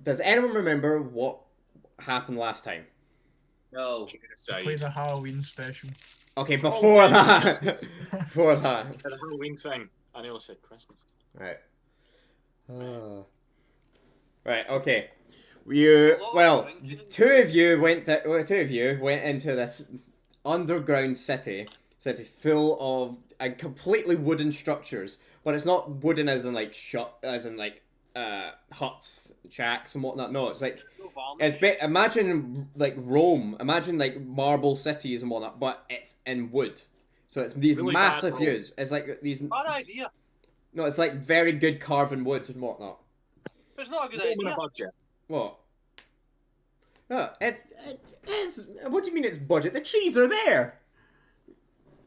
Does anyone remember what happened last time? No. Play the Halloween special. Okay, before that. Christmas. Before that. The Halloween thing. I nearly said Christmas. Right. Right, okay. Two of you went into this underground city full of completely wooden structures. But it's not wooden as in like huts, shacks and whatnot. No, it's like imagine like Rome. Imagine like marble cities and whatnot, but it's in wood. So it's these Really massive views. It's like these. Bad idea. No, it's like very good carven wood and whatnot. It's not a good Rome on idea. a budget. What? No, it's. What do you mean it's budget? The trees are there.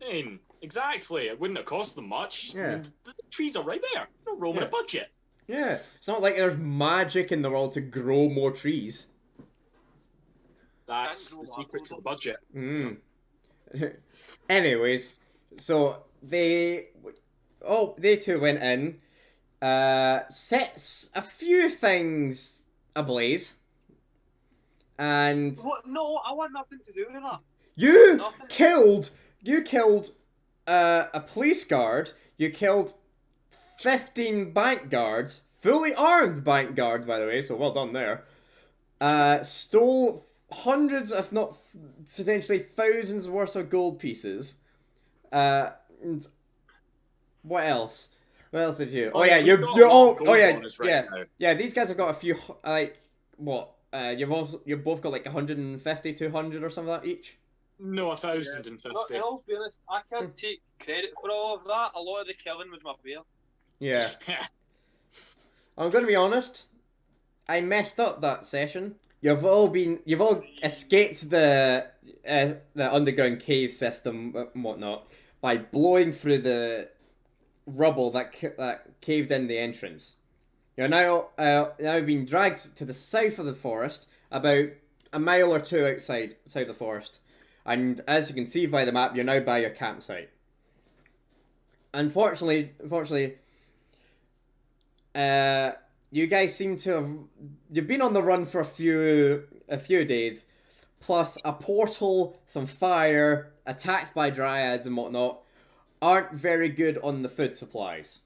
I mean, exactly. It wouldn't have cost them much. Yeah. I mean, the trees are right there. No Rome on a budget. Yeah, it's not like there's magic in the world to grow more trees. That's the secret to the budget. Anyways, so they two went in, set a few things ablaze, and What? No, I want nothing to do with that. you killed a police guard. You killed 15 bank guards, fully armed bank guards, by the way. So well done there. Stole hundreds, if not potentially thousands, worth of gold pieces. And what else? What else did you? Oh yeah, you're all. Oh yeah, yeah. These guys have got a few. Like what? You've both got like 150, 200 or something like that each. No, 1,050. In all fairness, I can't take credit for all of that. A lot of the killing was my bear. Yeah. I'm gonna be honest. I messed up that session. You've all escaped the underground cave system and whatnot by blowing through the rubble that caved in the entrance. You're now being dragged to the south of the forest, about a mile or two outside the forest, and as you can see by the map, you're now by your campsite. Unfortunately, you guys seem to have you've been on the run for a few days, plus a portal, some fire, attacks by dryads and whatnot, aren't very good on the food supplies.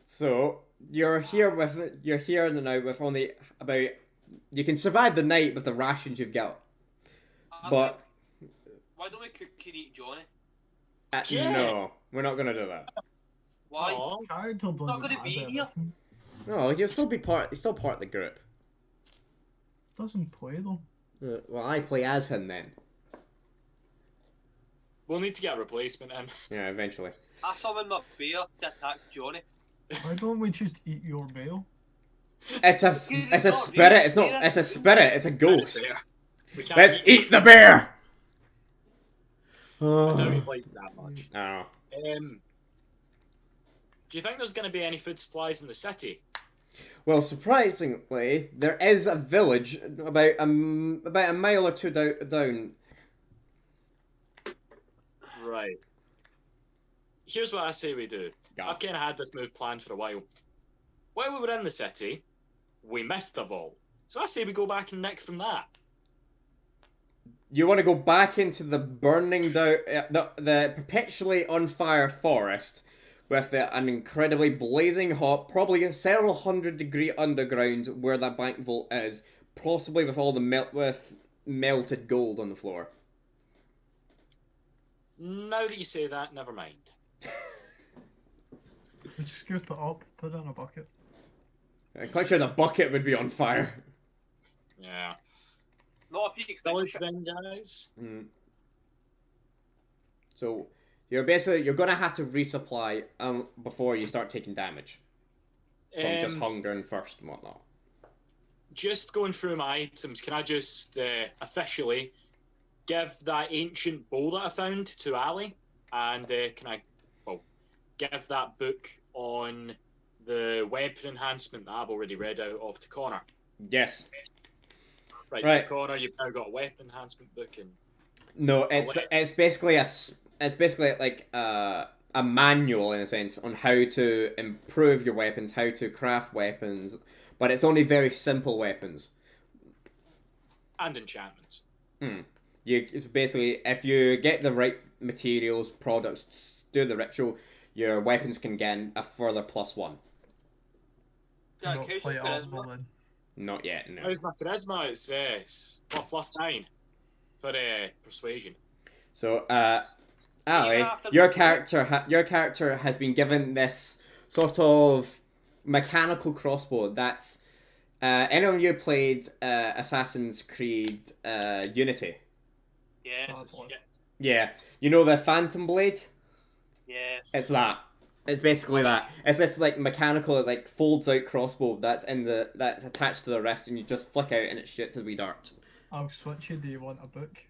So you're here now with only about you can survive the night with the rations you've got. But why don't we cook and eat Johnny? No, we're not gonna do that. Why? Character doesn't Not gonna be add here. anything. No, he's still part of the group. Doesn't play though. Well, I play as him then. We'll need to get a replacement in. Yeah, eventually. I summon my bear to attack Johnny. Why don't we just eat your mail? It's a spirit. It's a spirit. It's a ghost. We can't Let's eat the bear. I doubt he'd like it that much. Oh. Do you think there's going to be any food supplies in the city? Well, surprisingly, there is a village about a mile or two down. Right. Here's what I say we do. Yeah. I've kind of had this move planned for a while. While we were in the city, we missed the vault. So I say we go back and nick from that. You want to go back into the burning down, the perpetually on fire forest, with an incredibly blazing hot, probably several 100-degree underground where that bank vault is, possibly with all the melted gold on the floor. Now that you say that, never mind. We just scoop it up, put it in a bucket. I'm quite sure the bucket would be on fire. Yeah. Not if you Village extinguish then, guys. So you're gonna have to resupply before you start taking damage from just hunger and thirst and whatnot. Just going through my items, can I just officially give that ancient bow that I found to Ali, and can I, give that book on the weapon enhancement that I've already read out off to Connor? Yes. Right. Right. So Connor, you've now got a weapon enhancement book, and No, it's basically like a manual in a sense on how to improve your weapons, how to craft weapons, but it's only very simple weapons. And enchantments. It's basically, if you get the right materials, products, do the ritual, your weapons can gain a further +1. Yeah, Not Case play of armor Charisma. then. Not yet, no. How's my charisma? It's +9 for persuasion. So, Even Ali, after your the- character has been given this sort of mechanical crossbow. That's any of you played Assassin's Creed Unity? Yes, Oh, it's boy. shit. Yeah, you know the Phantom Blade? Yes. It's that. It's basically that. It's this like mechanical, like folds out crossbow that's attached to the wrist, and you just flick out and it shoots a wee dart. I'll switch you. Do you want a book?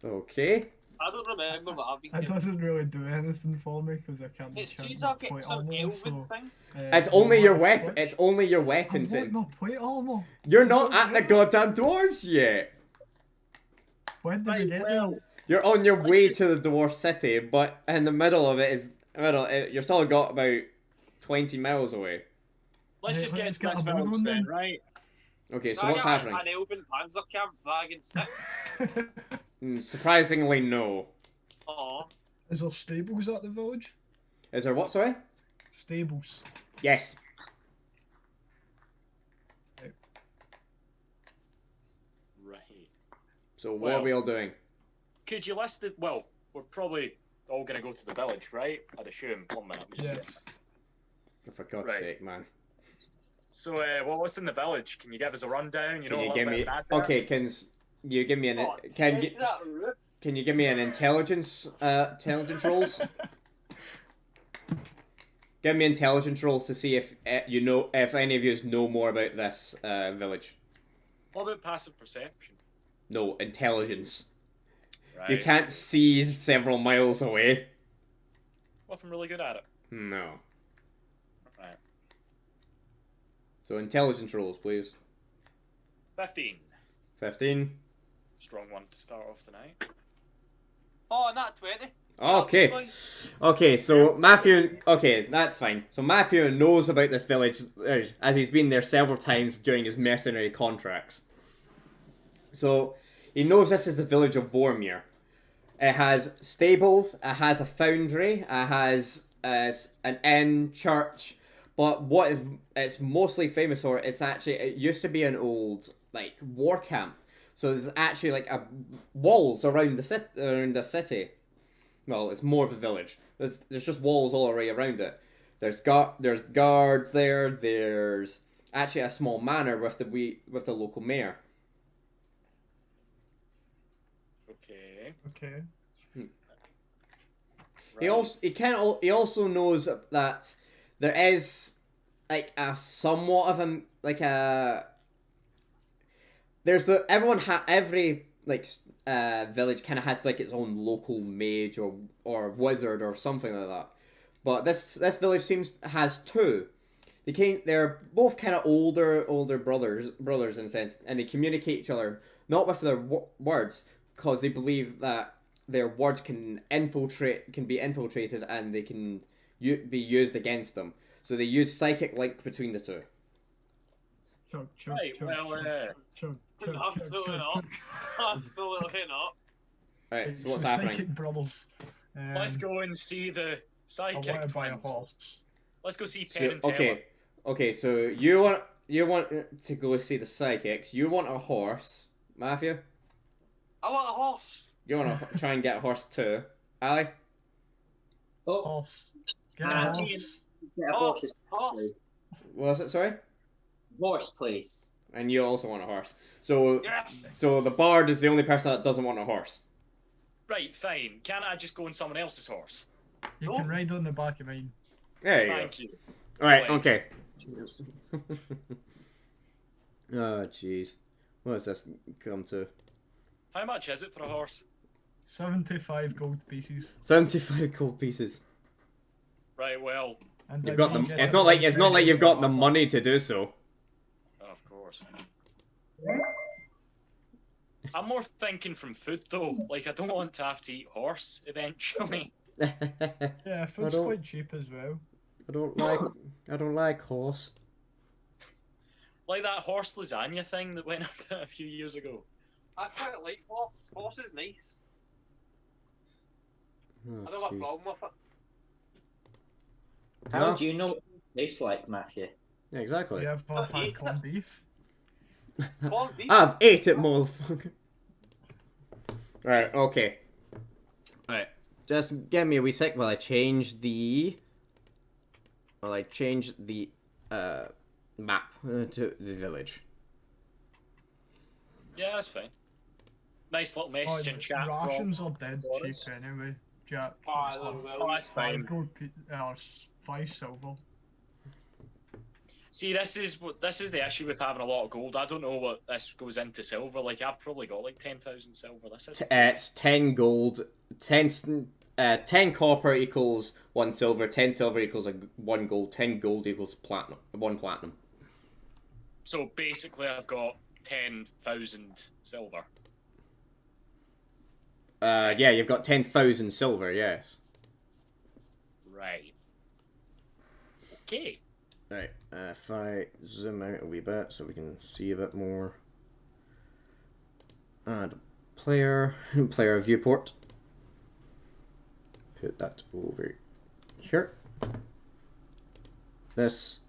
Okay. I don't remember what I've been It given. doesn't really do anything for me because I can't. It's can't just not I've got plate some armor, elven so, thing. It's do you only your want to weapon. switch? It's only your I weapons. want no plate armor. You're not don't at the get it. goddamn dwarves yet. When did we Right, get well, there? You're on your Let's way just- to the dwarf city, but in the middle of it is you're still got about 20 miles away. let's Right, just get let's into get this a move village on then, then. right? Okay, so I what's got happening? An elven panzer camp wagon 6. Surprisingly, no. Aw. Is there stables at the village? Is there what? Sorry. Stables. Yes. Right. So what Well- are we all doing? Could you list the... Well, we're probably all going to go to the village, right? I'd assume. 1 minute. let me just Yes. see. For God's Right. sake, man. So, well, what's in the village? Can you give us a rundown? You know, Can a you little give bit me? of an ad there? Okay, you give me an Oh, can check you that roof. can you give me an intelligence rolls? Give me intelligence rolls to see if if any of you know more about this village. What about passive perception? No, intelligence. Right. You can't see several miles away. Well, if I'm really good at it. No. Right. So intelligence rolls, please. 15. 15. Strong one to start off tonight. Oh, not 20. Okay. Okay, so Matthew. Okay, that's fine. So Matthew knows about this village as he's been there several times during his mercenary contracts. So he knows this is the village of Vorimir. It has stables. It has a foundry. It has an inn, church. But what it's mostly famous for, it used to be an old like war camp. So there's actually like walls around the city. Well, it's more of a village. There's just walls all the way around it. There's guards there. There's actually a small manor with the local mayor. Okay. Okay. Right. He also knows that there is like a somewhat of a like a there's the every like village kind of has like its own local mage or wizard or something like that. But this village has two. They're both kind of older brothers in a sense, and they communicate each other not with their words, because they believe that their words can be infiltrated, and they can be used against them. So they use psychic link between the two. Chug, chug, Right, chug, well, chug, chug, chug, Absolutely chug, not. chug. Absolutely not. Right. So It's what's the happening? Psychic brothers. Let's go and see the I psychic want to buy a twins. horse. Let's go see So, Penn and Taylor. okay. So you want to go see the psychics. You want a horse, Matthew. I want a horse. You want to try and get a horse too, Ali. Oh, Horse. Get Uh, a horse. get a Horse. horse, Horse. please. What was it? Sorry. Horse, please. And you also want a horse. So Yes. the bard is the only person that doesn't want a horse. Right, fine. Can't I just go on someone else's horse? You can ride on the back of mine. There you Thank you. go. All right. Like- Okay. Oh jeez. What does this come to? How much is it for a horse? 75 gold pieces. 75 gold pieces. Right, well, And You've I got them. don't get It's it not like until you've got the I'm money to do so. of course. I'm more thinking from food though. Like, I don't want to have to eat horse eventually. Yeah, food's don't- quite cheap as well. I don't like horse. Like that horse lasagna thing that went up a few years ago. I quite like horse. Horse is nice. Oh, I don't have a jeez. problem with it. How No. do you know what it tastes like, Matthew? Yeah, exactly. You ever had corned beef? Corned beef. I've ate it, motherfucker. Right, okay. Right. Just give me a wee sec while I change the... map to the village. Yeah, that's fine. Nice little message in chat. Rations are dead Boris. cheap anyway, Jack. Ah, It's they're like well. Oh, that's fine. 5 gold, 5 silver. See, this is the issue with having a lot of gold. I don't know what this goes into silver. Like, I've probably got like 10,000 silver. This is It's 10 gold, 10 copper equals 1 silver, 10 silver equals 1 gold, 10 gold equals platinum, 1 platinum. so basically I've got 10,000 silver. Yeah, you've got 10,000 silver, yes. Right. Okay. Right, if I zoom out a wee bit so we can see a bit more. Add player viewport. Put that over here. This.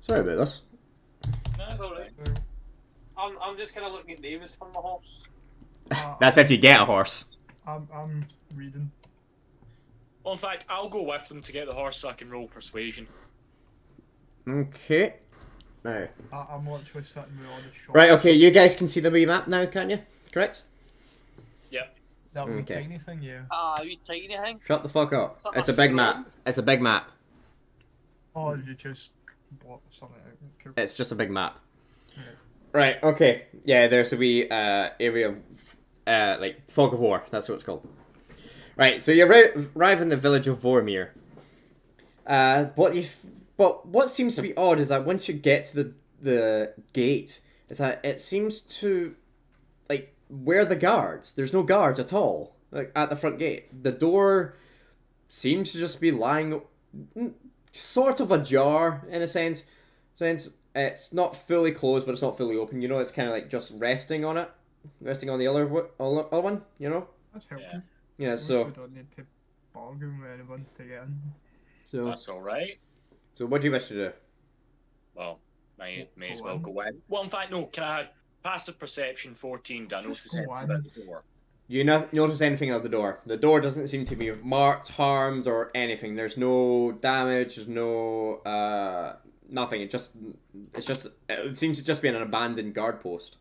Sorry about this. That's alright. fine. I'm just kind of looking at names from the horse. That's if you get a horse. I'm reading. Well, in fact, I'll go with them to get the horse so I can roll persuasion. Okay. Now. I'm literally sitting with all the shots. Right, okay, you guys can see the wee map now, can't you? Correct? Yep. That wee Okay. tiny thing, yeah. Ah, you tiny thing. Shut the fuck up. Something It's a big scroll. map. It's a big map. Oh, you just bought something out. Cool. It's just a big map. Okay. Right, okay. Yeah, there's a wee area of, like, fog of war. That's what it's called. Right, so you arrive in the village of Vorimir. But what seems to be odd is that once you get to the gate, is that it seems to, like, where are the guards? There's no guards at all, like, at the front gate. The door seems to just be lying sort of ajar, in a sense. Since it's not fully closed, but it's not fully open. You know, it's kind of like just resting on it. Resting on the other one, you know? That's helpful. Yeah, We so... don't need to bargain with anyone to get in. So, That's alright. so what do you wish to do? Well, may as Go well on. go in. Well, in fact, no. Can I have passive perception 14? Do I Just notice go anything on. about the door? You notice anything at the door? The door doesn't seem to be marked, harmed, or anything. There's no damage. There's no nothing. It seems to just be an abandoned guard post.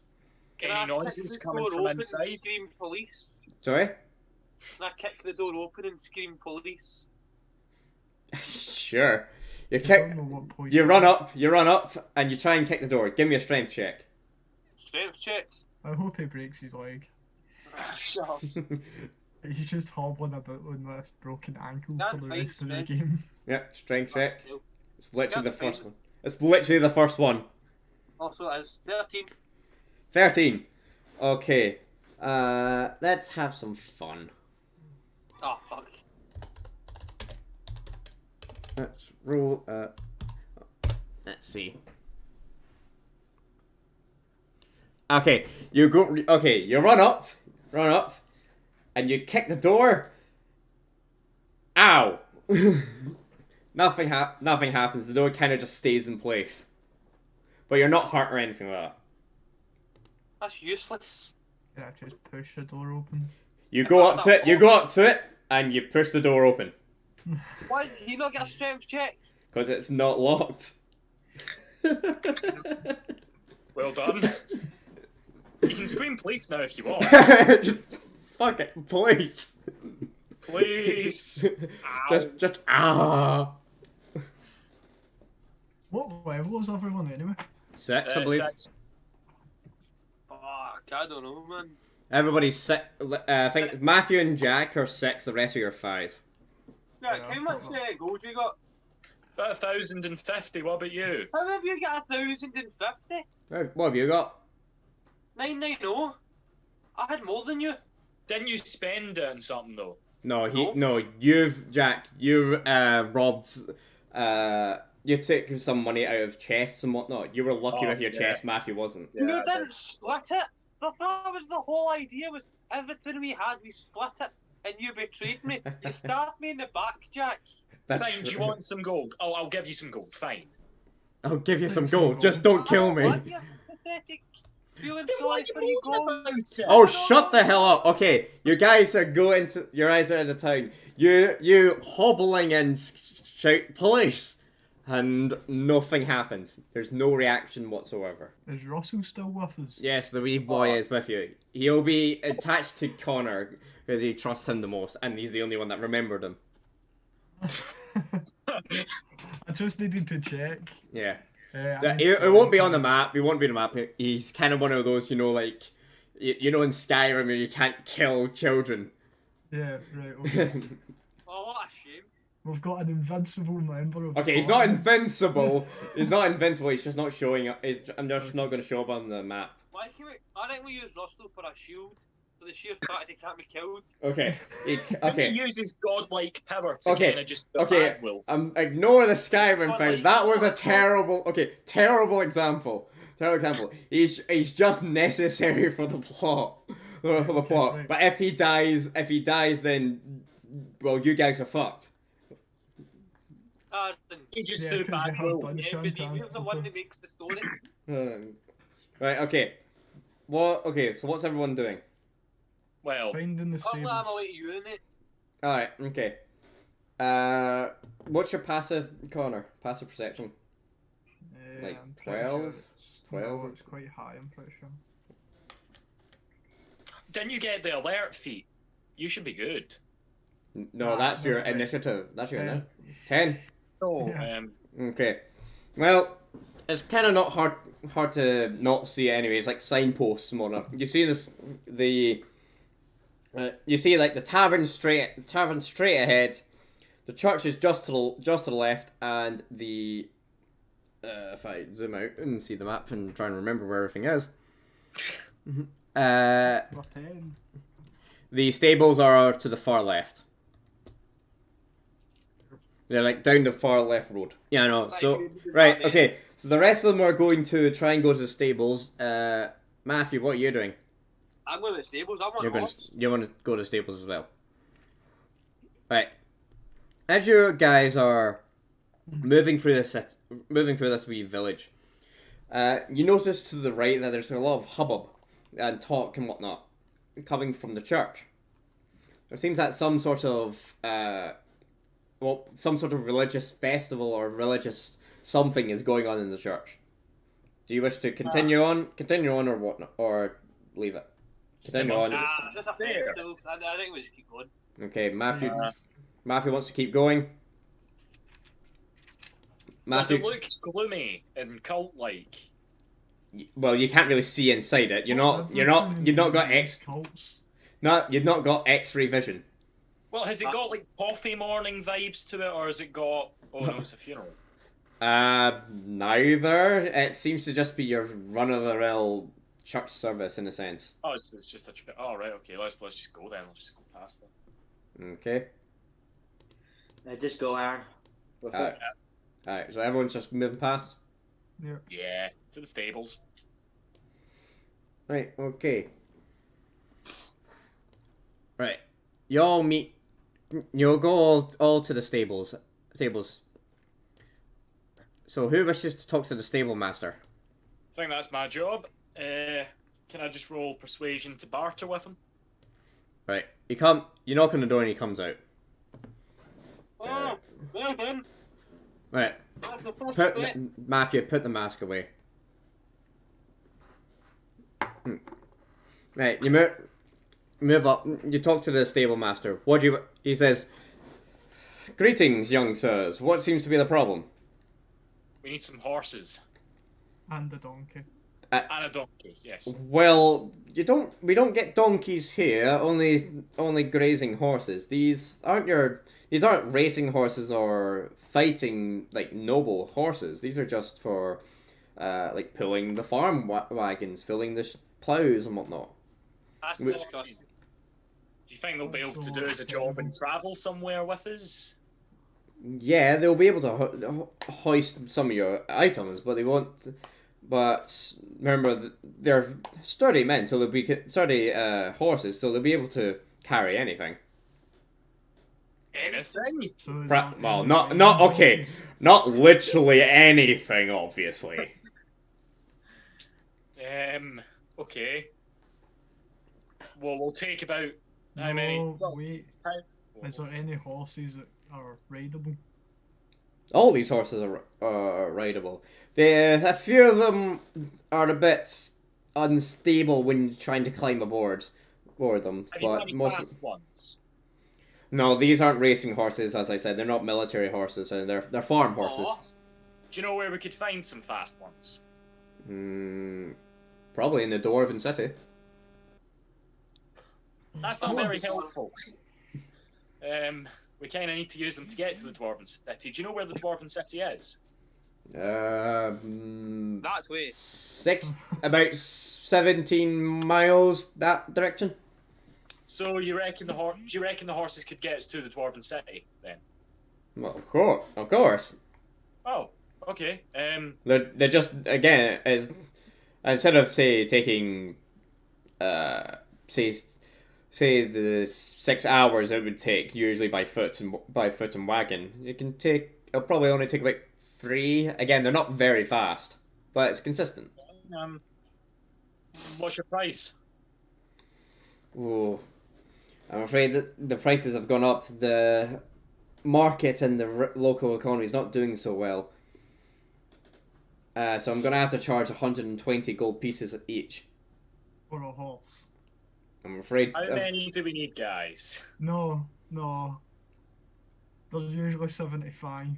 Can Any I kick noises the coming door from open and inside? Scream police. Sorry? Can I kick the door open and scream police? Sure. You I kick. don't know what point You run up, and you try and kick the door. Give me a strength check. Strength check. I hope he breaks his leg. Shut up. He's just hobbling about with a broken ankle That's for the fine, rest of the man. game. Yeah, strength check. Still. It's literally the That's first fine. one. It's literally the first one. Also, it is 13. 13. Okay. Let's have some fun. Oh, fuck. Let's roll. Let's see. Okay, you go. Okay, you run up, and you kick the door. Ow! Nothing happens. The door kind of just stays in place, but you're not hurt or anything like that. That's useless. Can I just push the door open? You go up to it. You go up to it, and you push the door open Why did he not get a strength check? because it's not locked. Well done. You can scream police now if you want. Just fuck it, please. Please. just ah. What level is everyone anyway? 6, I believe. 6. Fuck, I don't know, man. Everybody's 6. I think Matthew and Jack are 6. The rest of you are 5. Right, Yeah, how much gold you got? About 1,050. What about you? How have you got 1,050? What have you got? 990. I had more than you. Didn't you spend it on something though? You've robbed, you took some money out of chests and whatnot. You were lucky with your chest, Matthew wasn't. You didn't split it. That was the whole idea. Was everything we had, we split it, and you betrayed me. You stabbed me in the back, Jack. Fine, do you want some gold? Oh, I'll give you some gold, fine. I'll give you some gold, just don't kill me. What, you pathetic? Feeling sorry for you, gold. Oh, shut the hell up. Okay, you guys are going to, your eyes are in the town. You hobbling and shout, police! And nothing happens. There's no reaction whatsoever. Is Russell still with us? Yes, the wee boy is with you. He'll be attached to Connor because he trusts him the most, and he's the only one that remembered him. I just needed to check. Yeah. I'm It won't be on the map. He won't be on the map. He's kind of one of those, like, in Skyrim where you can't kill children. Yeah, right. Okay. Oh, what a shame. We've got an invincible member of Okay, he's not invincible. He's not invincible. He's just not showing up. I'm just not going to show up on the map. Why can we? I think we use Russell for a shield. For the sheer fact he can't be killed. Okay. He uses godlike power to Okay. kind of just wolf. Ignore the Skyrim thing. like, That was a terrible. Okay, terrible example. He's just necessary for the plot. For the plot. Right. But if he dies, then, well, you guys are fucked. You just Yeah, do 'cause bad you have will. done Yeah, but he's the one that makes the story. Right. Okay. Okay. So what's everyone doing? Well, Finding the Probably stables. I'm away to urinate. All right. Okay. What's your passive, Connor? Passive perception. Like I'm pretty sure 12? it's- 12? No, it's quite high, I'm pretty sure. didn't you get the alert feat? You should be good. No, that's your initiative. That's your initiative. 10. No. Yeah. Okay. Well, it's kind of not hard to not see it anyway. It's like signposts more. You see you see like the tavern straight ahead. The church is just to the left, and the if I zoom out and see the map and try and remember where everything is. We're 10. The stables are to the far left. They're like down the far left road. Yeah, I know. So right, okay. So the rest of them are going to try and go to the stables. Matthew, what are you doing? I'm going to the stables. I want You want to go to the stables as well. Right. As you guys are moving through this wee village, you notice to the right that there's a lot of hubbub and talk and whatnot coming from the church. It seems that some sort of religious festival or religious something is going on in the church. Do you wish to continue on or whatnot, or leave it? Continue on. It's just a fair. So I think we just keep going. Okay, Matthew wants to keep going. Does Matthew, it look gloomy and cult-like? well, you can't really see inside it. You've not got X-ray vision. Well, has it got like coffee morning vibes to it, or has it got? Oh no, it's a funeral. Neither. It seems to just be your run-of-the-mill church service in a sense. Oh, it's just a. Oh right, okay. Let's just go then. Let's just go past it. Okay. Just go, Aaron. With it. Alright, so everyone's just moving past? Yeah, to the stables. Right, okay. Right. Y'all meet... You'll go all to the stables. So who wishes to talk to the stable master? I think that's my job. Can I just roll persuasion to barter with him? Right. You knock on the door and he comes out. Oh, well done. Right. That's the first step. Matthew, put the mask away. Right, you move up. You talk to the stable master. He says, "Greetings, young sirs. What seems to be the problem?" We need some horses And the donkey. and a donkey. Yes. Well, we don't get donkeys here. Only grazing horses. These aren't racing horses or fighting like noble horses. These are just for like pulling the farm wagons, filling the plows and whatnot. That's disgusting. Do you think they'll be able to do as a job and travel somewhere with us? Yeah, they'll be able to hoist some of your items, but they won't. But remember, they're sturdy men, so they'll be sturdy horses, so they'll be able to carry anything. Anything? So is Well, that not okay, not literally anything, obviously. Okay. Well, we'll take about how many? No, Well, wait. Is there any horses that are rideable? All these horses are rideable. There's a few of them are a bit unstable when trying to climb aboard them, have you got but any most. fast ones? No, these aren't racing horses, as I said. They're not military horses, and they're farm horses. Aw. Do you know where we could find some fast ones? Probably in the Dwarven City. That's not very helpful. We kind of need to use them to get to the Dwarven City. Do you know where the Dwarven City is? That way. About 17 miles that direction. So you reckon do you reckon the horses could get us to the Dwarven City then? Well, of course. Oh, okay. They're just again as instead of taking say the 6 hours it would take usually by foot and wagon. It'll probably only take about 3. Again, they're not very fast, but it's consistent. What's your price? Ooh, I'm afraid that the prices have gone up. The market and the local economy is not doing so well. So I'm gonna have to charge 120 gold pieces each. For a horse? I'm afraid. How many do we need, guys? No. There's usually 75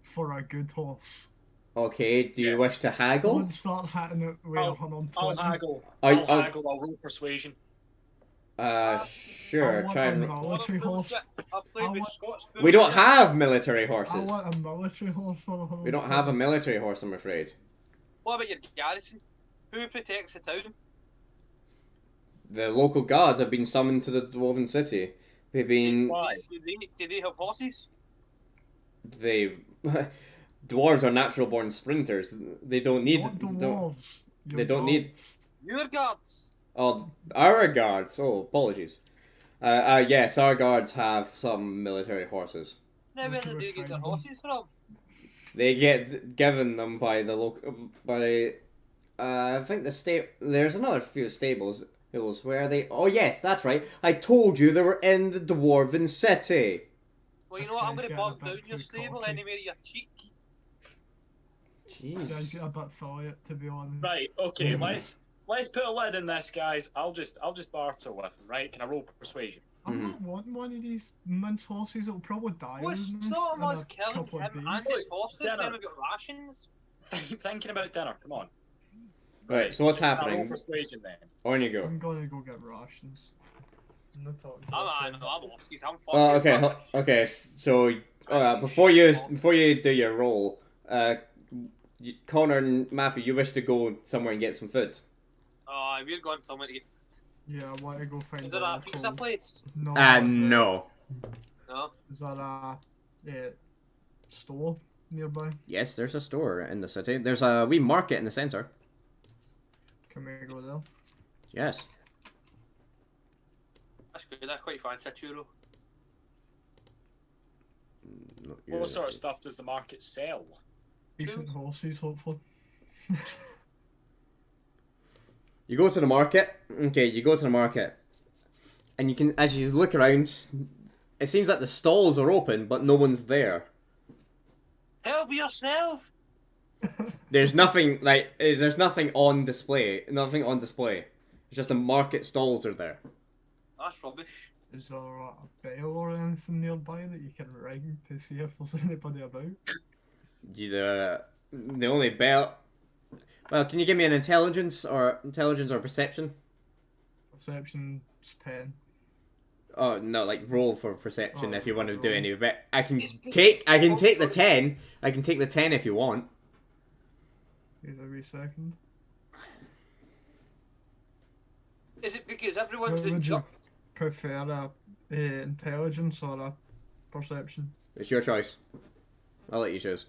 for a good horse. Okay, do you wish to haggle? Don't start hitting it with I'll 120. haggle. I- I'll haggle. I'll roll persuasion. Sure, I try want and. a military horse. I've played I with want- Scots. We don't have military I horses. want a military horse for a horse. We don't have a military horse, I'm afraid. What about your garrison? Who protects the town? The local guards have been summoned to the Dwarven City. They've been. Why? Do they have horses? They. Dwarves are natural born sprinters. They don't need. Not Don't, dwarves. they don't need- Guards. Your guards. oh, our guards. Oh, apologies. Yes, our guards have some military horses. Now where do they get their horses from? They get given them by the local. I think there's another few stables. Where they. Oh yes, that's right. I told you they were in the Dwarven City. Well, you This know what? I'm guy's going to getting bomb a down bit your too stable cocky. anyway, your cheek. You guys Jeez. get a bit affiliate, to be honest. Right. Okay. Let's put a lid in this, guys. I'll just barter with him. Right? Can I roll persuasion? I'm not wanting one of these mince horses. It'll probably die. Well, in it's not a much killing couple of him days. and his horses, Dinner. then we've got rations. Thinking about dinner. Come on. Right. So what's Can I roll happening? persuasion then? On you go. I'm gonna go get rations. I'm not talking I about know, I'm Oskies, I'm Oh, fucking. okay. Okay. So, before you do your roll, Connor and Matthew, you wish to go somewhere and get some food. Oh, we're going somewhere to get. Yeah, I want to go find Is there a local- pizza place? No. No. No. Is there a store nearby? Yes, there's a store in the city. There's a wee market in the center. Can we go there? Yes. That's good, that's quite fancy, a churro. What sort of stuff does the market sell? Decent horses, hopefully. You go to the market. Okay, you go to the market, and you can, as you look around, it seems like the stalls are open, but no one's there. Help yourself! There's nothing there's nothing on display. Nothing on display. It's just the market stalls are there. That's rubbish. Is there a bell or anything nearby that you can ring to see if there's anybody about? The only bell. Well, can you give me an intelligence or perception? Perception's 10. Oh no, like roll for perception Oh, if you want to do roll. any bit. I can It's take the compulsory. 10. I can take the 10 if you want. Here's a wee second. Is it because everyone's Well, in would you- jump? prefer a intelligence or a perception? It's your choice. I'll let you choose.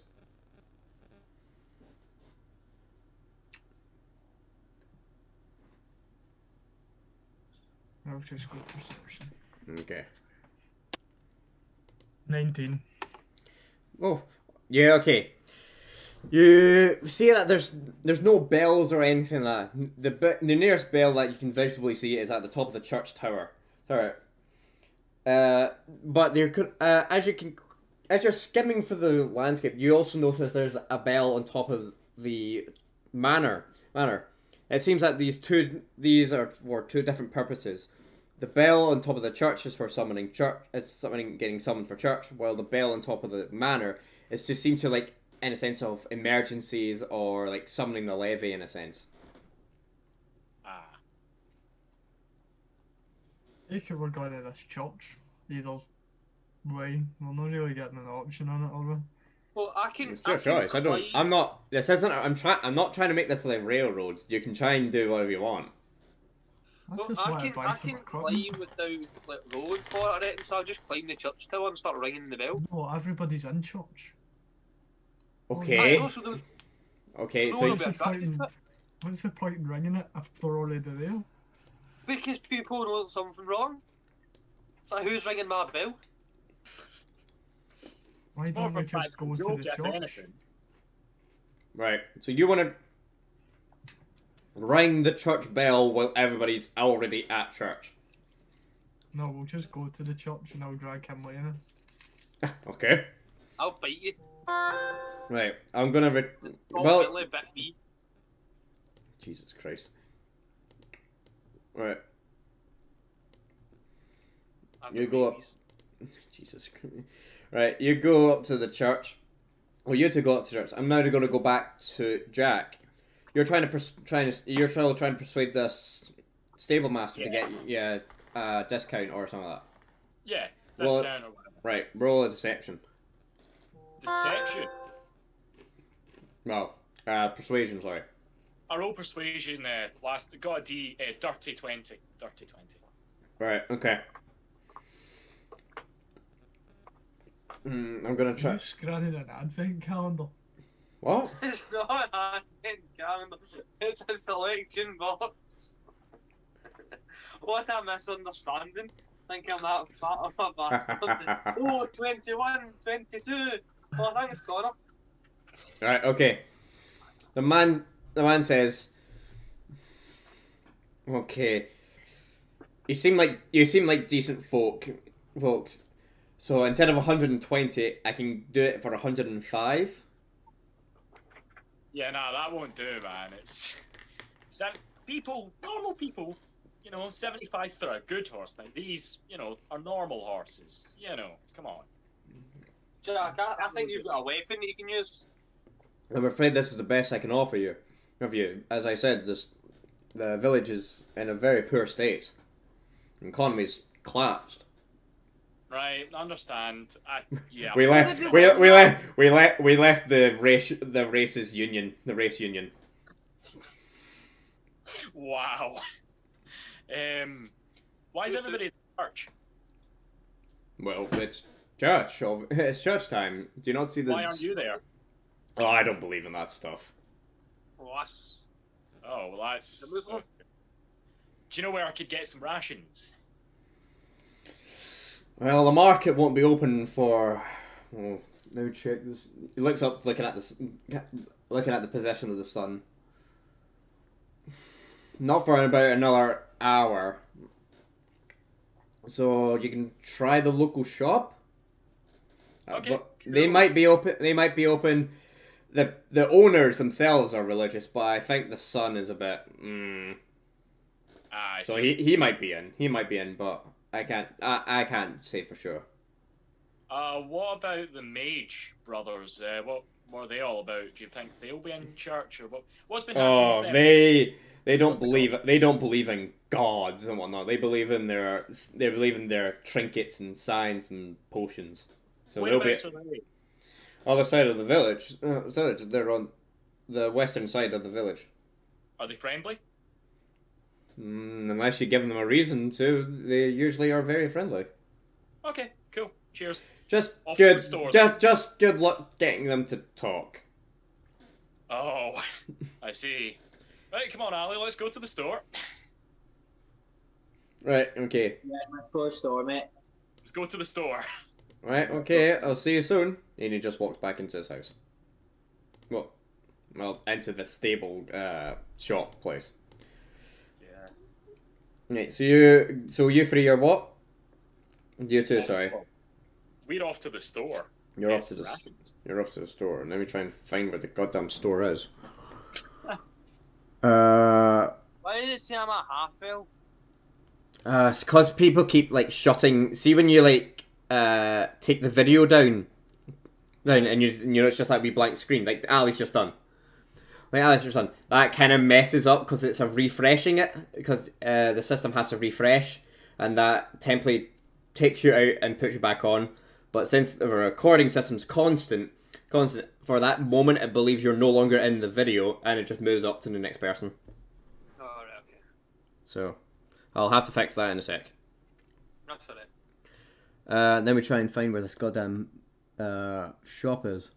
I'll just go perception. Okay. 19. Oh, yeah, okay. You see that there's no bells or anything like that. The nearest bell that you can visibly see is at the top of the church tower. But there could as you're skimming through the landscape, you also notice there's a bell on top of the manor. It seems that these are for two different purposes. The bell on top of the church is for summoning getting summoned for church, while the bell on top of the manor is to seem to like in a sense of emergencies or like summoning the levy in a sense. Ah. If we're going to this church, either way, we're not really getting an option on it, are we? Well, I can. It's your choice. climb- I'm not. This isn't. I'm not trying to make this like railroad. You can try and do whatever you want. That's Well, just I what can advice climb without like rolling for it, I reckon, so I'll just climb the church tower and start ringing the bell. No, everybody's in church. Okay. I know, so Okay. so So no What's one the will be point attracted in, to it. what's the point in ringing it if they're already there? Because people know there's something wrong. It's like, who's ringing my bell? Why It's more don't of we a just go to practical the joke, if church? anything. right. So you want to ring the church bell while everybody's already at church. No, we'll just go to the church and I'll drag him later. Okay. I'll bite you. Right. I'm gonna. Well. Confidently bit me. Jesus Christ. Right. I've You got go up. rabies. Jesus Christ. Right. You go up to the church. Well, you two go up to church. I'm now going to go back to Jack. You're you're still trying to persuade this stable master to get a discount or something like that. Yeah, Well- discount or whatever. Right. Roll a deception. Deception. No. Persuasion. Sorry. I roll persuasion. Got a dirty 20. Dirty 20. Right. Okay. I'm gonna try. You scanning an advent calendar. What? It's not an advent calendar. It's a selection box. What a misunderstanding. Think I'm that fat of a bastard. Oh, 21, 22. Oh, thanks, Connor. Right. Okay. The man says. Okay. You seem like decent folks. So instead of 120, I can do it for 105. Yeah, nah, that won't do, man. It's normal people, 75 for a good horse. Like these, are normal horses. Come on. Jack, I think you've got a weapon that you can use. I'm afraid this is the best I can offer you. As I said, the village is in a very poor state. The economy's collapsed. Right, understand. Yeah. We left the race union. Wow. Why is everybody in church? Well, it's church. It's church time. Do you not see the? Why aren't you there? Oh, I don't believe in that stuff. What? Oh, well, that's. The Muslim? Do you know where I could get some rations? Well, the market won't be open for. Oh, let me check this. He looks up, looking at the position of the sun. Not for about another hour. So you can try the local shop. Okay, But cool. They might be open. The owners themselves are religious, but I think the son is a bit. I So see. he might be in. He might be in, but I can't say for sure. What about the Mage brothers? What are they all about? Do you think they'll be in church or what's been happening Oh, with them? they don't What's the believe gods? they don't believe in gods and whatnot. They believe in their trinkets and signs and potions. So they'll be Whereabouts are they? other side of the village. They're on the western side of the village. Are they friendly? Unless you give them a reason to, they usually are very friendly. Okay, cool. Cheers. Just Off to good. the store, Just good luck getting them to talk. Oh, I see. Right, come on, Ali, let's go to the store. Right. Okay. Yeah, let's go to the store, mate. Let's go to the store. Right. Okay. I'll see you soon. And he just walks back into his house. Well, into the stable shop place. Yeah. Right. So you three are what? You two. Sorry. We're off to the store. You're off Get to the. rations. You're off to the store. And let me try and find where the goddamn store is. Why did it say I'm a half elf? It's because people keep like shutting. See when you like take the video down, and you it's just like a wee blank screen. Like Ali's just done. That kind of messes up because it's a refreshing it because the system has to refresh, and that template takes you out and puts you back on. But since the recording system's constant for that moment, it believes you're no longer in the video, and it just moves up to the next person. Oh, right, okay. So, I'll have to fix that in a sec. That's for it. Then we try and find where this goddamn shop is.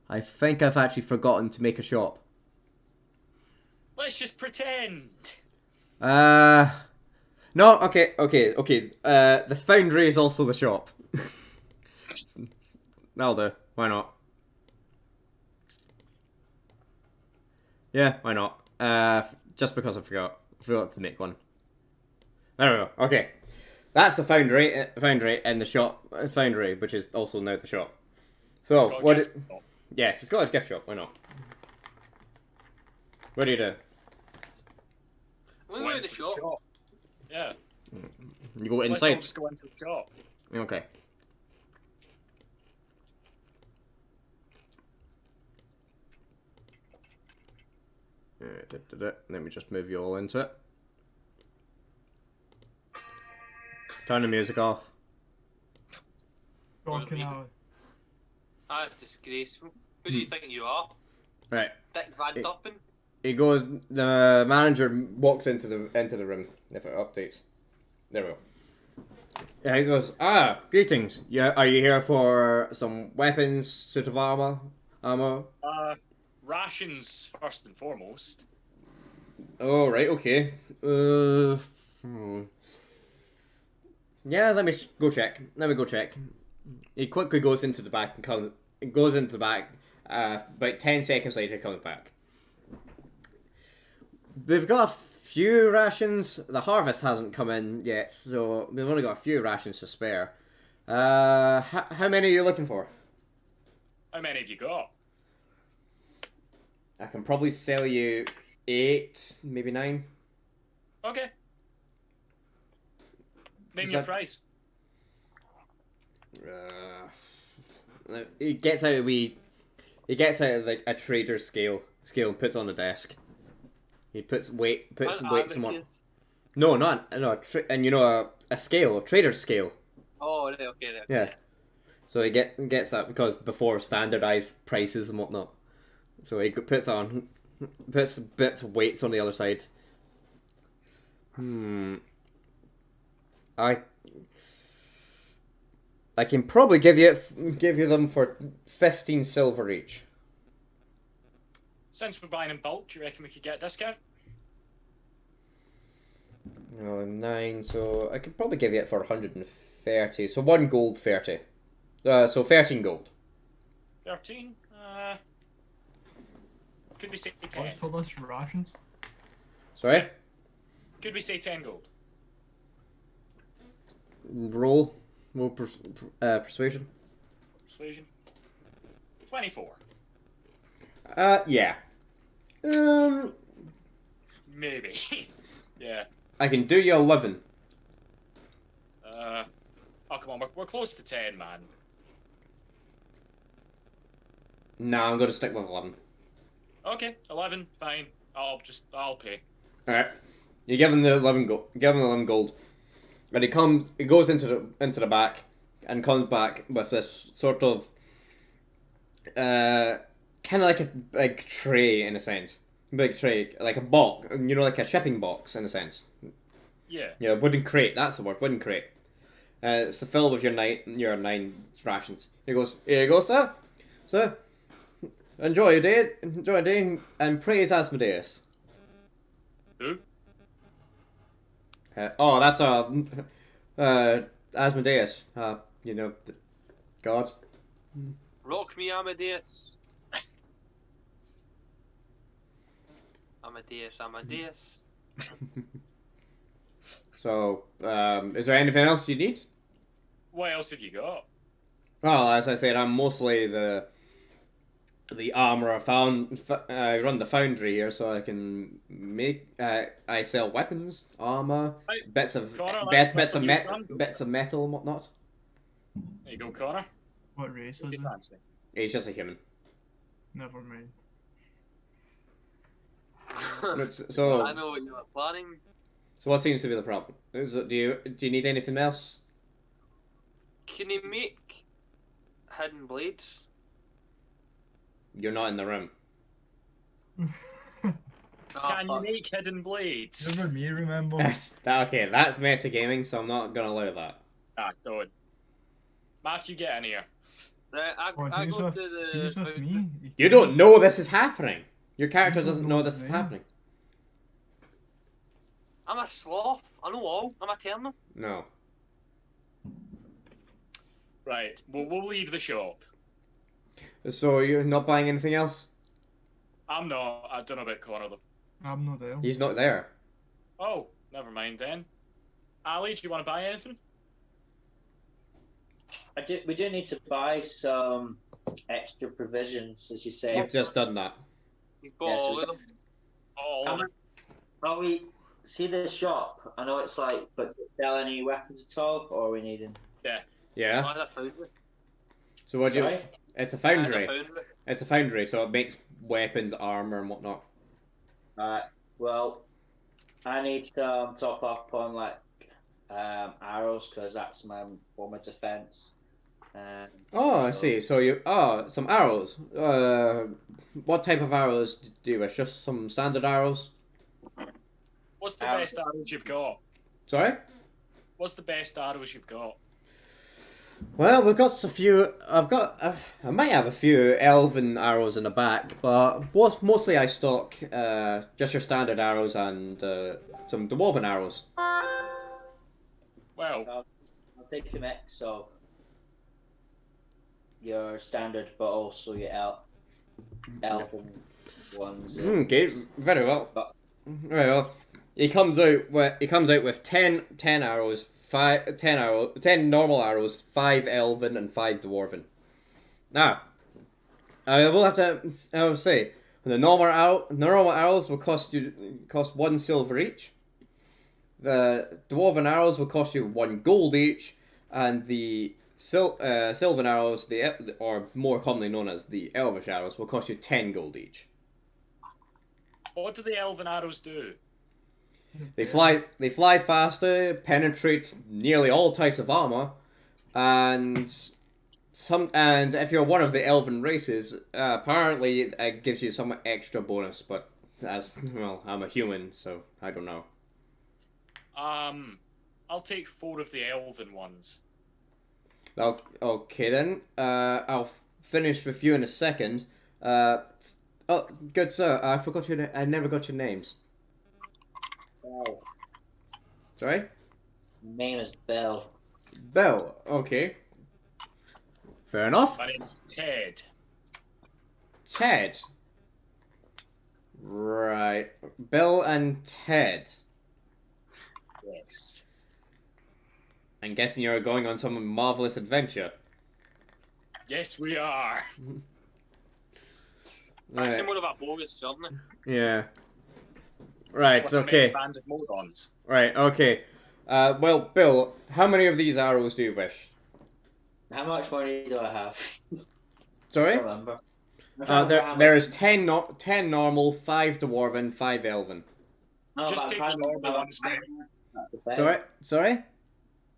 I think I've actually forgotten to make a shop. Let's just pretend. No, okay. The foundry is also the shop. That'll do. Why not? Yeah, why not? Just because I forgot to make one. There we go. Okay, that's the foundry and the shop. Foundry, which is also now the shop. So Got a what? gift shop. Yes, it's got a gift shop. Why not? What do you do? We were in Went the to shop. Yeah. You go Let's all inside. just go into the shop. Okay. Let me just move you all into it. Turn the music off. Fucking hell. That's disgraceful. Who do you think you are? Right. Dick Van Duppen? He goes. The manager walks into the room. If it updates, there we go. Yeah, he goes. Greetings. Yeah, are you here for some weapons, suit of armor? Rations first and foremost. Oh right, okay. Yeah, let me go check. He quickly goes into the back and comes. Goes into the back. About 10 seconds later, he comes back. We've got a few rations. The harvest hasn't come in yet, so we've only got a few rations to spare. How many are you looking for? How many have you got? I can probably sell you 8, maybe 9. Okay. Name Is your that- price. He gets out like a trader's scale and puts on the desk. He puts weights and what? No, a scale, a trader's scale. Oh, right, okay, right. Yeah. So he gets that because before standardized prices and whatnot. So he puts bits of weights on the other side. I can probably give you them for 15 silver each. Since we're buying in bulk, do you reckon we could get a discount? 9, so I could probably give you it for 130. So 1 gold 30. So 13 gold. 13? Could we say 10? What's for this rations? Sorry? Could we say 10 gold? Roll persuasion. Persuasion. 24. Yeah. Maybe. Yeah. I can do you 11. Oh, come on, we're close to 10, man. Nah, I'm gonna stick with 11. Okay, 11, fine. I'll pay. Alright. You give him the 11 gold. Give him the 11 gold. And he goes into the back and comes back with this sort of kind of like a big tray in a sense. big tray, like a box, like a shipping box in a sense. Yeah. Yeah, wooden crate. That's the word, wooden crate. It's filled with your 9 rations. He goes, here you go, sir. Sir, enjoy your day, and praise Asmodeus. Who? That's Asmodeus. God. Rock me, Amadeus. Amadeus. So, is there anything else you need? What else have you got? Well, as I said, I'm mostly the armorer. I run the foundry here, so I can make. I sell weapons, armor, Right. bits of Connor, bits, that's of what you sound. bits of metal and whatnot. There you go, Connor. What race is Be it? fancy. He's just a human. Never mind. So, I know what you were planning. so what seems to be the problem? Do you need anything else? Can you make hidden blades? You're not in the room. Can you make hidden blades? Never me, remember? Okay, that's metagaming, so I'm not gonna allow that. Ah, don't. Matthew, get in here. Right, I he's go with, to he's with the. me. You don't know this is happening. Your character You don't doesn't know know his this is name. happening. I'm a sloth. I know all. I'm a turnip. No. Right, we'll leave the shop. So you're not buying anything else? I'm not. I don't know about Connor though. I'm not there. He's not there. Oh, never mind then. Ali, do you want to buy anything? We do need to buy some extra provisions, as you say. You've just done that. You've got Yes, all we- of them. Oh, How much- Are we see the shop? I know it's like, but does it sell any weapons at all, or are we needing? Yeah. Oh, that's a foundry. So what do you? Sorry? It's a That's a foundry. foundry. It's a foundry, so it makes weapons, armor, and whatnot. Alright. Well, I need to top up on like arrows because that's my form of defense. Oh, I see. So some arrows. What type of arrows do you wish? Just some standard arrows? what's the best arrows you've got? Sorry. What's the best arrows you've got? Well, we've got a few. I might have a few elven arrows in the back, but mostly I stock just your standard arrows and some dwarven arrows. Well, I'll take a mix of your standard, but also your elven ones. Okay, very well. Very well. He comes out with 10 arrows, 10 normal arrows, 5 elven and 5 dwarven. Now, I will have to. I will say the normal arrows will cost 1 silver each. The dwarven arrows will cost you 1 gold each, and the sylvan arrows, or more commonly known as the elvish arrows, will cost you 10 gold each. what do the elven arrows do? They fly faster, penetrate nearly all types of armor, and if you're one of the elven races, apparently it gives you some extra bonus. But I'm a human, so I don't know. I'll take 4 of the elven ones. Okay then. I'll finish with you in a second. Oh, good sir. I forgot your. I never got your names. Bell. Sorry. Name is Bell. Bell. Okay. Fair enough. My name's Ted. Ted. Right. Bill and Ted. Yes. I'm guessing you're going on some marvelous adventure. Yes, we are. Actually, Right. more of a bogus journey. Yeah. Right, With a okay. band of morons. Right, okay. Well, Bill, how many of these arrows do you wish? How much money do I have? I Sorry? don't remember. I'm trying to remember how There much- is 10 normal, 5 dwarven, 5 elven. No, Just but I'm take trying the to remember normal how ones, much mate. money- that's the thing. Sorry?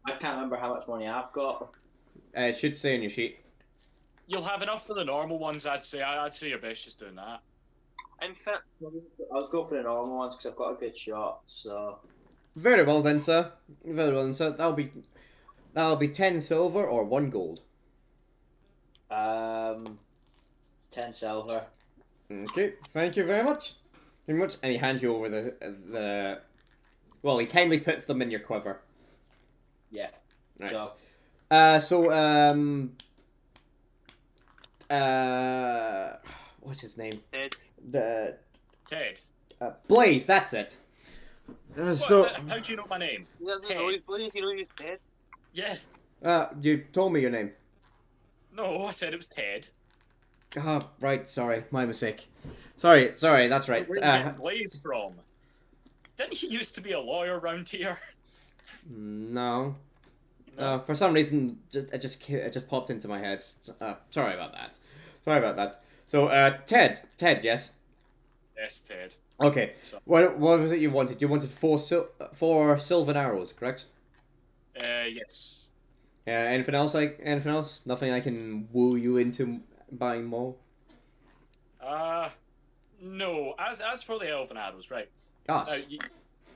I can't remember how much money I've got. It should say on your sheet. You'll have enough for the normal ones, I'd say. I'd say you're best just doing that. Infinite. I was going for the normal ones because I've got a good shot. So Very well then, sir. Very well then, sir. That'll be 10 silver or 1 gold. 10 silver. Okay, thank you very much. Very much. And he hands you over the. Well, he kindly puts them in your quiver. Yeah. Right. So what's his name? Dead. The Ted. Blaze. That's it. How do you know my name? He doesn't Ted. know he's Blaze, he knows he's dead. Yeah. You told me your name. No, I said it was Ted. Ah, right. Sorry, my mistake. Sorry. That's right. Where did you get Blaze from? Didn't he used to be a lawyer round here? No. No. For some reason, it just popped into my head. Sorry about that. So, Ted, yes. Yes, Ted. Okay. So- What was it you wanted? You wanted four sylvan arrows, correct? Yes. Anything else? Nothing I can woo you into buying more? No. As for the elven arrows, right? Ah,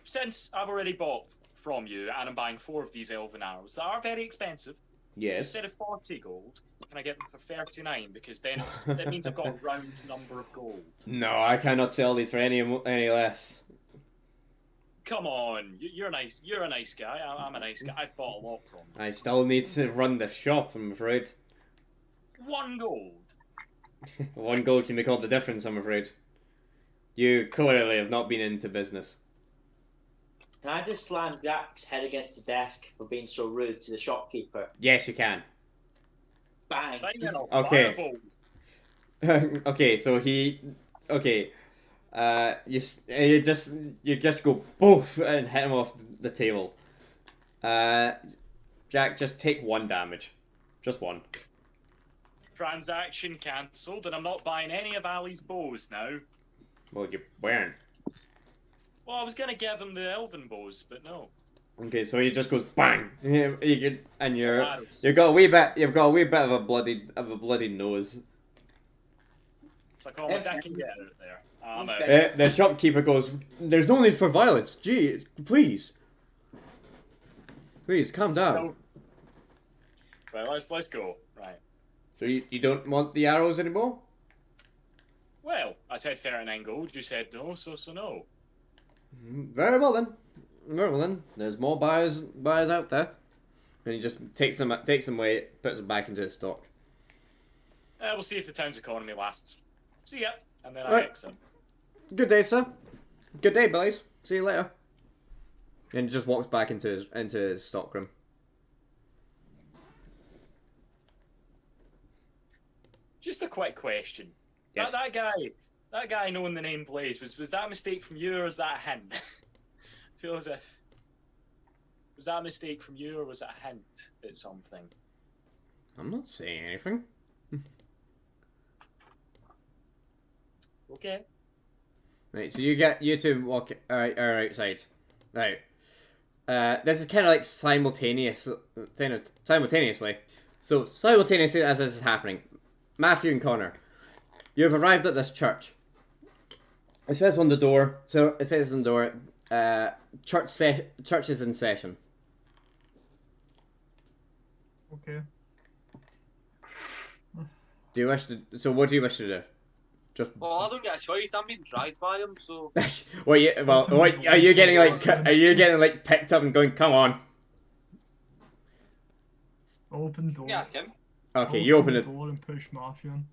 Since I've already bought from you and I'm buying 4 of these elven arrows that are very expensive, yes. instead of 40 gold, can I get them for 39? Because then that means I've got a round number of gold. No, I cannot sell these for any less. Come on, you're nice. You're a nice guy. I'm a nice guy. I've bought a lot from you. I still need to run the shop, I'm afraid. 1 gold. 1 gold can make all the difference, I'm afraid. You clearly have not been into business. can I just slam Jack's head against the desk for being so rude to the shopkeeper? Yes, you can. Bang! Bang in a Okay. fireball. Okay, so he. Okay. You just go boof and hit him off the table. Jack, just take 1 damage. Just 1. Transaction cancelled, and I'm not buying any of Ali's bows now. Well, you weren't. Well, I was gonna give him the elven bows, but no. Okay, so he just goes bang. And Arrows. you've got a wee bit of a bloody nose. It's like, oh, my dick can get out there. I'm out. The shopkeeper goes, "There's no need for violence. Gee, please, calm down." So, right, let's go. Right. So you don't want the arrows anymore? Well, I said 39 gold. You said no, so no. Very well then. There's more buyers out there. And he just takes them away, puts them back into his stock. We'll see if the town's economy lasts. See ya. And then I Right. exit. Good day, sir. Good day, Blaze. See you later. And he just walks back into his stockroom. Just a quick question. Yes. That guy knowing the name Blaze, was that a mistake from you or was that a hint? I feel as if... Was that a mistake from you or was it a hint at something? I'm not saying anything. Okay. Right, so you two walk are outside. Right. This is kind of like simultaneously. So simultaneously as this is happening, Matthew and Connor, you have arrived at this church. It says on the door. Church is in session. Okay. Do you wish to? So what do you wish to do? Just. Well, I don't get a choice, I'm being dragged by him, so... What are you getting like? Are you getting like picked up and going? Come on. Open door. Yeah, ask him. Okay, you open the it. door and push Matthew in.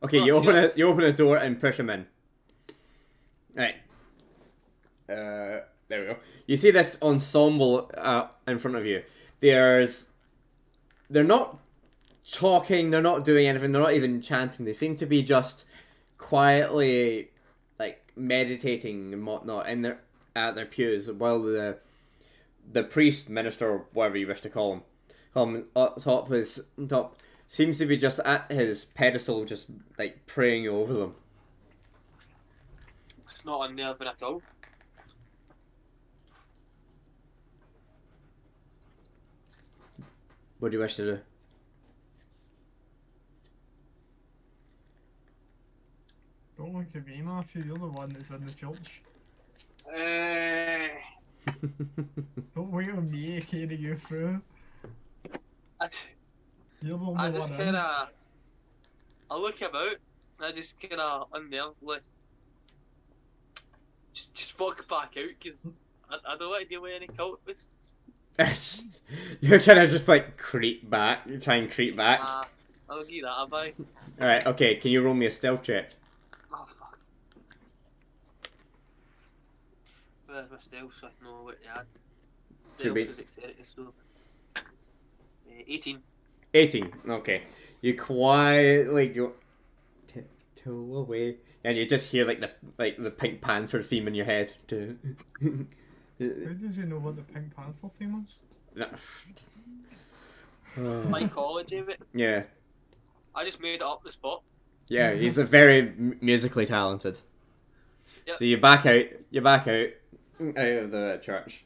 Okay, Oh, you open yes. it. You open the door and push him in. Right. There we go. You see this ensemble in front of you. They're not talking. They're not doing anything. They're not even chanting. They seem to be just quietly, like meditating and whatnot at their pews, while the priest, minister, or whatever you wish to call him, up top seems to be just at his pedestal, just like praying over them. It's not unnerving at all. What do you wish to do? Don't look at me, Matthew. You're the one that's in the church. Don't wait on me to carry you through. You're the only I just one in. kinda. I look about, and I just kinda unnervedly just walk back out, because I don't want to deal with any cultists. You're kind of just like creep back. You try and creep back. I'll give that a buy. Alright, okay, can you roll me a stealth check? Oh fuck. Where's my stealth so I know what to add? Stealth be- is dexterity, so 18. 18, okay. You quietly go tiptoe away, and you just hear like the Pink Panther theme in your head. Who does he know what the Pink Panther theme is? Mycology of it. Yeah, I just made it up the spot. yeah, he's a very musically talented. Yep. So you back out of the church.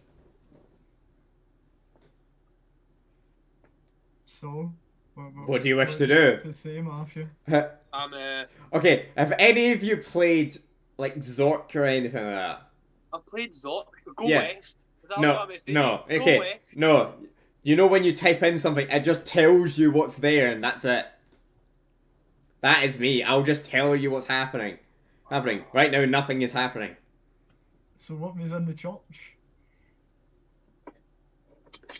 So, What do you wish to do? do? To say, Matthew. I'm Okay, have any of you played like Zork or anything like that? I've played Zork. Go Yeah. west. Is that No, what I'm saying? no, Go okay, west. no. You know when you type in something, it just tells you what's there, and that's it. That is me. I'll just tell you what's happening. Right now, nothing is happening. So what was in the church?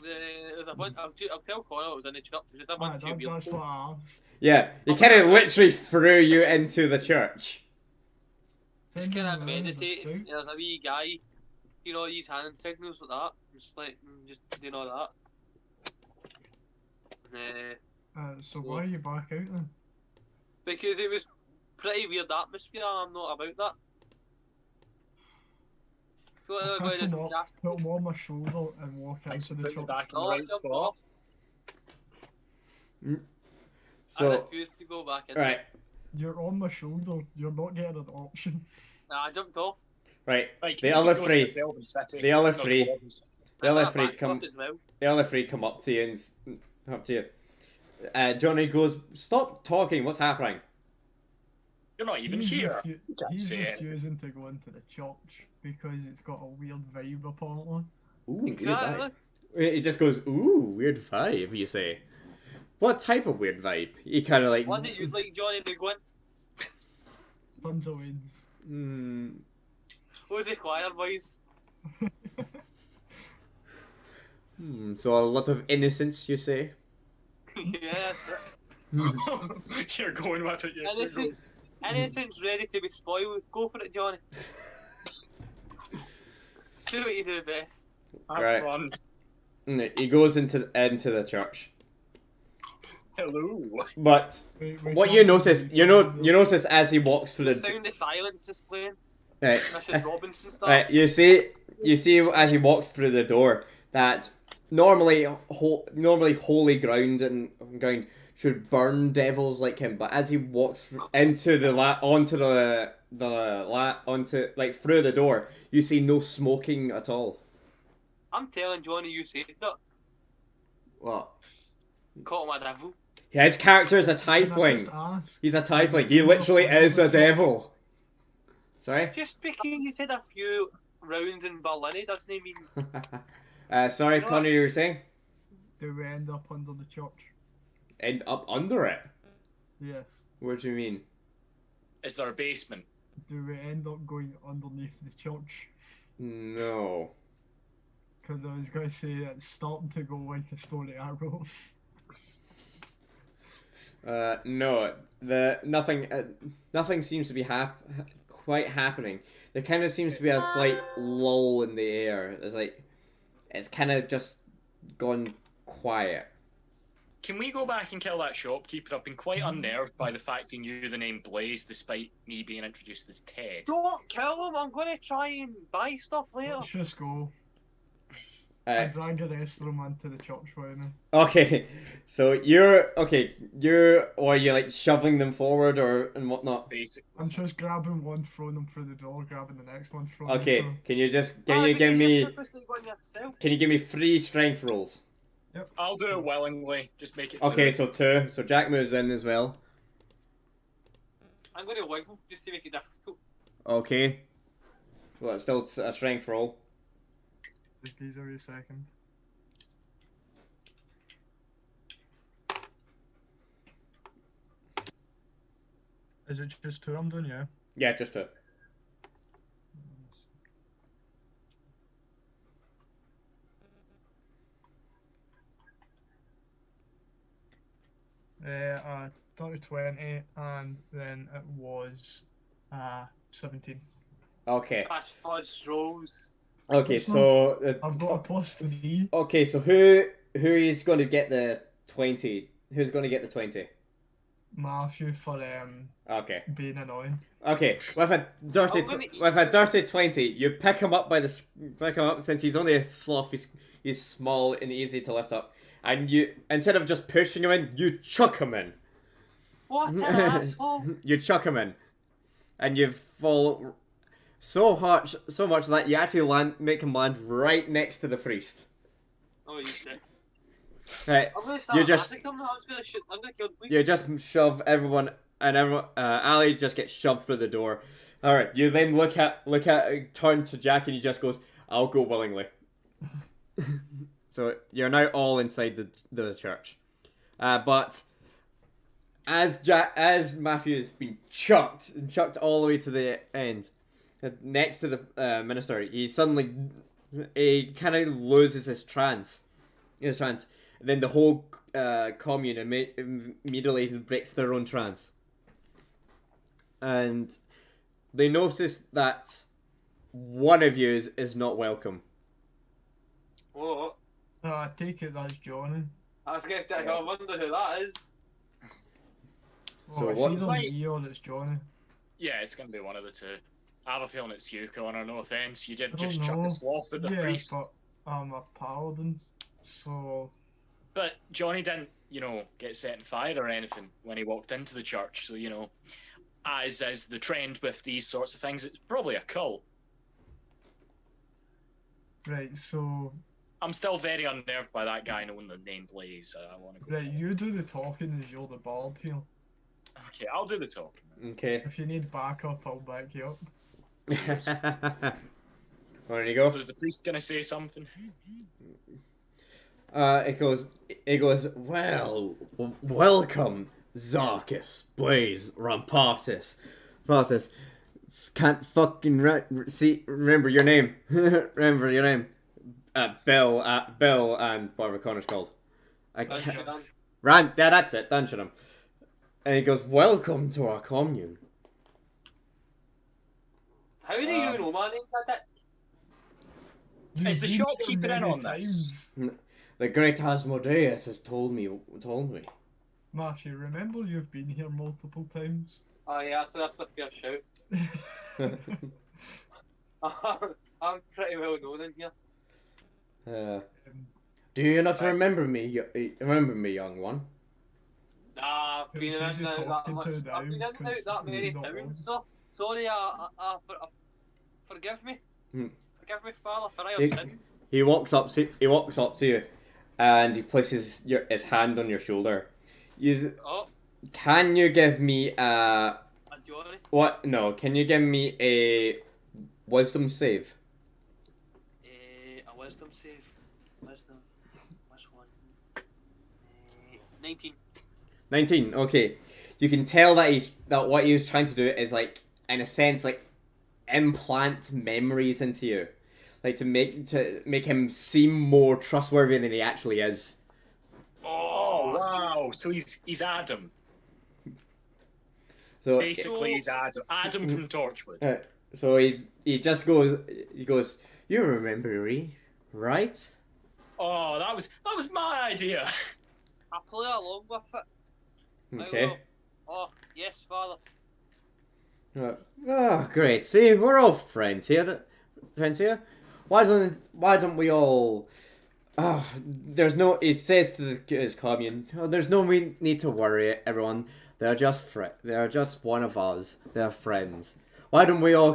There's a bunch. I'll tell Connor it was in the church. There's just a bunch of weird That's folk. what I asked. Yeah, he kind of literally threw you into the church. Just kind of Send me around as a meditating. scout. There's a wee guy, you know, these hand signals like that. Just like, just doing all that. So why are you back out then? Because it was pretty weird atmosphere. I'm not about that. So I'll go pick do him some up, casting. put him on my shoulder and walk Thanks into for the putting me church. back in the Oh, right spot. I So, refuse to go back in. right, You're on my shoulder. You're not getting an option. Nah, I jumped off. right. Right, The can we other just go to three- the Sylvan City? the other No, three- Dwarven City. The other I got a three backflip come. as well. The other three come up to you and up to you. Johnny goes, "Stop talking. What's happening?" You're not even He's here. refu- You can't He's say anything. refusing to go into the church because it's got a weird vibe apparently. Ooh, weird Exactly. vibe. He just goes, "Ooh, weird vibe." You say, "What type of weird vibe?" He kind of like. One that you'd like Johnny to go in. Tons of wins. Who's the choir boys? So a lot of innocence, you say? Yeah, that's it. You're going with it. You're going. Innocence ready to be spoiled. Go for it, Johnny. Do what you do best. Have Right. fun. He goes into the church, Hello. but We what can't you notice, just you notice as he walks through The the. sound of silence is playing. Right, Mrs. Robinson stuff. right, you see as he walks through the door that normally holy ground and ground should burn devils like him, but as he walks into through the door, you see no smoking at all. I'm telling Johnny you said that. What? Caught him a devil. His character is a Can I tiefling. just ask? He's a tiefling. He literally is a devil. Sorry? Just because you said a few rounds in Berlin doesn't mean. Sorry, You know Connor, what? you were saying? Do we end up under the church? End up under it? Yes. What do you mean? Is there a basement? Do we end up going underneath the church? No. Because I was going to say it's starting to go like a story arrow. No. Nothing seems to be quite happening. There kind of seems to be a slight lull in the air. It's kind of just gone quiet. Can we go back and kill that shopkeeper? I've been quite unnerved by the fact he knew the name Blaze despite me being introduced as Ted. Don't kill him. I'm going to try and buy stuff later. Let's just go. I drag the rest of them into the church right now. Okay, so or you like shoving them forward and whatnot. Basically. I'm just grabbing one, throwing them through the door, grabbing the next one, throwing them Okay, through. can you Because give me you're purposely going yourself. 3 strength rolls? I'll do it willingly. Just make it. Okay, two. so 2. So Jack moves in as well. I'm going to wiggle just to make it difficult. Okay. Well, it's still a strength roll. The geezer a second. Is it just 2 I'm doing, yeah? Yeah, just a. Dirty 20, and then it was 17. Okay. That's fudge rolls. Okay, It's so I've got a +3. okay, so who is going to get the 20? Who's going to get the 20? Matthew for Okay. being annoying. Okay, with a dirty 20, you pick him up since he's only a sloth. He's small and easy to lift up, and you, instead of just pushing him in, you chuck him in. What an asshole! You chuck him in, and you fall so much that you actually make him land right next to the priest. Oh, you did. Right, I'm going to start you just massacring them. I'm just going to shoot. I'm going to kill the police. you just shove everyone, and everyone. Ali just gets shoved through the door. All right, you then turn to Jack, and he just goes, "I'll go willingly." So you're now all inside the church, but as Matthew has been chucked all the way to the end, next to the minister, he kind of loses his trance. Then the whole commune immediately breaks their own trance, and they notice that one of you is not welcome. What? I take it that's Johnny. I was going to say, I wonder who that is. So It's what's- either me or it's Johnny. Yeah, it's going to be one of the two. I have a feeling it's you, Connor, no offence. You did I just don't chuck know. a sloth at the Yeah, priest. but I'm a paladin, so But Johnny didn't, get set on fire or anything when he walked into the church. So, as is the trend with these sorts of things, it's probably a cult. right. So I'm still very unnerved by that guy knowing the name Blaze. I want to go. right, you do the talking as you're the bard here. Okay, I'll do the talking. Okay. If you need backup, I'll back you up. There you go. So is the priest going to say something? It goes, well, welcome, Zarkus, Blaze, Rampartis. Can't fucking remember your name. Remember your name. Bill, and whatever Connor's called. I can't. Yeah, that's it, Dungenham. And he goes, welcome to our commune. How do you know my name, Dick? Is the You've been shopkeeper here in many on this? times. The great Asmodeus has told me. Matthew, remember you've been here multiple times. Oh yeah, so that's a fair shout. I'm pretty well known in here. Do you not remember me? Remember me, young one? Nah, I've been in Who's and he out that talking much. to I've now? been in and out 'Cause that many he's not times, so sorry, forgive me. Hmm. Forgive me, Father, for I have sinned. He walks up to you, and he places his hand on your shoulder. Oh, Can you give me a Johnny. what? No, can you give me a wisdom save? A wisdom save. Wisdom. Which one? 19. 19. Okay, you can tell that what he was trying to do is like, in a sense, like implant memories into you, like to make him seem more trustworthy than he actually is. Oh, wow. So he's Adam. So Basically, he's Adam. Adam from Torchwood. so he just goes. He goes. You remember me, right? Oh, that was my idea. I play along with it. I Okay. will. Oh, yes, Father. Oh, great. See, we're all friends here. Why don't we all? There's no. It says to his commune. Oh, there's no need to worry, everyone. They're just one of us. They're friends. Why don't we all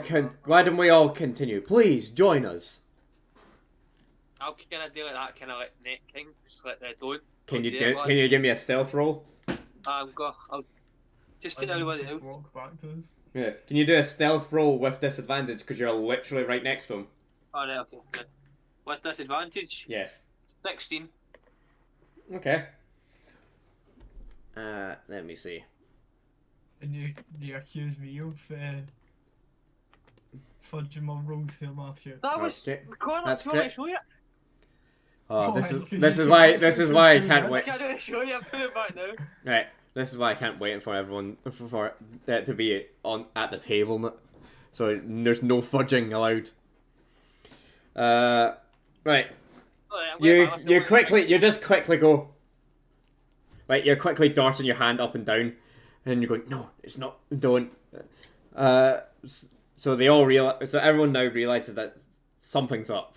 continue? Please join us. I'll kind of do like that, kind of like Net King, just like they don't. Can you give me a stealth roll? I'll Just I to everybody just else. walk back to us. Yeah. Can you do a stealth roll with disadvantage because you're literally right next to him? Alright, okay. Good. With disadvantage, Yes. 16. Okay. Let me see. And you accuse me of fudging my rolls here, Matthew. That was. Okay. Connor, That's do you want me great. to show you? Oh, Oh, this I is can- this you is can why actually this is why I do can't that. wait. I can't show you. Put it back now. Right. This is why I can't wait for everyone for it to be on at the table, so there's no fudging allowed. Right. Alright, wait back, You just quickly go. Like you're quickly darting your hand up and down, and you're going, no, it's not, don't. So they all realize. So everyone now realizes that something's up.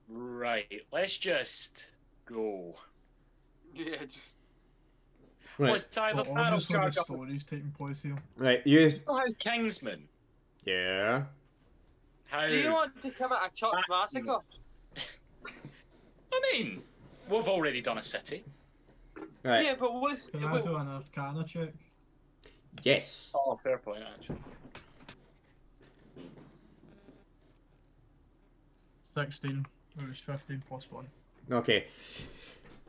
Right, let's just go. Yeah. Right. Well, it's either Well, that or obviously the charge up. story's taking place here. Right. You. Oh, Kingsman. Yeah. How? Do you want to come at a church That's- massacre? I mean, we've already done a city. Right. Yeah, but was. Can I do an Arcana check? Yes. Oh, fair point, actually. 16. It was 15 plus 1. Okay.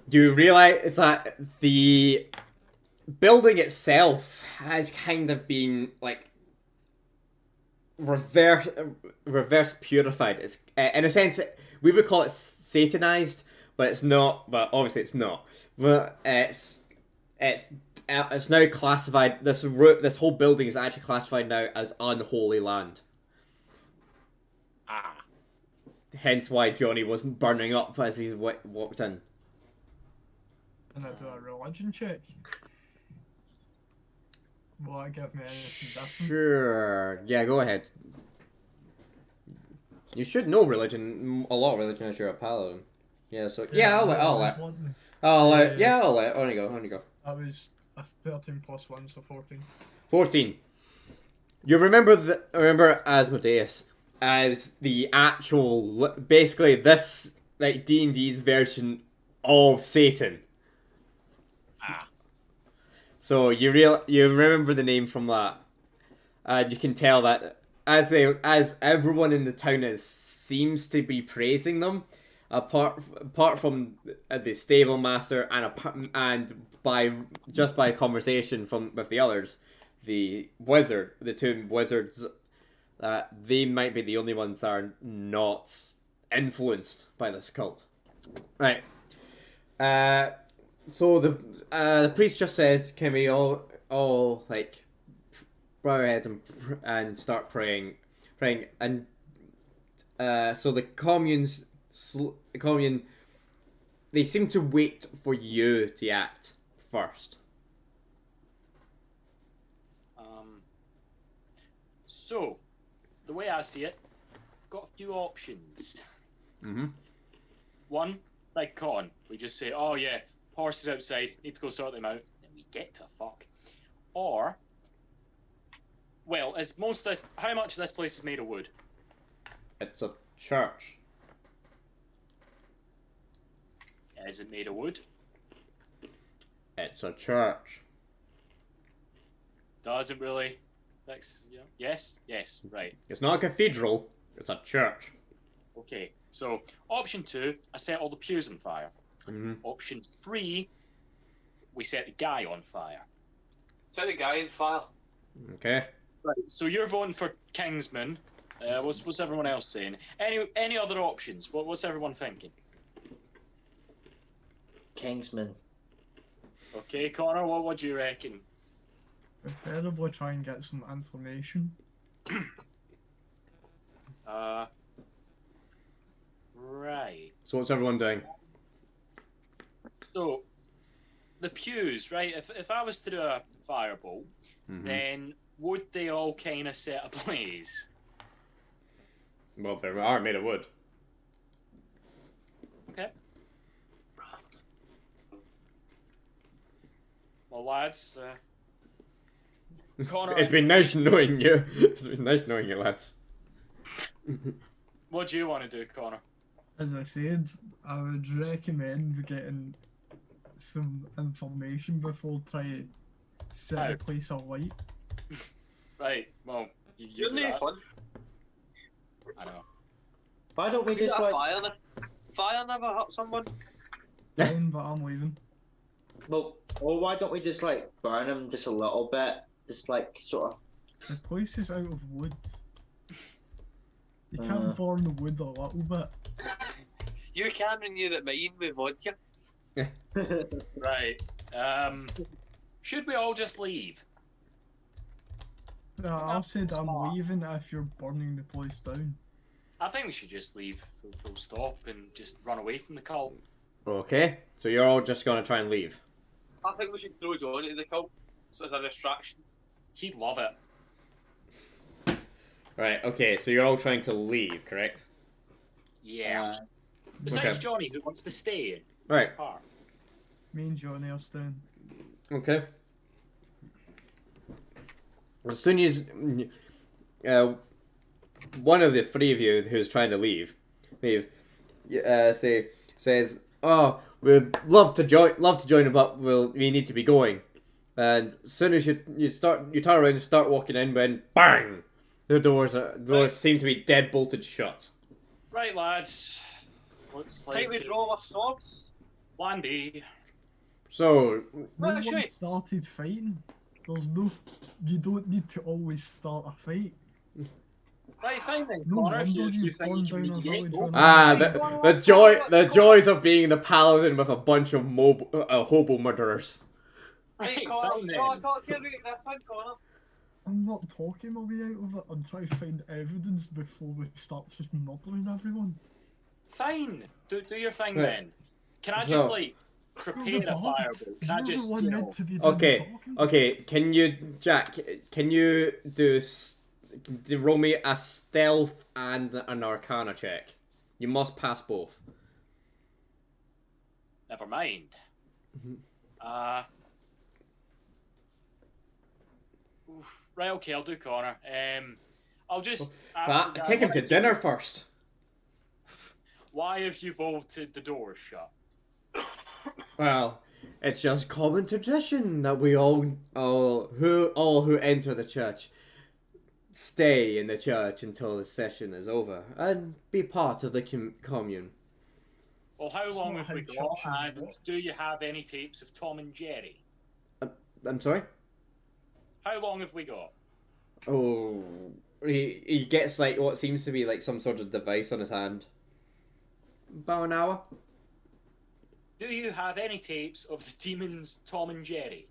You realize that the building itself has kind of been like reverse purified. It's in a sense we would call it satanized, but it's not. But obviously it's not. But it's now classified. This whole building is actually classified now as unholy land. Ah. Hence why Johnny wasn't burning up as he walked in. And I do a religion check. Will that give me anything different? Sure. Yeah, go ahead. You should know religion, a lot of religion as you're a paladin. Yeah, so yeah, I'll let. Yeah, I'll let. On you go. That was a 13 plus 1, so 14. 14. You remember Asmodeus as the actual, basically this like D&D's version of Satan. Ah. So you remember the name from that, and you can tell that as everyone in the town seems to be praising them, apart from the stable master and by conversation with the others, the two wizards, they might be the only ones that are not influenced by this cult, right? So the priest just said, "Can we all like bow our heads and start praying, and so the commune, they seem to wait for you to act first." So, the way I see it, I've got a few options. Mm-hmm. One, like Con, we just say, oh yeah, horses outside, need to go sort them out, then we get to fuck. Or, well, how much of this place is made of wood? It's a church. Is it made of wood? It's a church. Doesn't really. Yes, right. It's not a cathedral. It's a church. Okay, so option 2, I set all the pews on fire. Mm-hmm. Option 3, we set the guy on fire. Set the guy in fire. Okay. Right, so you're voting for Kingsman. What's everyone else saying? Any other options? What's everyone thinking? Kingsman. Okay, Connor, what do you reckon? Preferably try and get some information. Right. So what's everyone doing? So, the pews, right? If I was to do a firebolt, then would they all kind of set ablaze? Well, they are made of wood. Okay. Well, lads, Connor, It's been nice knowing you. It's been nice knowing you, lads. what do you want to do, Connor? As I said, I would recommend getting some information before trying to set the place alight. Right, well, you You're do no that. fun. I know. Why don't we You just got a like? fire never hurt someone. Fine, but I'm leaving. Well, or why don't we just like burn him just a little bit? Just like sort of. The place is out of wood. You can't burn the wood a little bit. You can renew that mine with vodka. Right. Should we all just leave? I said I'm smart. leaving if you're burning the place down. I think we should just leave full stop and just run away from the cult. Okay, so you're all just gonna try and leave. I think we should throw John into the cult so as a distraction. He'd love it. Right, okay, so you're all trying to leave, correct? Yeah. Besides Okay. Johnny, who wants to stay in Right, the car. Me and Johnny are staying. okay. As soon as one of the three of you who's trying to leave, says, "Oh, we'd love to join, but we need to be going." And as soon as you turn around and start walking in, when bang, the doors seem to be dead bolted shut. Right, lads. Looks like Think we draw our swords? plan B. So No Well, one actually- started fighting. There's no. You don't need to always start a fight. Right, fine then, No Connor. If wonder you you think burned you can down a mediate, village go on for the- the joys of being the paladin with a bunch of hobo murderers. Right, Hey, fine Connor, then. no, talk to you about this one, Connor. I'm not talking my way out of it. I'm trying to find evidence before we start just murdering everyone. Fine. Do your thing Right. then. Can I just So- like You're prepare the a boss. firebolt? Can I You're just, the one you know? meant to be doing Okay, the talking. okay. Can you, Jack? Can you roll me a stealth and an arcana check? You must pass both. Never mind. Mhm. Right, okay, I'll do Connor. I'll just ask the guy, Take him to dinner first. Why have you bolted the doors shut? Well, it's just common tradition that we all who enter the church stay in the church until the session is over and be part of the commune. Well, how long not have we how got? churches And work. do you have any tapes of Tom and Jerry? I'm sorry? How long have we got? Oh, he gets like what seems to be like some sort of device on his hand. About an hour. Do you have any tapes of the demons Tom and Jerry?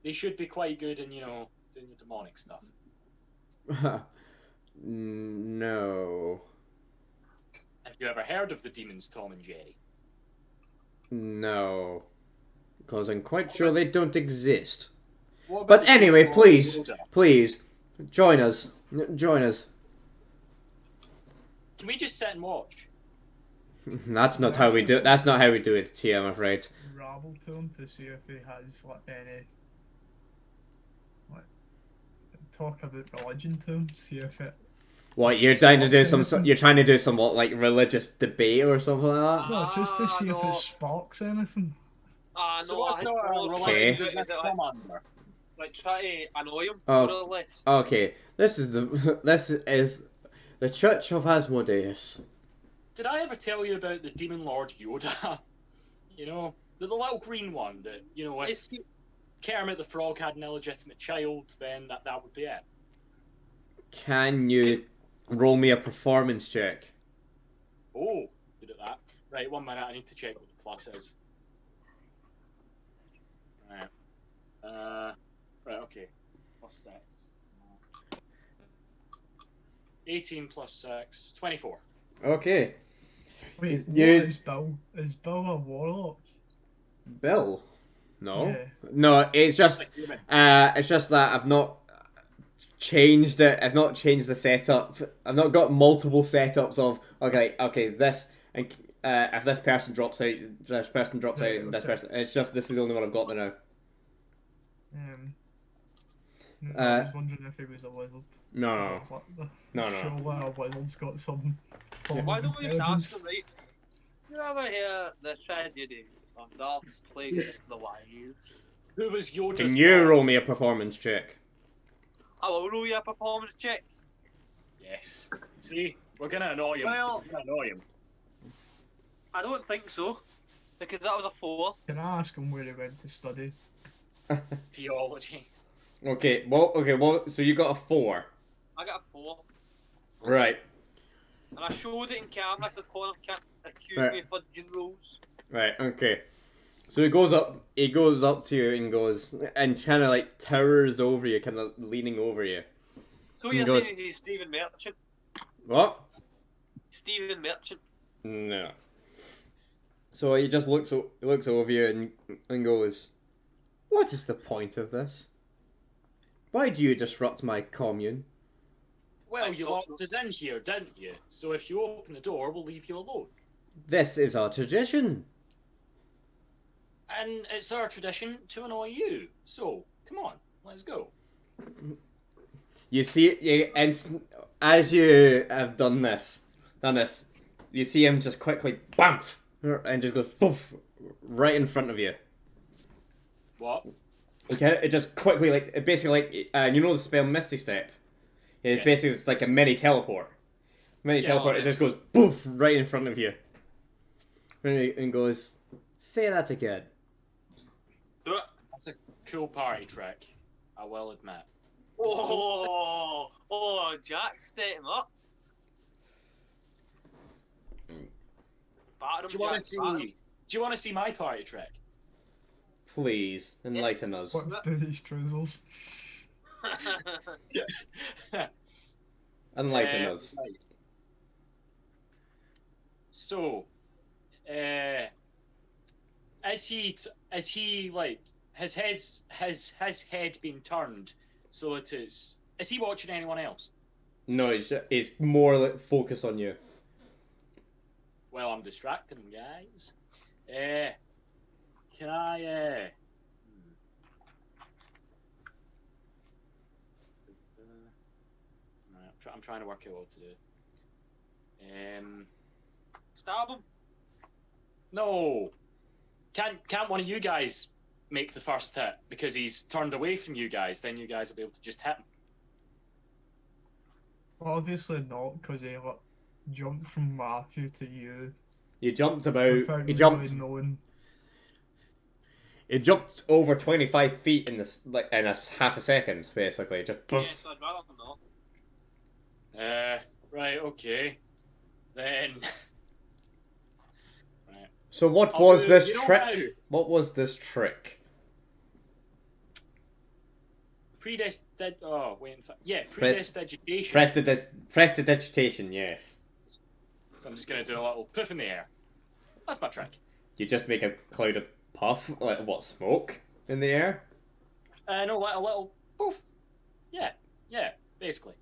They should be quite good in, you know, doing the demonic stuff. No. Have you ever heard of the demons Tom and Jerry? No. Because I'm quite sure they don't exist. What about But the anyway, demon Lord please, Yoda? please, join us. Join us. Can we just sit and watch? That's not how we do. That's not how we do it here, I'm afraid. Rabble to him to see if he has like any. Like, talk about religion to him, see if it. What you're trying to do You're trying to do some what, like religious debate or something like that. No, just to see if no. it sparks anything. Ah, So no, what I sort of think religion Okay. does this come under? like try to annoy him. Oh. more or less. Okay, this is the Church of Asmodeus. Did I ever tell you about the demon Lord Yoda? You know, the little green one that, you know, if It's- Kermit the Frog had an illegitimate child, then that would be it. Can you roll me a performance check? Oh, good at that. Right, 1 minute, I need to check what the plus is. Right. Right, okay. Plus 6. 18 plus 6, 24. Okay, Wait, You- what is Bill? Is Bill a warlock? Bill. No, Yeah. no, it's just Like human. it's just that I've not changed it. I've not changed the setup. I've not got multiple setups of okay, this and if this person drops out, this person drops out, and this Okay. person. It's just this is the only one I've got there now. I was wondering if he was a wizard. No, I no, was like, no, no. Surely a wizard's got some. form Why of don't we just intelligence. ask him, right? You ever hear the tragedy of Darth Plagueis the Wise. Who was Yoda's Can you boss? roll me a performance check? I will roll you a performance check. Yes. See, we're gonna annoy him. Well- We're gonna annoy him. I don't think so, because that was a 4. Can I ask him where he went to study? Theology. Okay, so you got a 4. I got a 4. Right, And I showed it in camera so Connor can't accuse Right. me of fudging rules. right, okay. So he goes up to you and goes, and kind of like towers over you, kind of leaning over you. So He you're goes- saying he's Stephen Merchant? What? Stephen Merchant. No. So he just looks over you and goes, "What is the point of this? Why do you disrupt my commune?" Well, I you thought locked us in here, didn't you? So if you open the door, we'll leave you alone. This is our tradition. And it's our tradition to annoy you. So, come on, let's go. You see, as you have done this, you see him just quickly, bamf, and just goes, poof, right in front of you. What? Okay, it just quickly, like, it basically, like, you know the spell Misty Step? It Yes. basically is like a mini teleport. It just goes, poof, right in front of you. And goes, "Say that again." Do it. That's a cool party trick, I will admit. Oh, Jack, set him up. Batter him, Do you want to Jack, see? batter Do you want to see my party trick? Please, enlighten us. What's do these trousers? him. Enlighten us. Right. So, is he like has his head been turned so that is he watching anyone else? No, it's more like focused on you. Well, I'm distracting him, guys. Can I? Right, I'm trying to work out what to do. Stab him. No. Can't one of you guys make the first hit because he's turned away from you guys? Then you guys will be able to just hit him. Obviously not, because he like, jumped from Matthew to you. You jumped without he jumped really knowing. It jumped over 25 feet in this, like, in a half a second, basically. Just poof. Yes, I'd rather not. Right, okay. Then. Right. So what I'll was do- this you know trick? how? What was this trick? Prestidigitation. Prestidigitation, yes. So I'm just gonna do a little poof in the air. That's my trick. You just make a cloud of puff, like what, smoke in the air? No, like a little poof. Yeah, basically.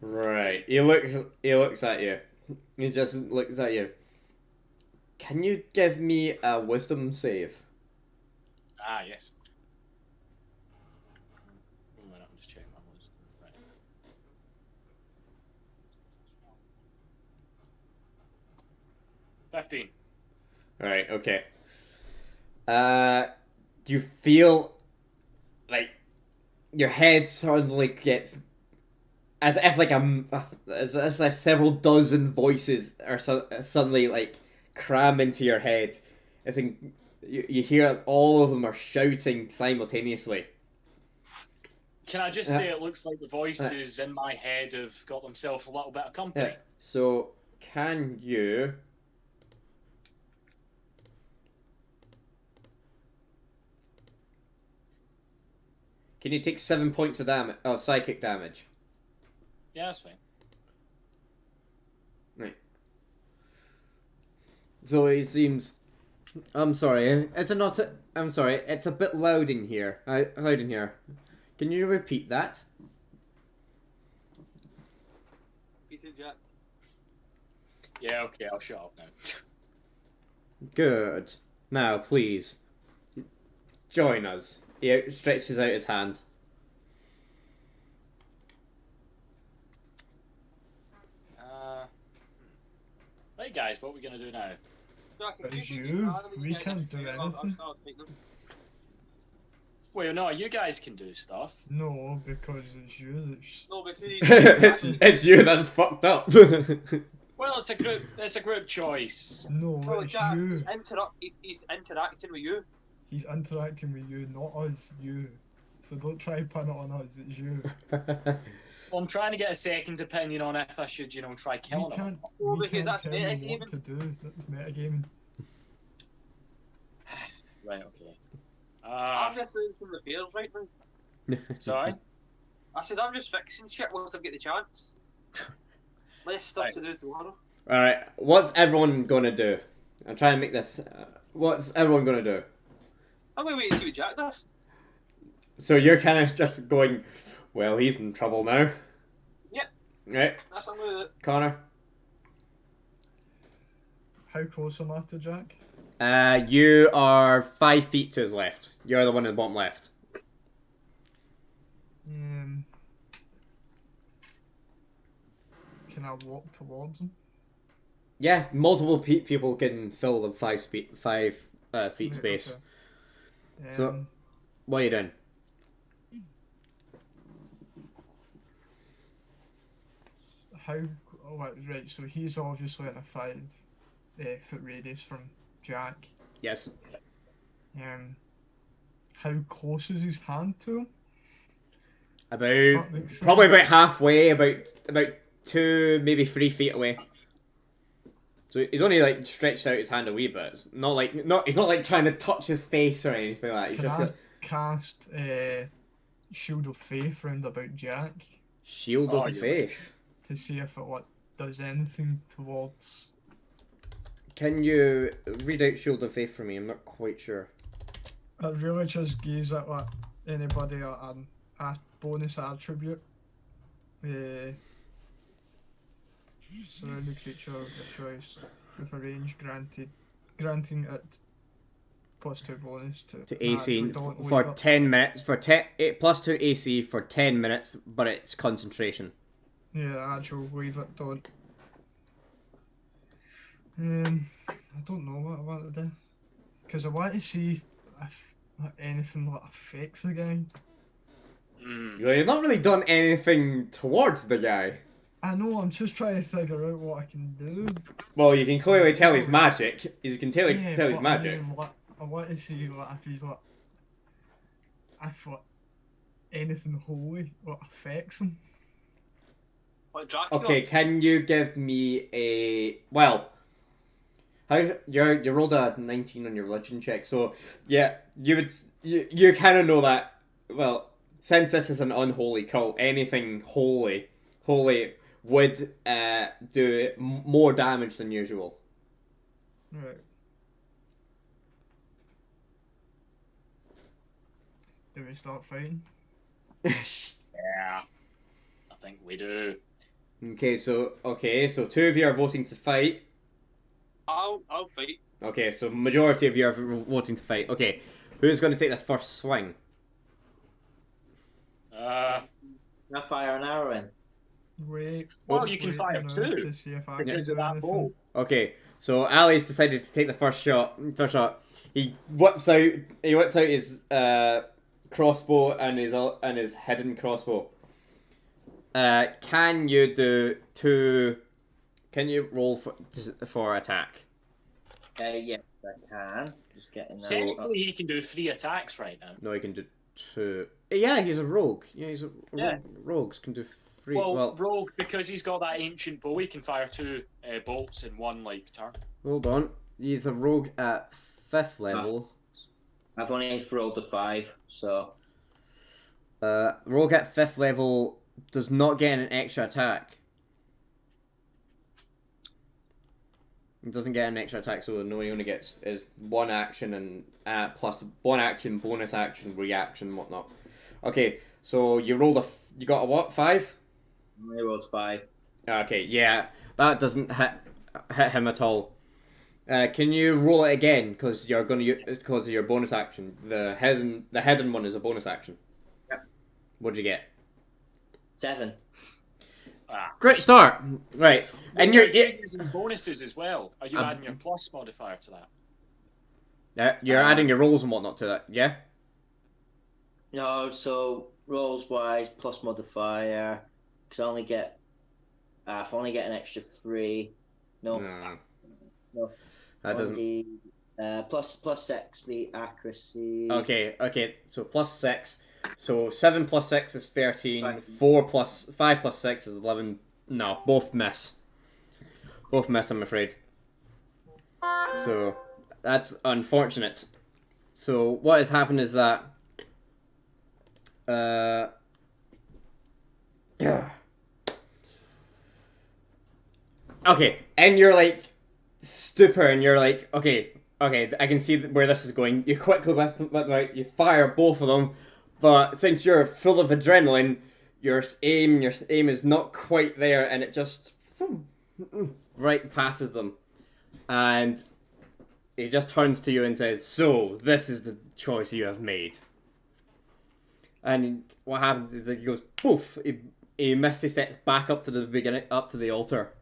Right. He looks at you. He just looks at you. Can you give me a wisdom save? Ah, yes. One minute, I'm just checking my list. Right. $15. Right, okay. Do you feel like your head suddenly gets as if like as if like several dozen voices are suddenly like cram into your head? I think you hear all of them are shouting simultaneously. Can I just say it looks like the voices in my head have got themselves a little bit of company? Yeah. So can you? Can you take 7 points of damage, of psychic damage? Yeah, that's fine. Right. So it seems. I'm sorry. I'm sorry. It's a bit loud in here. Loud in here. Can you repeat that? Peter Jack. Yeah, okay, I'll shut up now. Good. Now, please join us. He stretches out his hand. guys, what are we gonna do now? Jack, if It's you you. keep your hand and We you get can't this do thing, I'll anything. start fighting them. Well, no, you guys can do stuff. No, because it's you that's. No, because it's you that's fucked up. Well, it's a group. It's a group choice. No, No, it's Jack, you. he's interacting with you. He's interacting with you, not us, you. So don't try and pin it on us, it's you. Well, I'm trying to get a second opinion on if I should, try We killing him. can't, Well, we because can't that's tell you metagaming. what to do. That's metagaming. Right. Okay. I'm just doing some repairs right now. Sorry. I said I'm just fixing shit once I get the chance. Less stuff Right. to do tomorrow. Alright, what's everyone gonna do? I'm trying to make this. What's everyone gonna do? I'm gonna wait and see what Jack does. So you're kind of just going, well, he's in trouble now. Yep. Right, That's what I'm gonna do. Connor? How close am I to Jack? You are 5 feet to his left. You're the one in the bottom left. Can I walk towards him? Yeah, multiple people can fill the 5 feet Right, space. okay. So- What are you doing? How? Oh, right, so he's obviously in a 5 foot radius from Jack. Yes. How close is his hand to him? About That makes probably sense. about halfway, about 2, maybe 3 feet away. So he's only like stretched out his hand a wee bit. It's not like he's not like trying to touch his face or anything like that. He's Can just I got cast Shield of Faith round about Jack shield Oh, of yeah. faith. to see if it does anything towards? Can you read out shield of faith for me? I'm not quite sure. It really just gives it like anybody a bonus attribute. Surrounding creature of your choice with a range granting it +2 bonus to To Nah, AC actually don't for leave it. 10 minutes for 10 +2 AC for 10 minutes, but it's concentration. Yeah, actual leave it, don't. I don't know what I want to do. Because I want to see if anything like affects the guy. You've not really done anything towards the guy. I know, I'm just trying to figure out what I can do. Well, you can clearly tell he's magic. You can tell Yeah, he's but magic. I mean, like, I want to see like, if he's like. If like, anything holy what affects him. Like Dracula. Okay, can you give me a you rolled a 19 on your religion check, so yeah, you kind of know that. Well, since this is an unholy cult, anything holy would do more damage than usual. Right. Do we start fighting? Yeah. I think we do. Okay, so 2 of you are voting to fight. I'll fight. Okay, so majority of you are voting to fight. Okay, who's going to take the first swing? Uh, Can I fire an arrow in? Wait. Well, you can wait fire now two, to see if I because can of do that anything. bow. Okay, so Ali's decided to take the first shot. He whips out his crossbow and his hidden crossbow. Can you do 2? Can you roll for attack? Yes, I can. Just getting that. Technically, he can do 3 attacks right now. No, he can do 2. Yeah, he's a rogue. Yeah, he's a Yeah. rogues can do 3. Well, rogue, because he's got that ancient bow, he can fire 2 bolts in one turn. hold on. He's a rogue at 5th level. I've only rolled a 5, so Rogue at 5th level does not get an extra attack. It doesn't get an extra attack, so no, he only gets is 1 action and plus 1 action, bonus action, reaction, whatnot. Okay, so you rolled you got a what? 5? I only rolled 5. Okay, yeah, that doesn't hit him at all. Can you roll it again? Because you're gonna because of your bonus action. The hidden one is a bonus action. Yep. What'd you get? 7. Great start. Right. And Are you're you using bonuses as well? Are you Um, adding your plus modifier to that? you're adding your rolls and whatnot to that, yeah? No, so rolls wise plus modifier, because I only get, if I only get an extra 3. No, no. That doesn't. Plus 6 the accuracy. Okay. So plus 6. So 7 plus 6 is 13. Right. 5 plus 6 is 11. No, both miss. Both miss, I'm afraid. So that's unfortunate. So what has happened is that yeah. Okay, and you're like stupor, and you're like, okay, I can see where this is going. You quickly you fire both of them, but since you're full of adrenaline, your aim is not quite there, and it just right passes them, and he just turns to you and says, "So this is the choice you have made." And what happens is that he goes poof. He misty steps back up to the beginning, up to the altar.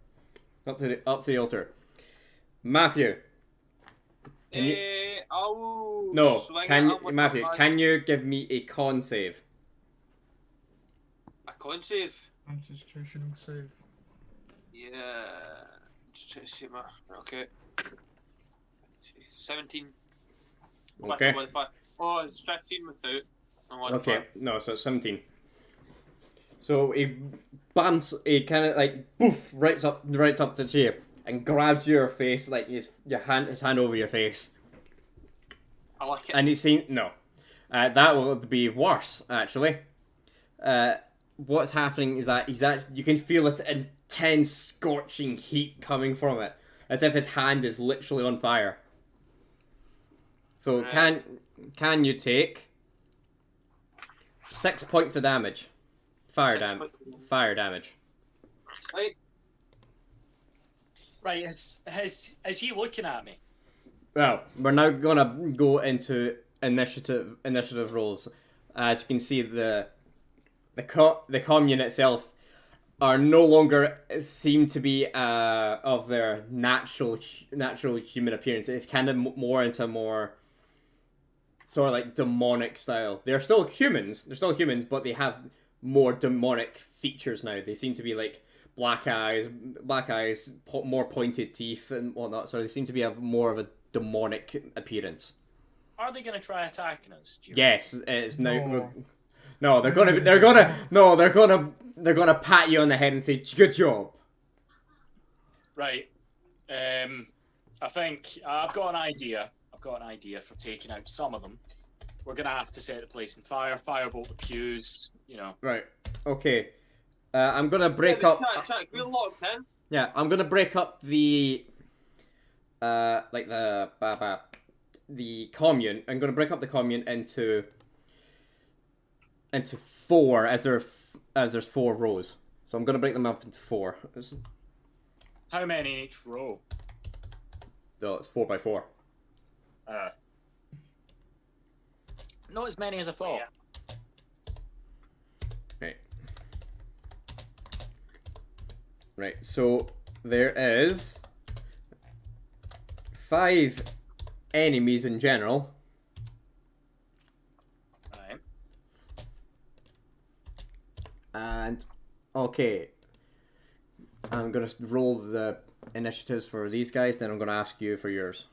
Up to the altar. Matthew. I'll No, swing can at him with Matthew? my magic. Can you give me a con save? A con save? Constitution save. Yeah. Just trying to see my. Okay. 17. Okay. Oh, it's 15 without. Okay, no, so it's 17. So he kind of like poof, right up to the chair and grabs your face, like his hand over your face. I like it. And he's saying no. That will be worse, actually. What's happening is that you can feel this intense scorching heat coming from it, as if his hand is literally on fire. So can you take 6 points of damage? Fire damage. Right. Right, is he looking at me? Well, we're now gonna go into initiative rolls. As you can see, the commune itself are no longer seem to be of their natural human appearance. It's kind of more into more sort of like demonic style. They're still humans, but they have more demonic features now. They seem to be like black eyes, more pointed teeth and whatnot. So they seem to be have more of a demonic appearance. Are they going to try attacking us? Yes, it's now. No. No, they're gonna pat you on the head and say, "Good job." Right. I think I've got an idea. For taking out some of them. We're gonna have to set the place on fire, firebolt the pews. Right. Okay. I'm gonna break up. We're locked in. Yeah, I'm gonna break up the the commune. I'm gonna break up the commune into 4 as there's 4 rows. So I'm gonna break them up into 4. How many in each row? No, it's 4 by 4. Not as many as I thought. Yeah. Right. So there is 5 enemies in general. Right. And okay, I'm gonna roll the initiatives for these guys, then I'm gonna ask you for yours.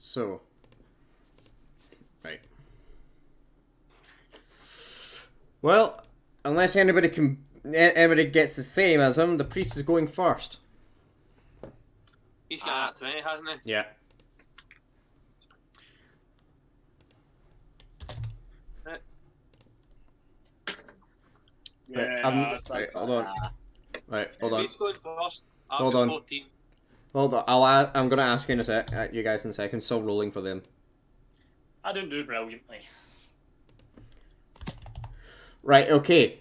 So, right. Well, unless anybody gets the same as him, the priest is going first. He's got 20, hasn't he? Yeah. Yeah. Hold on. Right, hold on. He's going first. Hold After on. 14. Hold on. I'm gonna ask you in a sec. You guys in a sec. I'm still rolling for them. I didn't do brilliantly. Right. Okay.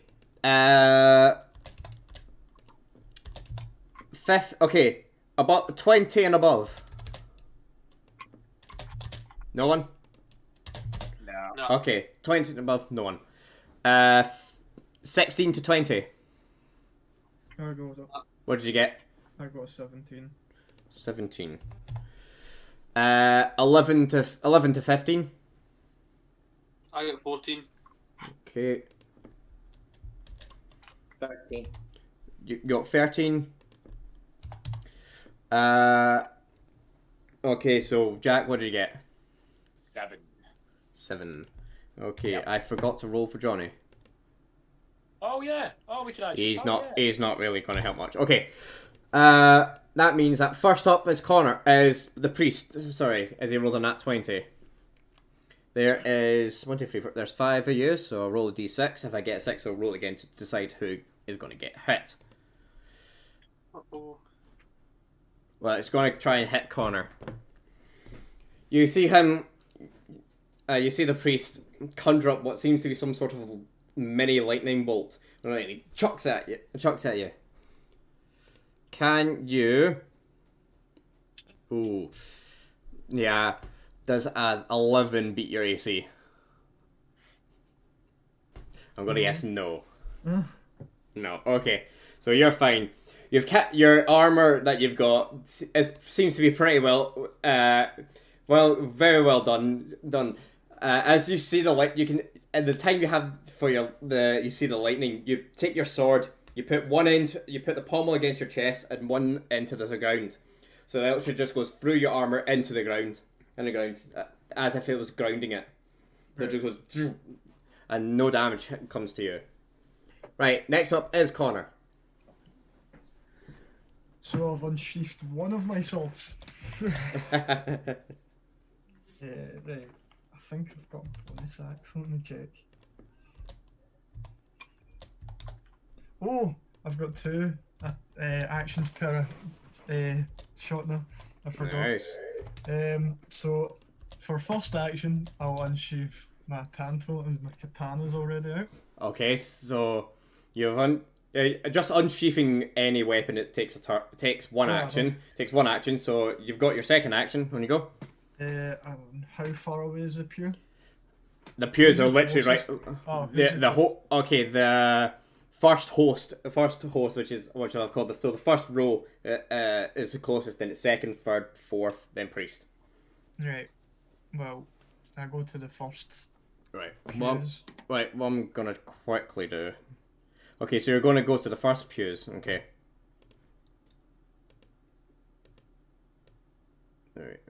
Fifth. Okay. About 20 and above. No one. No. No. Okay. 20 and above. No one. 16 to 20. I go with it. What did you get? I got 17. 17. 11 to 15. I got 14. Okay. 13. You got 13. Okay, so Jack, what did you get? 7. 7. Okay, Yep. I forgot to roll for Johnny. Oh yeah. Oh, we could actually. He's oh, not. Yeah. He's not really going to help much. Okay. That means that first up is Connor, is the priest. Sorry, as he rolled a nat 20. There is 1, 2, 3, 4. There's 5 of you, so I'll roll a d6. If I get a 6, I'll roll again to decide who is going to get hit. Uh-oh. Well, it's going to try and hit Connor. You see him. You see the priest conjure up what seems to be some sort of mini lightning bolt. Right, he chucks at you. Can you? Ooh, yeah. Does an 11 beat your AC? I'm gonna guess no. No. Okay, so you're fine. You've kept your armor that you've got. Seems to be pretty well. Very well done. As you see the light, you can. At the time you have for you see the lightning. You take your sword. You put one end. You put the pommel against your chest and one into the ground. So that actually just goes through your armor into the ground, as if it was grounding it. So it just goes, and no damage comes to you. Right. Next up is Connor. So I've unsheathed one of my swords. Right. I think I've got a bonus axe. Let me check. Oh, I've got 2 actions per shot now. I forgot. Nice. So for first action, I'll unsheath my tanto as my katana's already out. Okay, so you've just unsheathing any weapon. It takes takes one action. Takes one action. So you've got your second action. When you go, How far away is the pew? the pews are literally right. Oh, The first host, which I've called so the first row is the closest. Then it's second, third, fourth, then priest. Right. Well, I go to the first. Right. Pews. What I'm gonna quickly do. Okay, so you're gonna go to the first pews. Okay. Alright.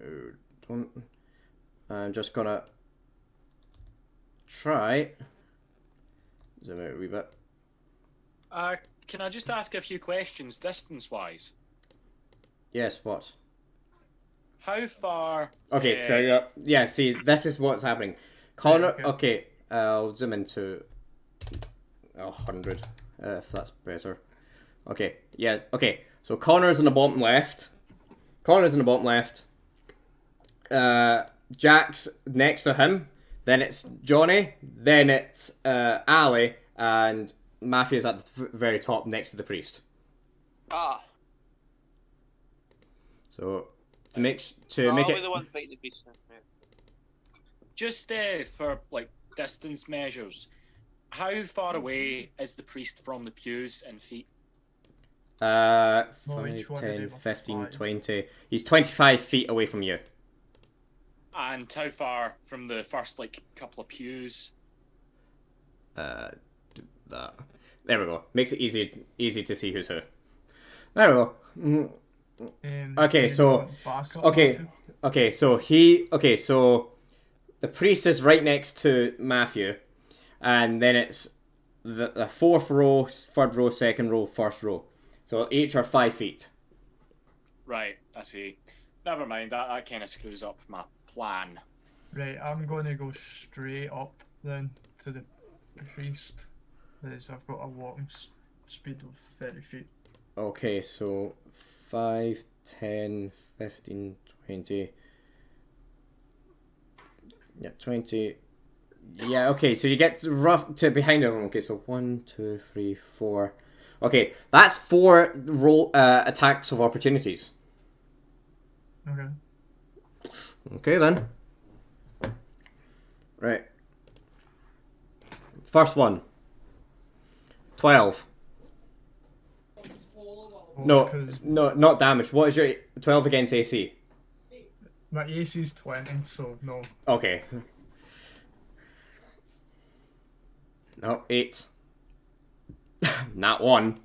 I'm just gonna try. Zoom out a wee bit. Can I just ask a few questions, distance-wise? Yes. What? How far? Okay, so yeah, see, this is what's happening. Connor, okay. okay, I'll zoom into 100, if that's better. Okay, yes, okay, so Connor's in the bottom left. Jack's next to him, then it's Johnny, then it's Ali, and Matthew's at the very top next to the priest. Ah. So, to make I'll it... be the one fighting the beast then. Right. Just for like distance measures, how far away is the priest from the pews in feet? 5, each one 10, would be 15, 5. 20. He's 25 feet away from you. And how far from the first like couple of pews? That. There we go. Makes it easy to see who's who. There we go. Okay, maybe so- going back up okay. Matthew. So the priest is right next to Matthew, and then it's the fourth row, third row, second row, first row. So each are 5 feet. Right, I see. Never mind, that kind of screws up my plan. Right, I'm going to go straight up then to the priest. As I've got a walking speed of 30 feet. Okay, so 5, 10, 15, 20. Yeah, 20. Yeah, okay, so you get rough to behind them. Okay, so 1, 2, 3, 4. Okay, that's 4 roll attacks of opportunities. Okay. Okay then. Right. First one. 12. No, 'cause no, not damage. What is your 12 against AC? my AC's 20, so no. Okay. No, 8. Not 1.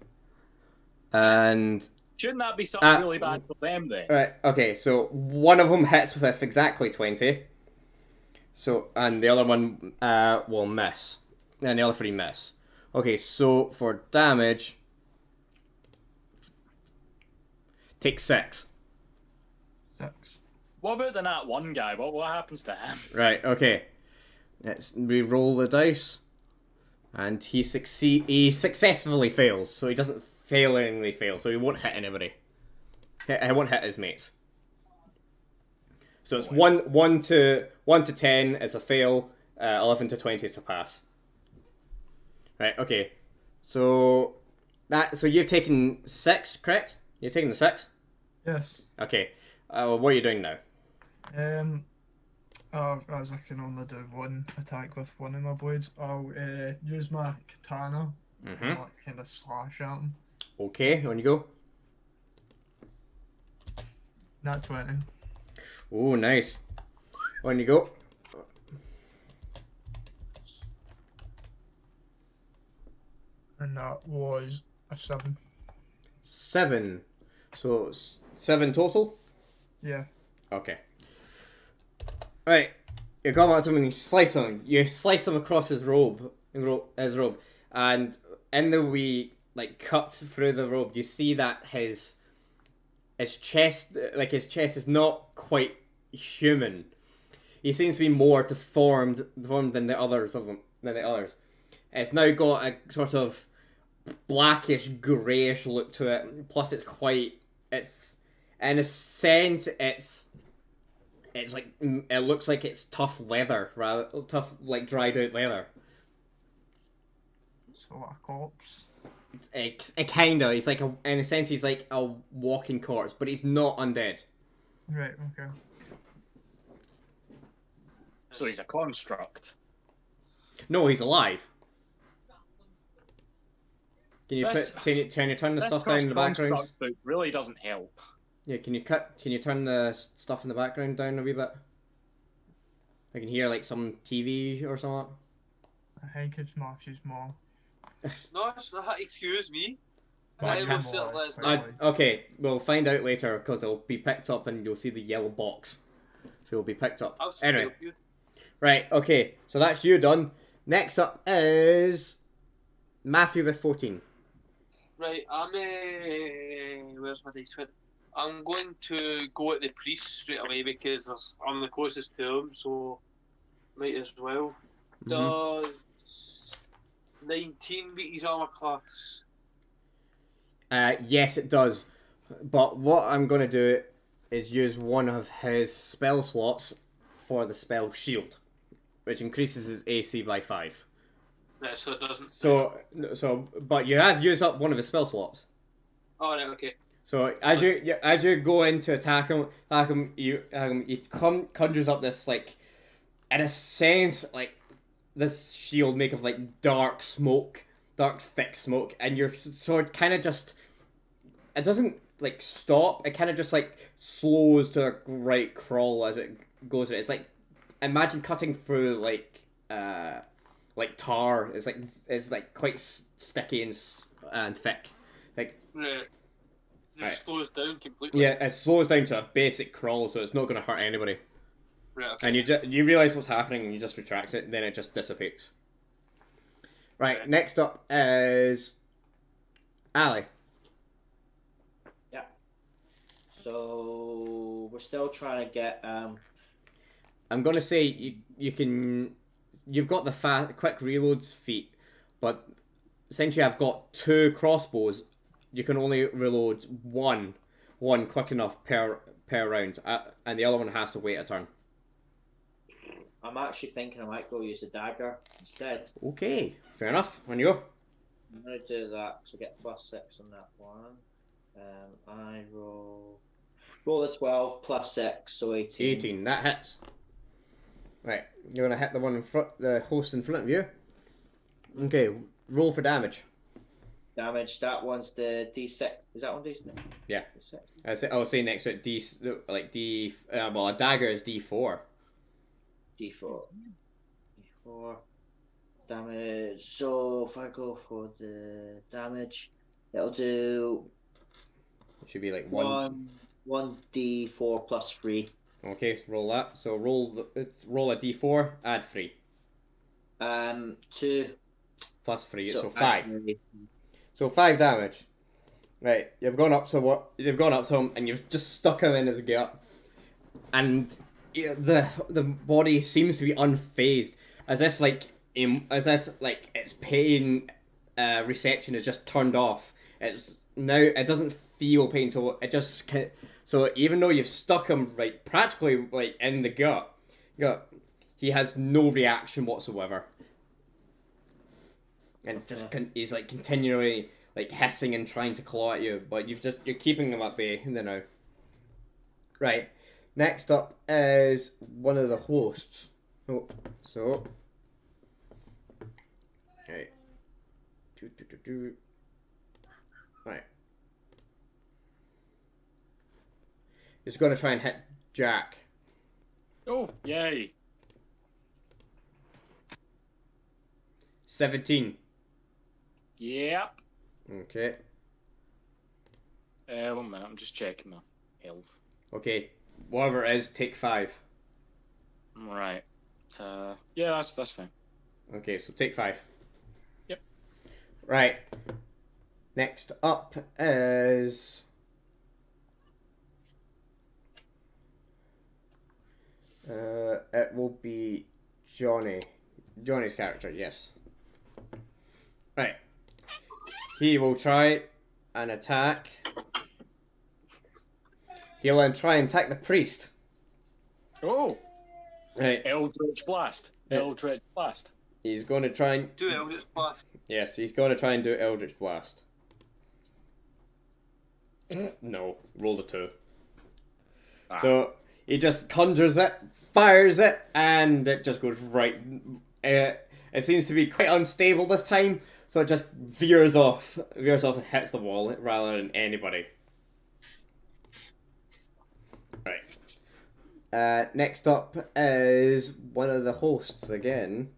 And Shouldn't that be something really bad for them then? right, okay, so one of them hits with exactly 20. So, and the other one will miss. And the other 3 miss. Okay, so for damage, take 6. 6. What about the Nat 1 guy? What happens to him? Right, okay. Let's re-roll the dice. And he successfully fails, so he doesn't failingly fail, so he won't hit anybody. He won't hit his mates. So it's 1 to 10 is a fail, 11 to 20 is a pass. Right, okay. So you've taken 6, correct? You've taken the 6? Yes. Okay. What are you doing now? As I can only do one attack with one of my blades, I'll use my katana and like, kind of slash at him. Okay, on you go. Nat 20. Oh, nice. On you go. And that was a 7. 7. So 7 total? Yeah. Okay. Right. You come up to him and you slice him. You slice him across his robe. And in the wee cut through the robe, you see that his chest is not quite human. He seems to be more deformed than the others. It's now got a sort of blackish, greyish look to it. Plus, it's in a sense, it's like it looks like it's tough leather, like dried out leather. So a corpse. It kinda. He's like in a sense, he's like a walking corpse, but he's not undead. Right. Okay. So he's a construct. No, he's alive. Can you This- can you turn the This stuff down in the background? construct book really doesn't help. Yeah, can you turn the stuff in the background down a wee bit? I can hear like some TV or something. I think it's Marsh's mom. No, it's not. Excuse me. But I I'm will sit more, less by the now. way. Okay, we'll find out later because it'll be picked up and you'll see the yellow box. So it'll be picked up. I'll Anyway, help you. right, okay, so that's you done. Next up is Matthew with 14. Right, where's my dice went? I'm going to go at the priest straight away because I'm the closest to him, so might as well. Does 19 beat his armor class? Yes, it does. But what I'm going to do is use one of his spell slots for the spell shield, which increases his AC by 5. Right, so it doesn't. But you have used up one of his spell slots. Oh, right, okay. So as you go in to attack him, he conjures up this in a sense this shield made of dark thick smoke, and your sword kind of just it doesn't stop. It kind of just slows to a right crawl as it goes. It's imagine cutting through tar. It's quite sticky and thick. Right. Just Right. slows down completely. Yeah, it slows down to a basic crawl, so it's not going to hurt anybody. Right, okay. And you realize what's happening, and you just retract it, and then it just dissipates. Right, Okay. next up is Ali. Yeah. So we're still trying to get I'm going to say you've got the quick reloads feat, but since you have got 2 crossbows, you can only reload one quick enough per round, and the other one has to wait a turn. I'm actually thinking I might go use a dagger instead. Okay, fair enough. On you go. I'm gonna do that because I get +6 on that one. I roll the 12 +6, so 18. 18, that hits. Right, you're going to hit the one in front, the host in front of you. Okay, roll for damage. damage. That one's the D6. Is that one D6? Yeah. D6? I was saying next to it well, a dagger is D4. D4. D4 damage. So if I go for the damage, it'll do It should be like 1. 1d4 plus 3. Okay, so roll that. So roll a D4, add 3. 2 Plus 3, so so 5. actually, So 5 damage. Right, you've gone up to him and you've just stuck him in his gut, and the body seems to be unfazed, as if its pain reception is just turned off. It doesn't feel pain, so so even though you've stuck him practically in the gut, he has no reaction whatsoever, and he's continually hissing and trying to claw at you, but you're keeping him at bay now. Right. Next up is one of the hosts. Oh, so right. Right. He's gonna try and hit Jack. Oh, yay. 17. Yep. Okay. 1 minute, I'm just checking my health. Okay. Whatever it is, take 5. Right. Yeah, that's fine. Okay, so take 5. Yep. Right. Next up is it will be Johnny. Johnny's character, yes. Right. He will try and attack. He'll then try and attack the priest. Oh! Right. Eldritch Blast. Yeah. Eldritch Blast. He's going to try and... Do Eldritch Blast. Yes, he's going to try and do Eldritch Blast. No, roll the 2. Ah. So he just conjures it, fires it, and it just goes right. It seems to be quite unstable this time, so it just veers off and hits the wall rather than anybody. Right. Next up is one of the hosts again.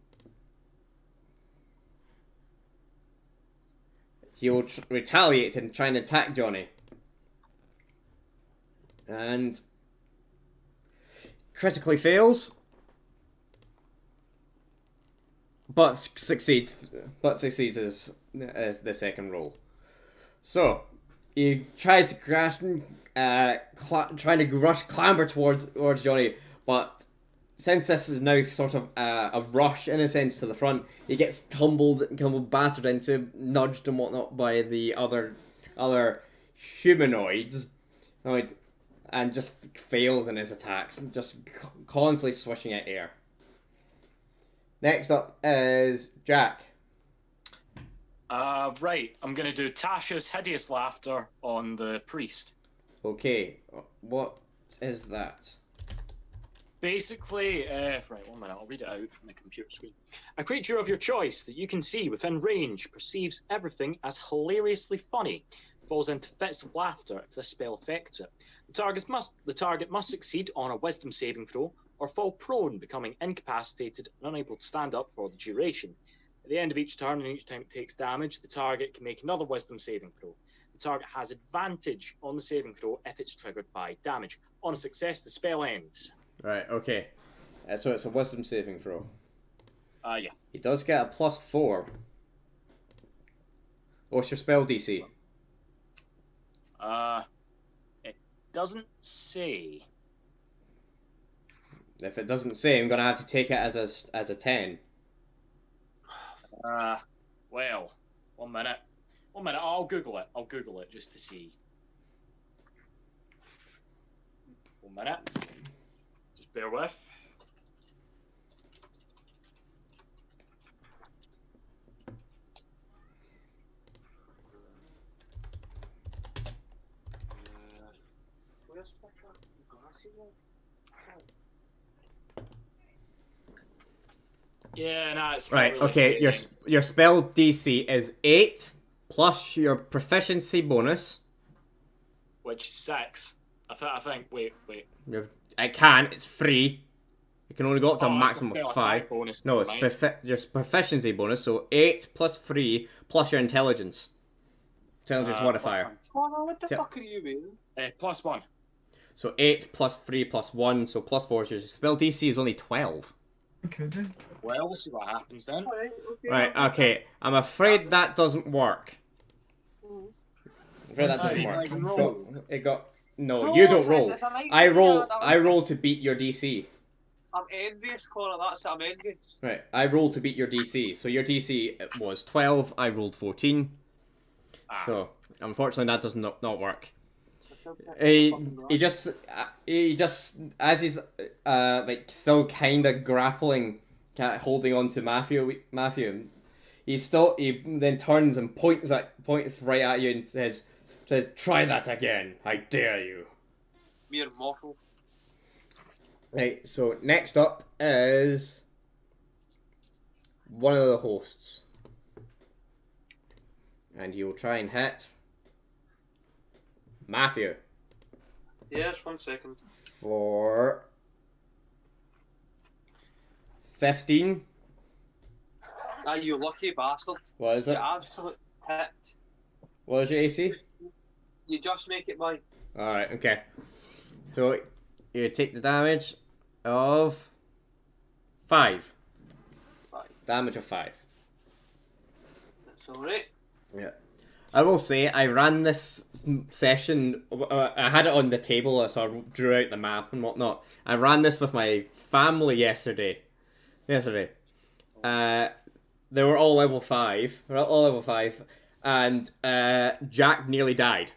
He'll retaliate and try and attack Johnny. And critically fails, but succeeds as the second roll. So he tries to clamber towards Johnny, but since this is now sort of a rush in a sense to the front, he gets battered into, nudged and whatnot by the other humanoids. And just fails in his attacks, just constantly swishing at air. Next up is Jack. Right, I'm gonna do Tasha's Hideous Laughter on the priest. Okay, what is that? Basically, right, 1 minute, I'll read it out from the computer screen. A creature of your choice that you can see within range perceives everything as hilariously funny, falls into fits of laughter if this spell affects it. The target must succeed on a wisdom saving throw or fall prone, becoming incapacitated and unable to stand up for the duration. At the end of each turn and each time it takes damage, the target can make another wisdom saving throw. The target has advantage on the saving throw if it's triggered by damage. On a success, the spell ends. Right, okay. So it's a wisdom saving throw. Yeah. He does get a +4. What's your spell DC? It doesn't say. If it doesn't say, I'm gonna have to take it as a 10. Well, 1 minute. 1 minute, I'll Google it just to see. 1 minute. Just bear with. Where's my glasses? Yeah, no, it's Right, not really okay, saying. your spell DC is 8, plus your proficiency bonus. Which is 6. I think. Wait. It can. It's free. You can only go up to a Oh, that's maximum the of spell 5. attack bonus. No, never it's mind. your proficiency bonus. So 8 plus 3 plus your intelligence. Intelligence modifier. Connor, what the Yeah. fuck are you wearing? +1. So 8 plus 3 plus 1. So plus 4. So your spell DC is only 12. Could do. Well, we'll see what happens then. Alright, okay. Right. Okay. I'm afraid that doesn't work. Mhm. I'm afraid that doesn't you work. can roll. It got. No, No, you don't it's- roll. it's a nice I roll. idea, I roll to beat your DC. I'm envious, Connor. That's it. I'm envious. Right. I roll to beat your DC. So your DC was 12. I rolled 14. Ah. So unfortunately, that does not work. It's okay. Fucking right. He just as he's like still kind of grappling, holding on to Matthew. He then turns and points right at you and says, "Try that again, I dare you." Mere mortal. Right. So next up is one of the hosts, and he will try and hit Matthew Yes, 1 second. for 15. Ah, you lucky bastard. What is You it? absolute tit. What is your AC? You just make it mine. Alright, okay. So, you take the damage of 5. 5. Damage of 5. That's alright. Yeah. I will say, I ran this session, I had it on the table, so I drew out the map and whatnot. I ran this with my family yesterday. They were all level 5. And Jack nearly died.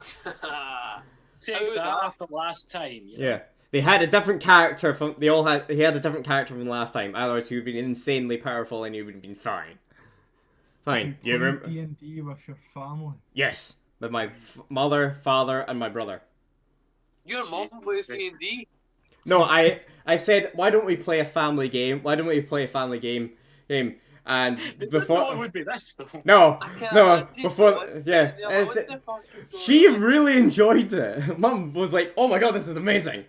Take How was that that? after last time. You know? Yeah. They had a different character he had a different character from last time. Otherwise he would have been insanely powerful and he would have been fine. Fine. You remember? D&D with your family. Yes. With my mother, father, and my brother. Your mum Jesus plays Christ. D&D. No, I said, why don't we play a family game? And They didn't know it before would be this though. no, I can't no, imagine before what's yeah, in there, what the fuck is going she on? really enjoyed it. Mum was like, "Oh my god, this is amazing."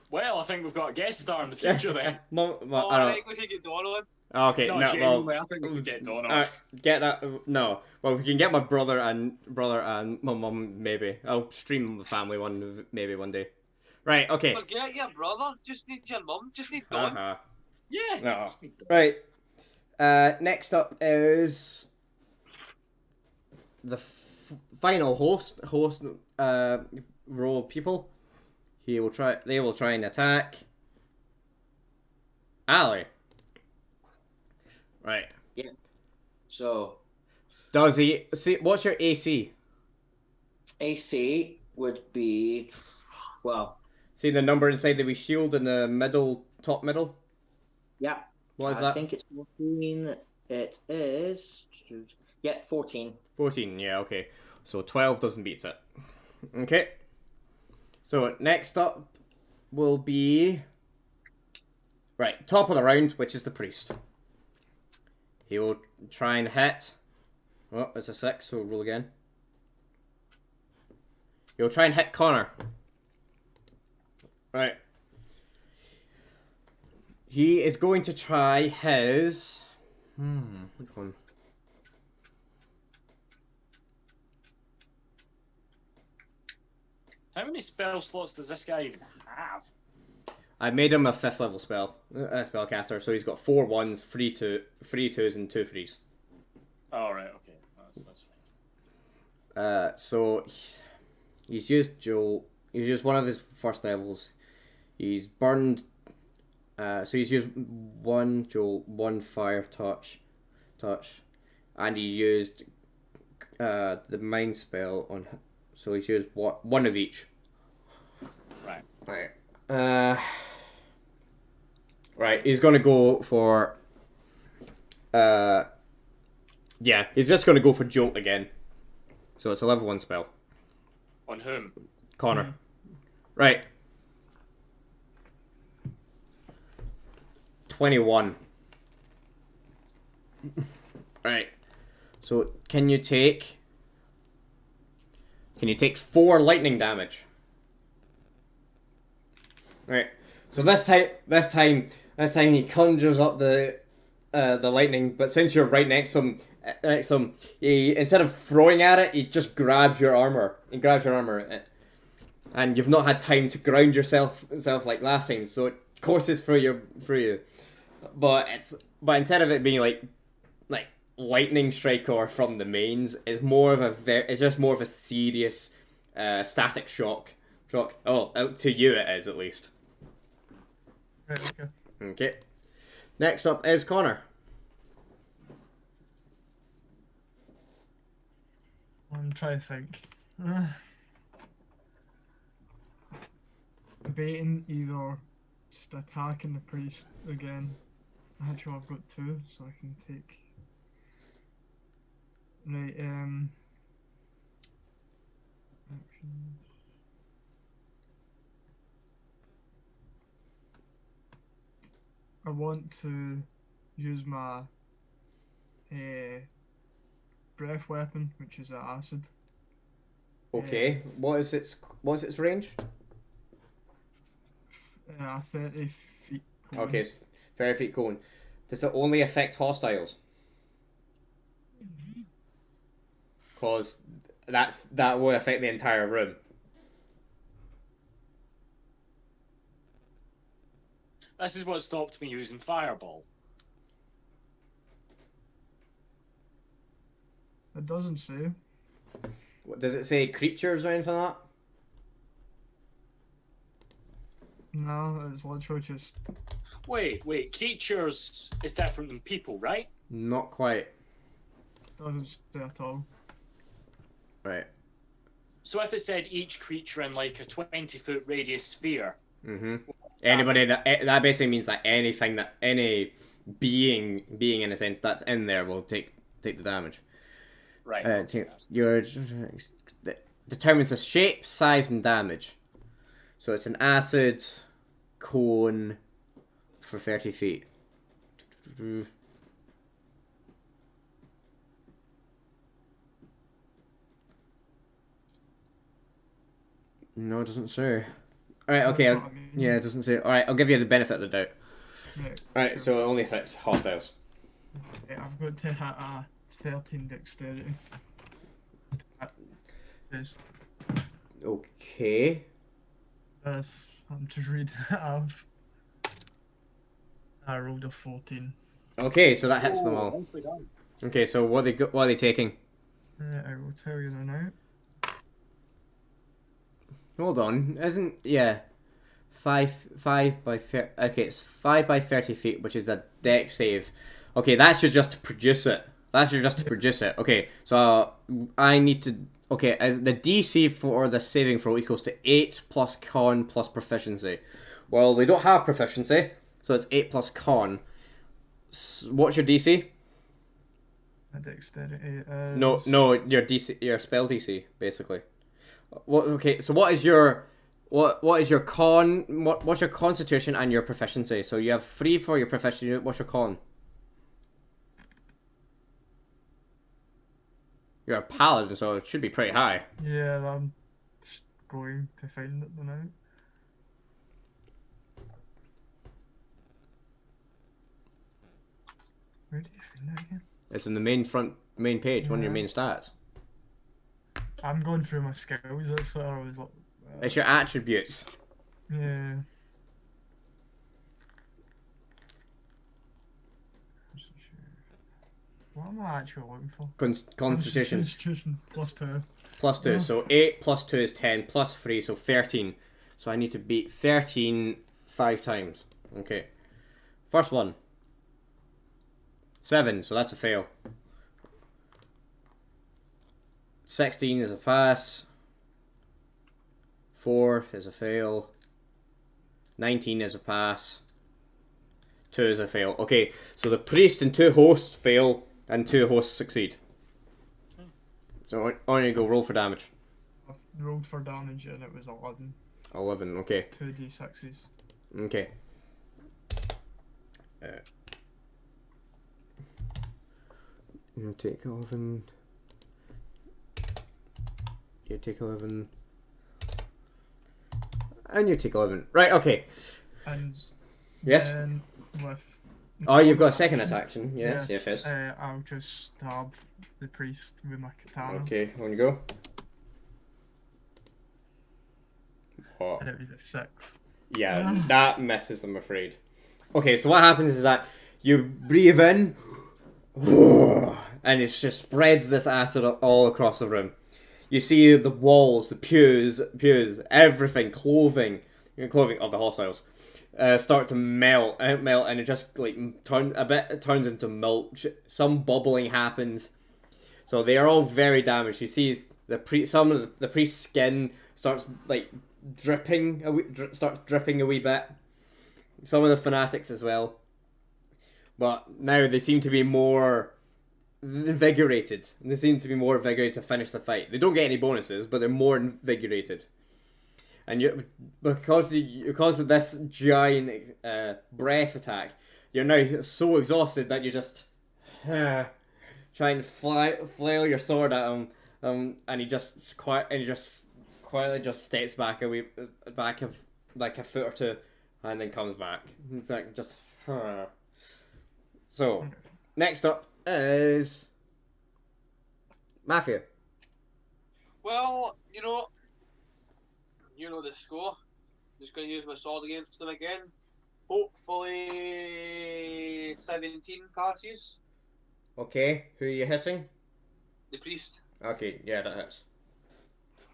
Well, I think we've got a guest star in the future then. Mum, Oh, I I don't think we should get Dawn on. okay, No, no, genuinely, well, I think we could get Dawn on. get that. No, well, we can get my brother and my mum. Maybe I'll stream the family one maybe one day. Right. Okay. Forget your brother. Just need your mum. Just need Dawn. Uh-huh. Yeah. No. just need Dawn. Right. Next up is the final host row of people. They will try and attack Ali. Right. So Does he see? What's your AC? AC would be, well, See the number inside the wee shield in the middle, top middle. yeah. What is I that? think it's 14. It is. Yeah, 14. 14. Yeah. Okay. So 12 doesn't beat it. Okay. So next up will be right top of the round, which is the priest. He will try and hit. Oh, it's a 6, so we'll roll again. He'll try and hit Connor. Right. He is going to try his. Which one? How many spell slots does this guy even have? I made him a 5th level spellcaster, so he's got 4 1s, 3 2s, and 2 3s. Oh, right, okay. That's fine. So he's used Joel. He's used one of his first levels. He's burned. So he's used 1 Joel, 1 fire touch, and he used the mind spell on. So he's used one of each. Right. Right. Right. He's gonna go for. Yeah, he's just gonna go for Jolt again. So it's a level 1 spell. On whom? Connor. Right. 21. Right. So can you take 4 lightning damage? Right. So this time he conjures up the lightning, but since you're right next to him, he, instead of throwing at it, he just grabs your armor. He grabs your armor, and you've not had time to ground yourself like last time, so it courses through you. But instead of it being like lightning strike or from the mains, it's just more of a serious static shock. Oh, to you it is at least. Right, okay. Okay. Next up is Connor. I'm trying to think. Debating either just attacking the priest again. Actually, I've got 2, so I can take. Right, actions. I want to use my breath weapon, which is acid. Okay. What's its range? 30 feet. Okay, it's 30 feet cone. Does it only affect hostiles? Because that will affect the entire room. This is what stopped me using Fireball. It doesn't say. What, does it say creatures or anything like that? No, it's literally just. Wait, creatures is different than people, right? Not quite. Doesn't say at all. Right. So if it said each creature in like a 20-foot radius sphere. Mm-hmm. Anybody that basically means that anything that any being in a sense that's in there will take the damage. Right. Determines the shape, size, and damage. So it's an acid cone for 30 feet. No, it doesn't say. Alright, okay. That's what I mean. Yeah, it doesn't say. Alright, I'll give you the benefit of the doubt. Right. Alright, so it only affects hostiles. I've got to hit a 13 dexterity. Yes. Okay. I'm just reading it off. I rolled a 14. Okay, so that hits them all. Nicely done. Okay, so what are they taking? I will tell you now. Hold on, isn't 5 by okay, it's 5 by 30 feet, which is a deck save. Okay, that's just to produce it. Okay, so I need to. Okay, as the DC for the saving throw equals to 8 plus con plus proficiency. Well, they don't have proficiency, so it's 8 plus con. What's your DC? A dexterity is... No, your DC, your spell DC, basically. What? Okay, so what is your what's your constitution and your proficiency? So you have 3 for your proficiency. What's your con? You're a paladin, so it should be pretty high. Yeah, I'm just going to find it now. Where do you find that again? It's in the main page, one of your main stats. I'm going through my skills, that's what I was like... It's your attributes. Yeah. What am I actually looking for? Constitution. Constitution plus 2. Plus 2, so 8 plus 2 is 10, plus 3, so 13. So I need to beat 13 5 times. Okay. First one. 7, so that's a fail. 16 is a pass. 4 is a fail. 19 is a pass. 2 is a fail. Okay, so the priest and 2 hosts fail, and 2 hosts succeed. So on you go, roll for damage. I've rolled for damage and it was 11. 11, okay. 2d6s. Okay. You take 11. You take 11. And you take 11. Right, okay. And Yes? then with Oh, you've got a second action. Yes. I'll just stab the priest with my katana. Okay, on you go. Oh. And it was a 6. Yeah, that misses, I'm afraid. Okay, so what happens is that you breathe in, and it just spreads this acid all across the room. You see the walls, the pews, everything, clothing of the hostiles, start to melt, and it just like turns into mulch. Some bubbling happens, so they are all very damaged. You see some of the priest's skin starts like dripping a wee bit. Some of the fanatics as well, but now they seem to be more invigorated. They seem to be more invigorated to finish the fight. They don't get any bonuses, but they're more invigorated. And because of this giant breath attack, you're now so exhausted that you're just trying to flail your sword at him, and he just quietly just steps back like a foot or two, and then comes back. It's like just. So, next up is Mafia. Well, you know the score. Just going to use my sword against them again. Hopefully 17 passes. Okay, who are you hitting? The priest. Okay, yeah, that hits.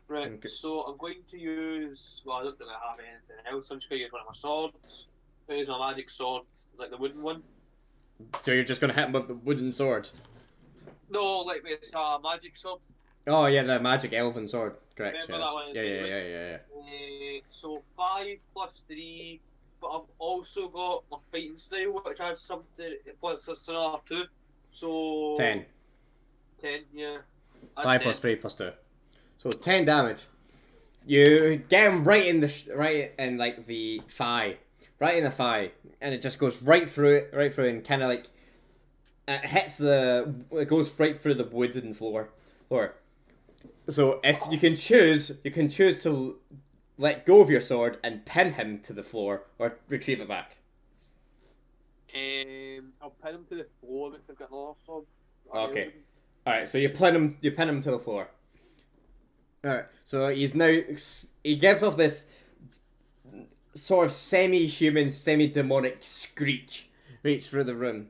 Right, Okay. so I'm going to use... Well, I don't really have anything else. I'm just going to use one of my swords. I'm going to use my magic sword, like the wooden one. So you're just gonna hit him with the wooden sword? No, like it's a magic sword. Oh yeah, the magic elven sword. Correct. Remember that one? Yeah. So 5 plus 3, but I've also got my fighting style, which adds something. Plus it's another 2. So 10. 10, yeah. 5 plus 3 plus 2. So 10 damage. You get him right in the like the thigh, right in the thigh, and it just goes right through it, and kind of like it goes right through the wooden floor. So if you can choose to let go of your sword and pin him to the floor, or retrieve it back. I'll pin him to the floor if I've got another sword. Okay. Alright, so you pin him to the floor. Alright, so he gives off this sort of semi-human, semi-demonic screech through the room.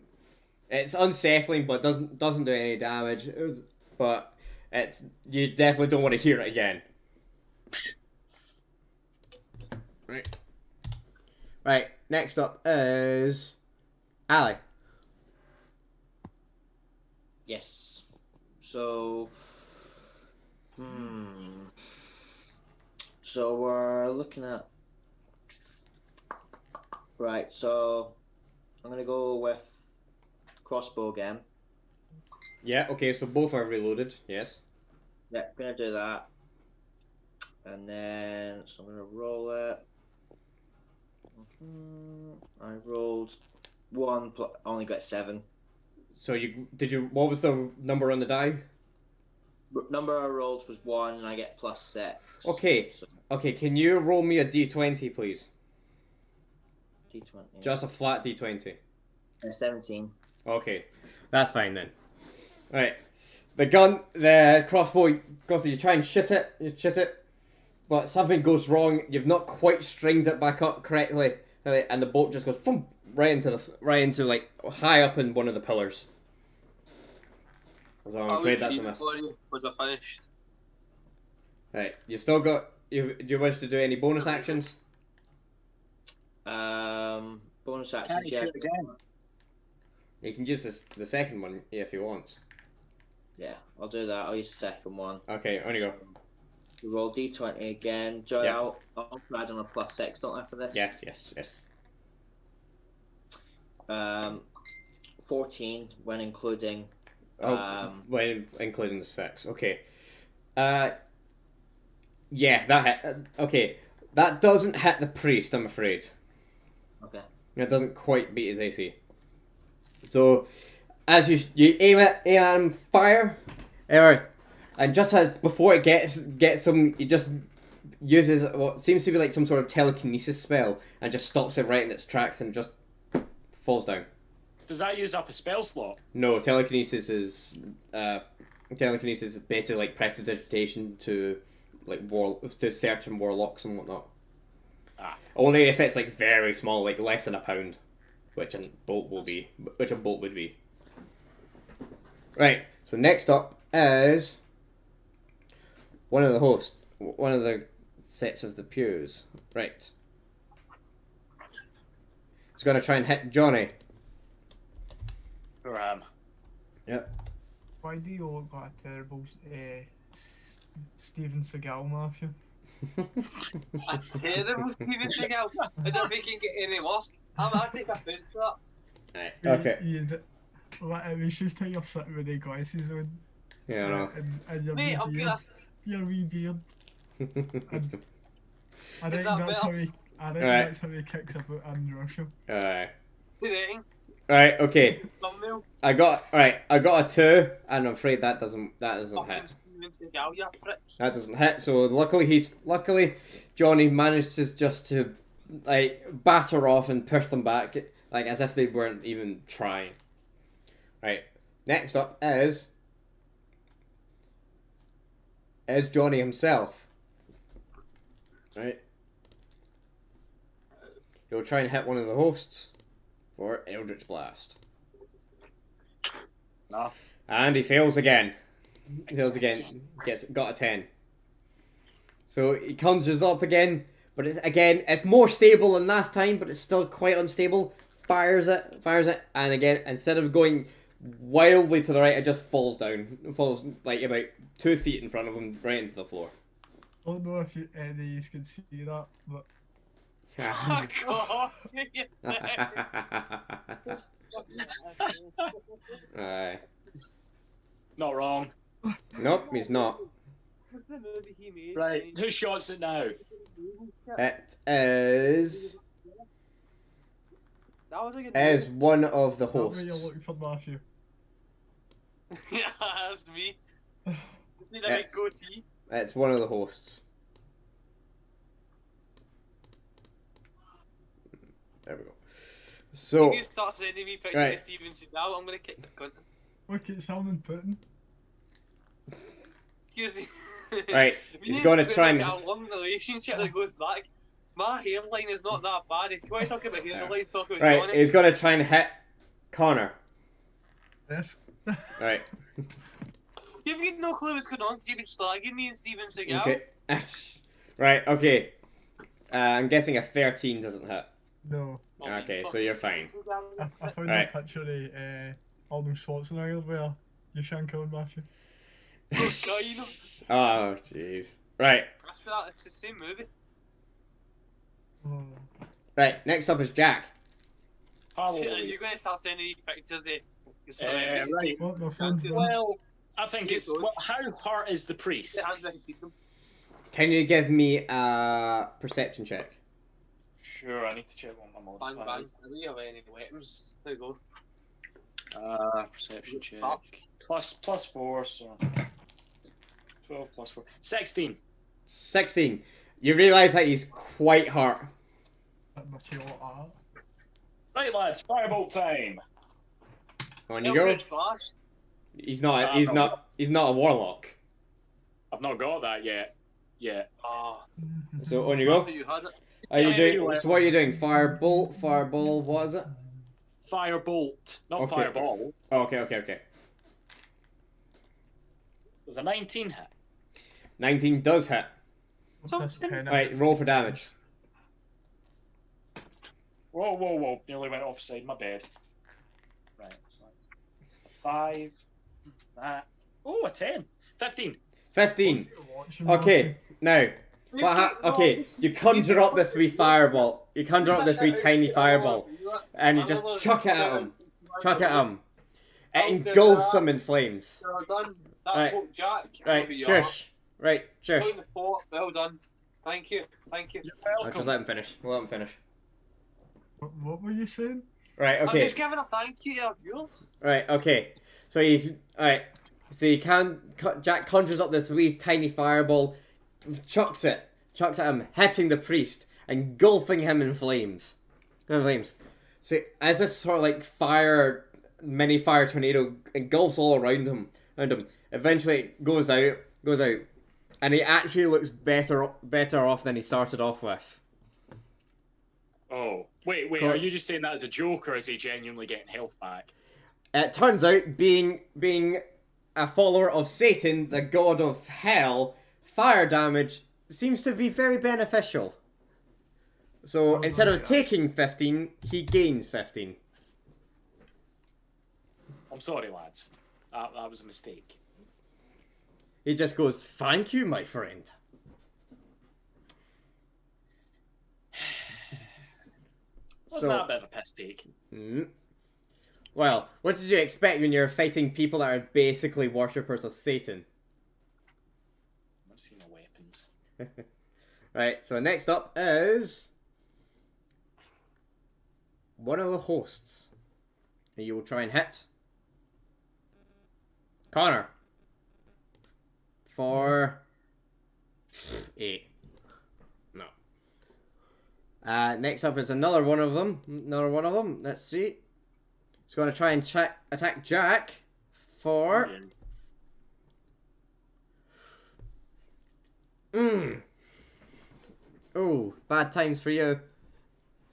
It's unsettling, but doesn't do any damage. But you definitely don't want to hear it again. Right. Next up is Ali. Yes. So. So we're looking at. Right. So I'm gonna go with crossbow again. Yeah. Okay. So both are reloaded. Yes. Yeah, gonna do that. And then so I'm gonna roll it. I rolled 1. I only got 7. So what was the number on the die? Number I rolled was 1, and I get plus 6. Okay. So, Okay, can you roll me a d20, please? D20. Just a flat d20. 17. Okay, that's fine then. Right, the crossbow goes to you. Try and shoot it, but something goes wrong. You've not quite stringed it back up correctly, and the bolt just goes thump, right into like high up in one of the pillars. So I'm afraid that's a miss. Was I finished? Right, you've still got. Do you wish to do any bonus actions? Bonus Can actions, you yeah. shoot again? You can use the second one if you want. Yeah, I'll do that. I'll use the second one. Okay, on you go. We roll d20 again. Joy, Yeah. I'll add on a plus 6, don't I, for this? Yes. 14 when including. When including the 6. Okay. Yeah, that hit. Okay, that doesn't hit the priest, I'm afraid. Okay. It doesn't quite beat his AC. So, as you aim at him, fire, anyway, and just as before it gets him, he just uses what seems to be like some sort of telekinesis spell and just stops it right in its tracks and just falls down. Does that use up a spell slot? No, telekinesis is basically like prestidigitation to to certain warlocks and whatnot. Ah. Only if it's like very small, like less than a pound, which a bolt would be. Right. So next up is one of the hosts, one of the sets of the pews. Right. He's gonna try and hit Johnny. Ram. Yep. Why do you look like a terrible Steven Seagal mafia? A terrible Steven Seagal. As if he can get any worse. I'll take a food for that. Right. Okay. It was just how you're sitting with the glasses on. Yeah. I know. And your Mate, wee I'm beard. gonna. Your wee beard. I Is reckon that that's better? that's how he kicks about in Russia. Alright. Today, Right. Okay. thumbnail. I got a 2, and I'm afraid that doesn't Fucking hit. Steven Seagal, you prick. That doesn't hit. So luckily Johnny manages just to like batter off and push them back, like as if they weren't even trying. Right. Next up is Johnny himself. Right. He'll try and hit one of the hosts for Eldritch Blast. No. And he fails again. Got a 10. So he conjures up again, but it's more stable than last time, but it's still quite unstable. Fires it, and again, instead of going wildly to the right, it just falls down. It falls like about 2 feet in front of him, right into the floor. I don't know if any of you can see that, but Fuck off. Aye. Not wrong. Nope, he's not. What's the movie he made? Right, who shots it now? It is That was a good one of the that way you're hosts. looking for Matthew. Yeah, that's me. Need a big goatee. It's one of the hosts. There we go. So If you start sending me pictures Right. of Steven Seagal, I'm gonna kick the cunt. Look, it's Salmon Pudding. Excuse me. Right, We he's need gonna to try make and- a long relationship that goes back. My hairline is not that bad. If you want to talk about hairline, talk about right, Johnny. he's gonna try and hit Connor. Yes. Right. You've got no clue what's going on. You've been slagging me and Steven Seagal. Okay. Right. Okay. I'm guessing a 13 doesn't hit. No. Oh, Okay, fuck so you're Steven fine. Seagal. I found Right. a picture of Arnold Schwarzenegger where you shank on Matthew. Oh, jeez. Right. I feel like it's the same movie. Oh. Right. Next up is Jack. Are Hello. you going to start sending me pictures of your Uh, celebrities? right. What, my phone's done. Well, I think it's. Well, how hurt is the priest? Your hands behind them. Can you give me a perception check? Sure, I need to check what my Bang, modifier bang. is. I don't have any weapons. There you go. Perception check. Fuck. Plus 4, so 12 plus 4. 16. 16. You realise that he's quite hurt. At my chill art. Right, lads, firebolt time. On you go. Eldritch Blast. He's not a warlock. I've not got that yet. Ah, So on you I go. thought you had it. Are you Yeah, doing? you So what are you doing? Fireball. What is it? Firebolt, not Okay. fireball. Oh, okay. There's a 19 hit. 19 does hit. What's this pen? Right, roll for damage. Whoa. Nearly went offside, my bad. Right. So 5. That. Oh, a 10. 15. 15. Watching Okay, now. Okay, you conjure up this wee fireball. You conjure up this wee tiny fireball. And you just chuck it at him. It engulfs him in flames. Well done. That Right. right. Jack. Right, Over your shush. Right, shush. Join the fort. Well done. Thank you. You're I'll welcome. just let him finish. We'll let him finish. What were you saying? Right. I'm Okay. just giving a thank you to our viewers. Right. Okay. So you. All right. So you can. Jack conjures up this wee tiny fireball, chucks at him, hitting the priest, engulfing him in flames. So as this sort of like mini fire tornado engulfs all around him, eventually it goes out, and he actually looks better off than he started off with. Oh, wait, are you just saying that as a joke, or is he genuinely getting health back? It turns out being a follower of Satan, the god of hell, fire damage seems to be very beneficial. So instead of taking 15, he gains 15. I'm sorry, lads. That was a mistake. He just goes, "Thank you, my friend." Wasn't that a bit of a piss take? Well, what did you expect when you're fighting people that are basically worshippers of Satan? I've seen no weapons. Right, so next up is one of the hosts. And you will try and hit Connor for 8. No. Next up is another one of them. Let's see. He's going to try and attack Jack for... Oh, bad times for you.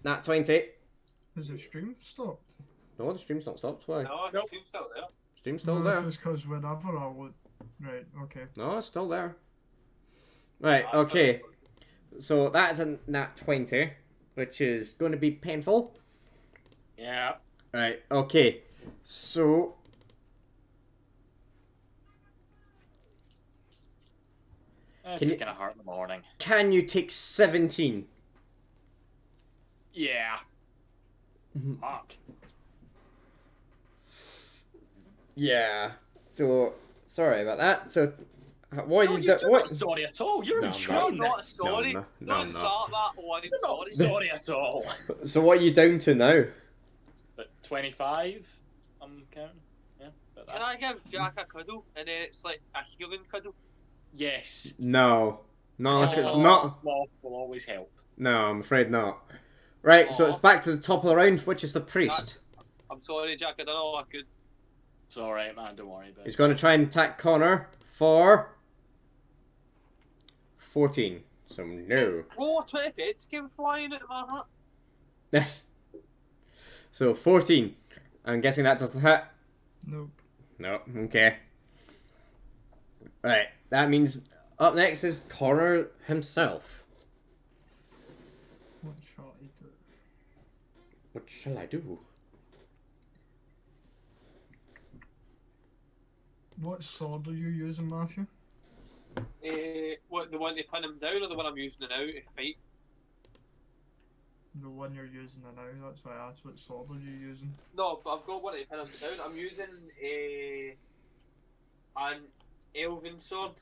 Nat 20. Is the stream stopped? No, the stream's not stopped. Why? No, Nope. Steve's still there. Stream's still No, there. just because whenever I would. Right, okay. No, it's still there. Right, okay. So that's a nat 20, which is going to be painful. Yeah. Right, okay. So... This is gonna hurt in the morning. Can you take 17? Yeah. Fuck. Yeah. So, sorry about that. So, what No, are you you're doing? not sorry at all. You're No, enjoying Not this. sorry. No, Don't start that one. You're not Sorry. sorry at all. So what are you down to now? But 25, I'm counting. Yeah. About Can that. I give Jack a cuddle and then it's like a healing cuddle? Yes. No. No, it's Oh, not. Sloth will always help. No, I'm afraid not. Right, so Aw. it's back to the top of the round, which is the priest. I'm sorry, Jack. I don't know. I could. It's alright, man. Don't worry about it. He's going to try and attack Connor for 14. So no. Oh, 20 bits came flying at my hat. Yes. So 14. I'm guessing that doesn't hit. Nope. No. Okay. Right. That means up next is Connor himself. What shot he took? What shall I do? What sword are you using, Matthew? What, the one to pin him down or the one I'm using now to fight? The one you're using now, that's why I asked what sword are you using. No, but I've got one to pin him down. I'm using an elven sword.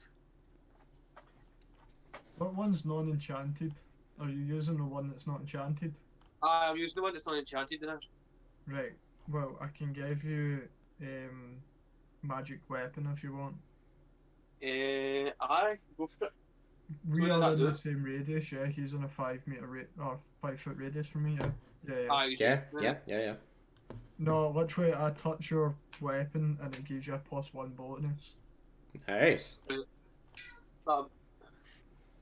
What one's non-enchanted? Are you using the one that's not enchanted? I'm using the one that's not enchanted now. Right, well, I can give you magic weapon if you want. Aye, go for it. We What does are that in do? the same radius, yeah. He's in a 5 meter or 5 foot radius from me, yeah. Yeah. Aye, Yeah. No, literally, I touch your weapon and it gives you a +1 bonus. Nice. Um,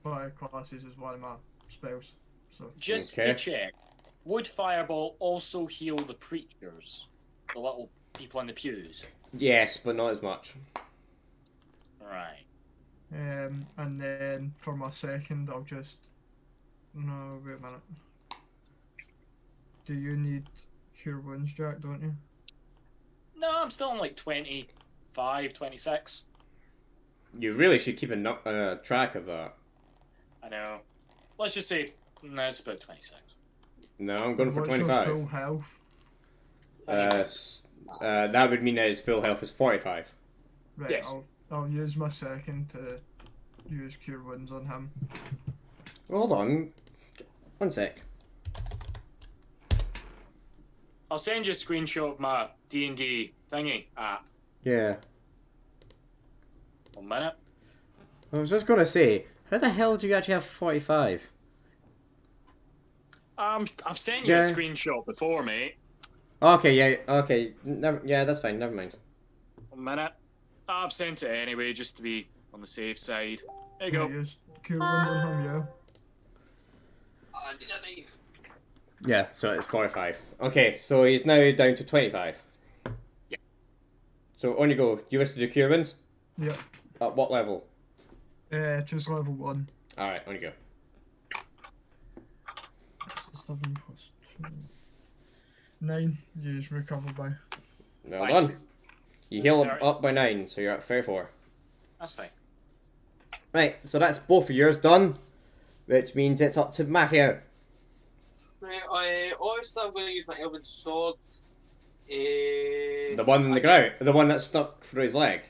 But it classes as one of my spells. So Just Okay. to check, would Fireball also heal the preachers? The little people in the pews? Yes, but not as much. Right. and then for my second, I'll just. No, wait a minute. Do you need cure wounds, Jack? Don't you? No, I'm still on like 25, 26. You really should keep a track of that. I know. Let's just say, no, it's about 26. No, I'm going for What's your 25. full health? That would mean that his full health is 45. Right. Yes. I'll use my second to use cure wounds on him. Well, hold on. One sec. I'll send you a screenshot of my D&D thingy app. Yeah. 1 minute. I was just gonna say, how the hell do you actually have 45? I've sent you a Yeah. screenshot before, mate. Okay, yeah, okay. Yeah, that's fine, never mind. 1 minute. I've sent it anyway, just to be on the safe side. There you go. Use cool ones on him, yeah. I need a knife. Yeah, so it's 45. Okay, so he's now down to 25. Yeah. So on you go. You wish to do cure wounds? Yeah. At what level? Just level 1. Alright, on you go. 7 plus 2. 9. You just recover by. Well Thank done. You heal him up by 9, so you're at 34. That's fine. Right, so that's both of yours done, which means it's up to Matthew. Right, obviously I'm going to use my elven sword. The one in the ground, the one that's stuck through his leg.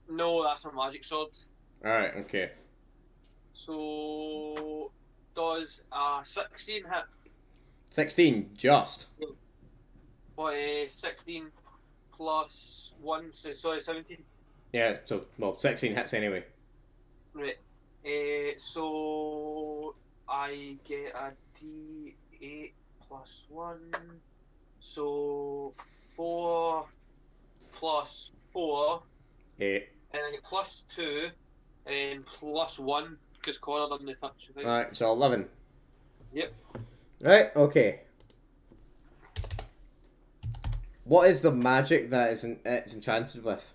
No, that's my magic sword. Alright, okay. So, does a 16 hit? 16, just. What, 16 plus 1, so sorry, 17. Yeah, so, well, 16 hits anyway. Right. So I get a D8 plus 1. So 4 plus 4. 8. And I get plus 2 and plus 1 because Connor doesn't touch. I think. Alright, so 11. Yep. Right, okay. What is the magic that it's enchanted with?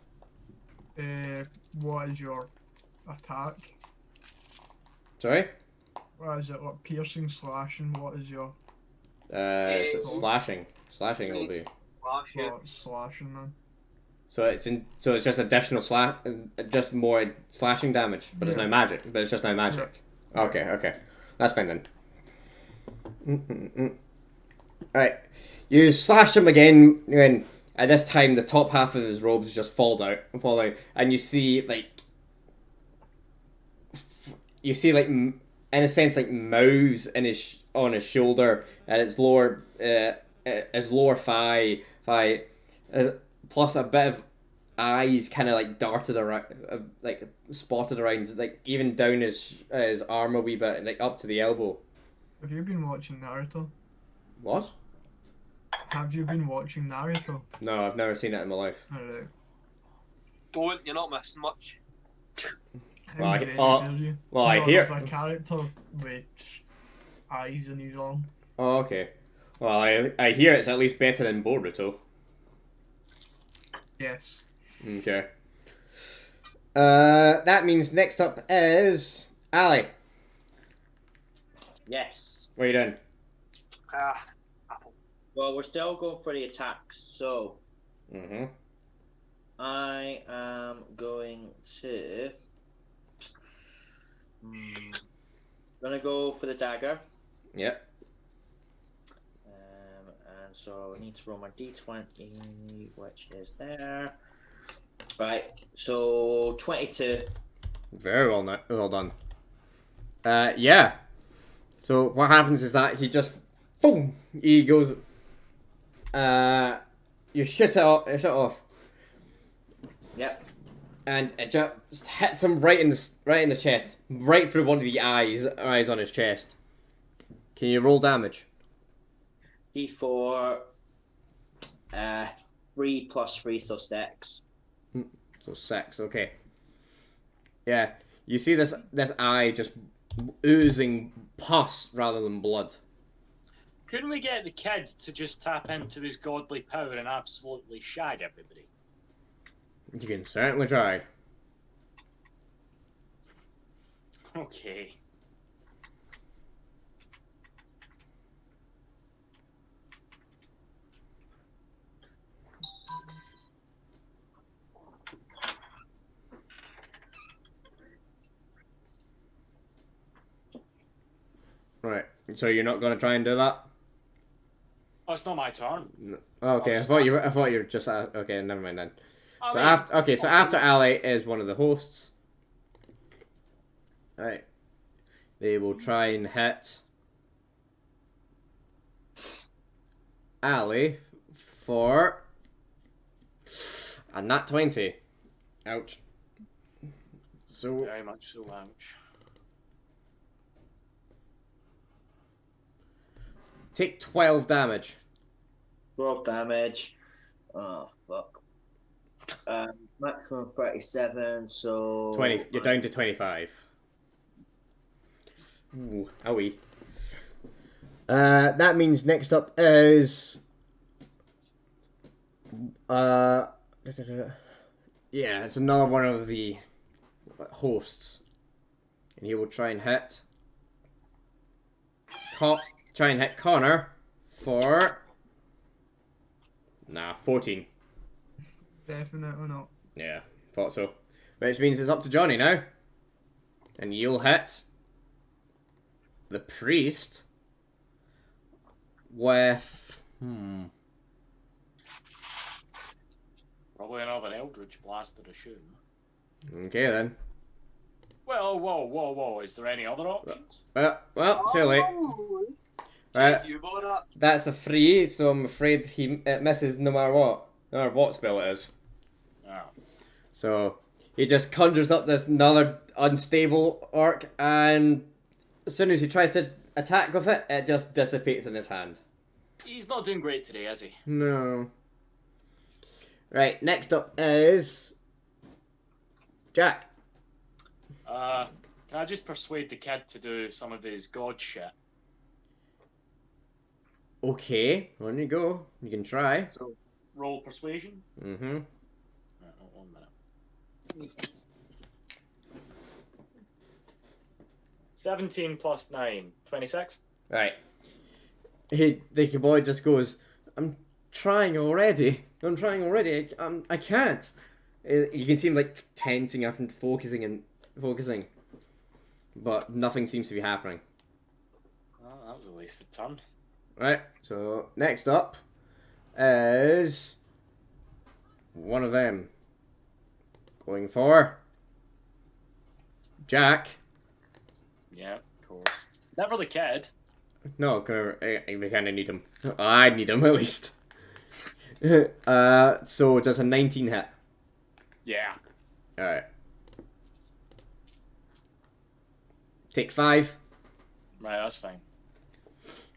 What is your attack? Sorry? What is it? Like piercing, slashing? What is your So it's slashing. Slashing it'll be. Slash, yeah. slashing then? So it's just additional just more slashing damage, but it's Yeah. no magic. But it's just no magic. Okay, okay, that's fine then. Alright, you slash him again, and at this time the top half of his robes just fall out, and you see like in a sense like mouths on his shoulder, and his lower thigh, plus a bit of eyes kind of like darted around, like spotted around, like even down his arm a wee bit, like up to the elbow. Have you been watching Naruto? What? Have you been watching Naruto? No, I've never seen it in my life. Alright. Don't, you're not missing much. Well, I- How dare oh, you? well, I No, hear- There's a character with eyes in his arm. Oh, okay. Well, I hear it's at least better than Boruto. Yes. Okay. That means next up is Ali. Yes. What are you doing? Apple. Well, we're still going for the attacks, so Mm-hmm. I am going to. Gonna go for the dagger. Yep. And so I need to roll my d20, which is there. Right, so 22. Very well done. Yeah. So what happens is that he just, boom, he goes. You shut off, Yep. and it just hits him right in the chest, right through one of the eyes on his chest. Can you roll damage? D4. 3 plus 3, so 6. So 6, okay. Yeah, you see this eye just oozing pus rather than blood. Couldn't we get the kid to just tap into his godly power and absolutely shag everybody? You can certainly try. Okay. Right, so you're not going to try and do that? Oh, it's not my turn. No. Oh, okay, I thought you were just okay. Never mind then. I So mean, after Ali is one of the hosts. Right, they will try and hit. Ali for a nat 20. Ouch. So Very much so, ouch. take 12 damage. 12 damage. Oh, fuck. Maximum 37, so... 20. You're down to 25. Ooh, owie. That means next up is... yeah, it's another one of the hosts. And he will try and hit... try and hit Connor for... Nah, 14. Definitely not. Yeah, thought so. Which means it's up to Johnny now. And you'll hit the priest with... Probably another Eldritch Blast, I'd assume. Okay then. Well, whoa. Is there any other options? Well, too late. Oh, Right, you bought that. that's a 3, so I'm afraid it misses no matter what. No matter what spell it is. Oh. So he just conjures up this another unstable orc, and as soon as he tries to attack with it, it just dissipates in his hand. He's not doing great today, is he? No. Right, next up is Jack. Can I just persuade the kid to do some of his god shit? Okay, on you go. You can try. So, roll persuasion. Mm-hmm. Right, hold on a minute. 17 plus 9, 26. Right. The boy just goes, I'm trying already. I can't. You can see him like tensing up and focusing. But nothing seems to be happening. Well, that was a wasted turn. Right, so next up is one of them. Going for Jack. Yeah, of course. Never the kid. No, we kind of need him. I need him at least. So does a 19 hit? Yeah. Alright. Take 5. Right, that's fine.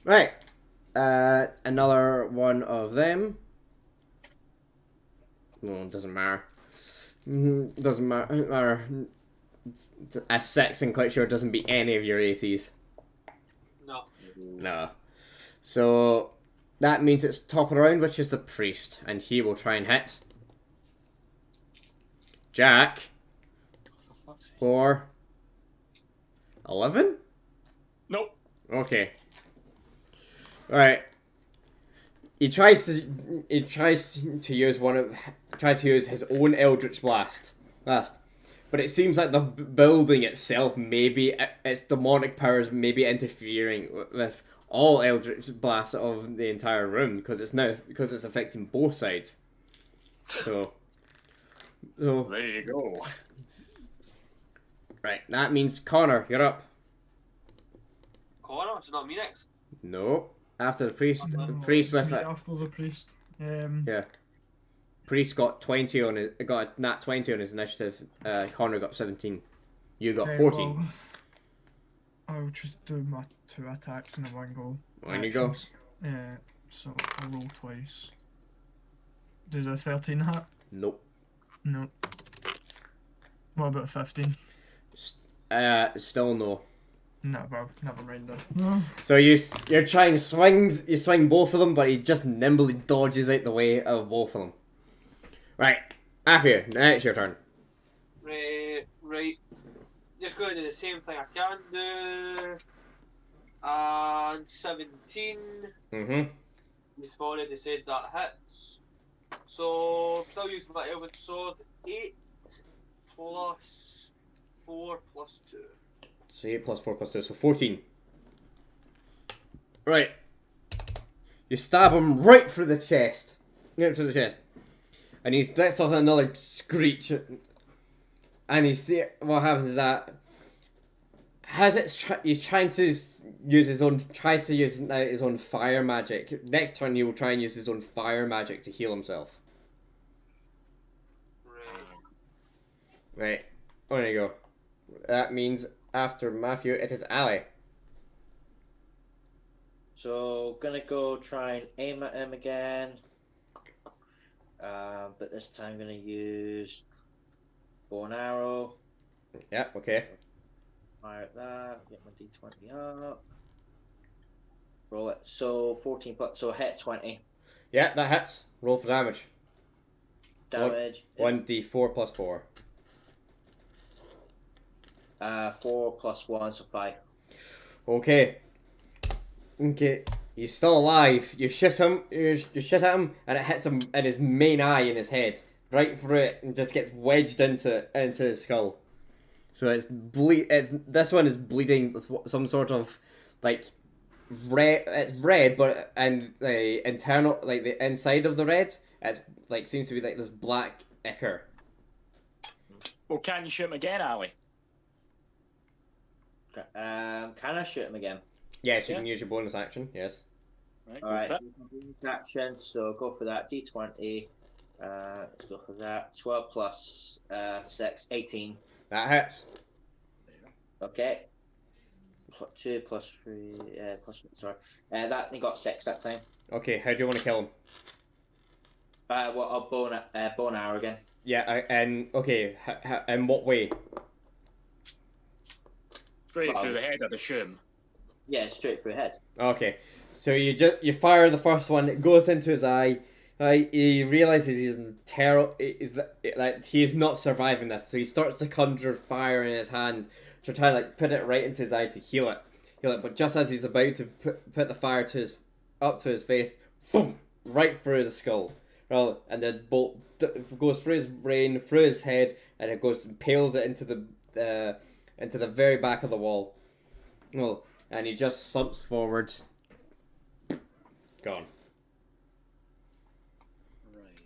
Right. Another one of them. No, it doesn't matter. Doesn't matter. It's a 6, I'm quite sure it doesn't beat any of your ACs. No. No. So that means it's top of the round, which is the priest, and he will try and hit Jack For fuck's sake. for 11. Nope. Okay. All right. He tries to use his own Eldritch Blast, but it seems like the building itself, maybe its demonic powers, may be interfering with all Eldritch Blasts of the entire room because it's affecting both sides. So There you go. right, that means Connor, you're up. Connor, it's not me next. No, after the priest with It's me it. after the priest. Yeah. Priest got 20 on it. Got a nat 20 on his initiative. Connor got 17. You got 14. Well, I'll just do my 2 attacks in one go. On you go. Actions. So I'll roll twice. Does a 13 hit? Nope. No. What about 15? Still no. No, well, never mind then. So you're trying to swing both of them, but he just nimbly dodges out the way of both of them. Right, Afia, now it's your turn. Right. Just going to do the same thing I can do. And 17. Mm-hmm. We've already said that hits. So, still using my Elven Sword. 8 plus 4 plus 2. So 8 plus 4 plus 2, so 14. Right. You stab him right through the chest. Right through the chest. And he lets off another screech. And what happens is that He's trying to use his own. Tries to use now his own fire magic. Next turn, he will try and use his own fire magic to heal himself. Right. There you go. That means after Matthew, it is Ali. So gonna go try and aim at him again. But this time gonna use bow and arrow. Yeah. Okay. Fire at that. Get my d20 up. Roll it. So 14 plus. So hit 20. Yeah, that hits. Roll for damage. Damage. 1d4 plus 4. 4 plus 1, so 5. Okay. Okay. He's still alive. You shoot him. You shoot at him, and it hits him in his main eye in his head, right through it, and just gets wedged into his skull. So it's this one is bleeding with some sort of like red. It's red, but and the internal, like the inside of the red, it's like seems to be like this black ichor. Well, can you shoot him again, Ali? Can I shoot him again? Yes, you can use your bonus action. Yes. Right, Alright, go for it. action, so go for that. D20. Let's go for that. 12 plus 6, 18. That hits. Okay. 2 plus 3, sorry. That he got 6 that time. Okay, how do you want to kill him? Well, I'll bow and arrow again. Yeah, and okay, in what way? Straight through the head, I'd assume. Yeah, straight through head. Okay, so you fire the first one. It goes into his eye. He realizes he's in terror. He's not surviving this. So he starts to conjure fire in his hand to try to like put it right into his eye to heal it. But just as he's about to put the fire up to his face, boom, right through the skull. Well, and the bolt goes through his brain, through his head, and it goes and impales it into the very back of the wall. Well, and he just slumps forward. Gone. Right.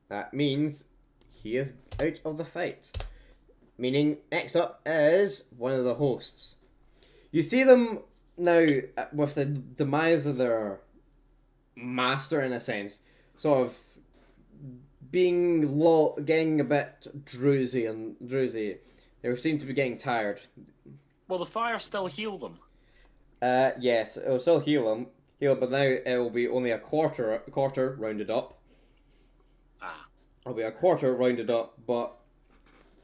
That means he is out of the fight. Meaning, next up is one of the hosts. You see them now with the demise of their master, in a sense, sort of getting a bit drowsy. They seem to be getting tired. Will the fire still heal them? Yes, it'll still heal, but now it'll be only a quarter rounded up. It'll be a quarter rounded up, but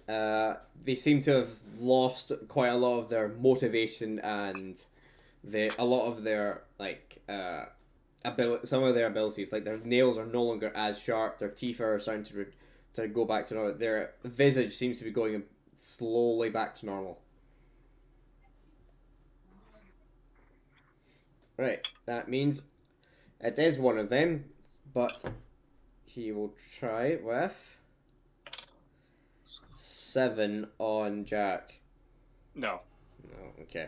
they seem to have lost quite a lot of their motivation and a lot of their some of their abilities. Like their nails are no longer as sharp. Their teeth are starting to go back to normal. Their visage seems to be going slowly back to normal. Right, that means it is one of them, but he will try with 7 on Jack. No. No, okay.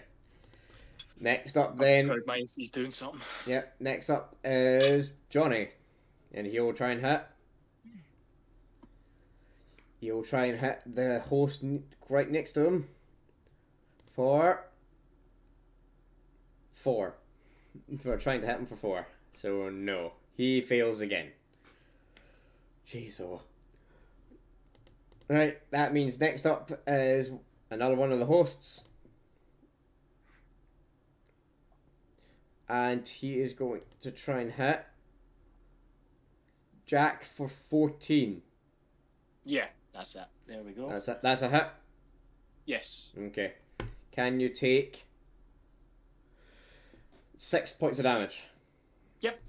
Next up then... He's doing something. Yep, next up is Johnny. And he will try and hit. He will try and hit the host right next to him for 4. We're trying to hit him for 4. So no. He fails again. Jeez, oh. Right, that means next up is another one of the hosts. And he is going to try and hit Jack for 14. Yeah, that's it. There we go. That's a hit? Yes. Okay. Can you take 6 points of damage? Yep.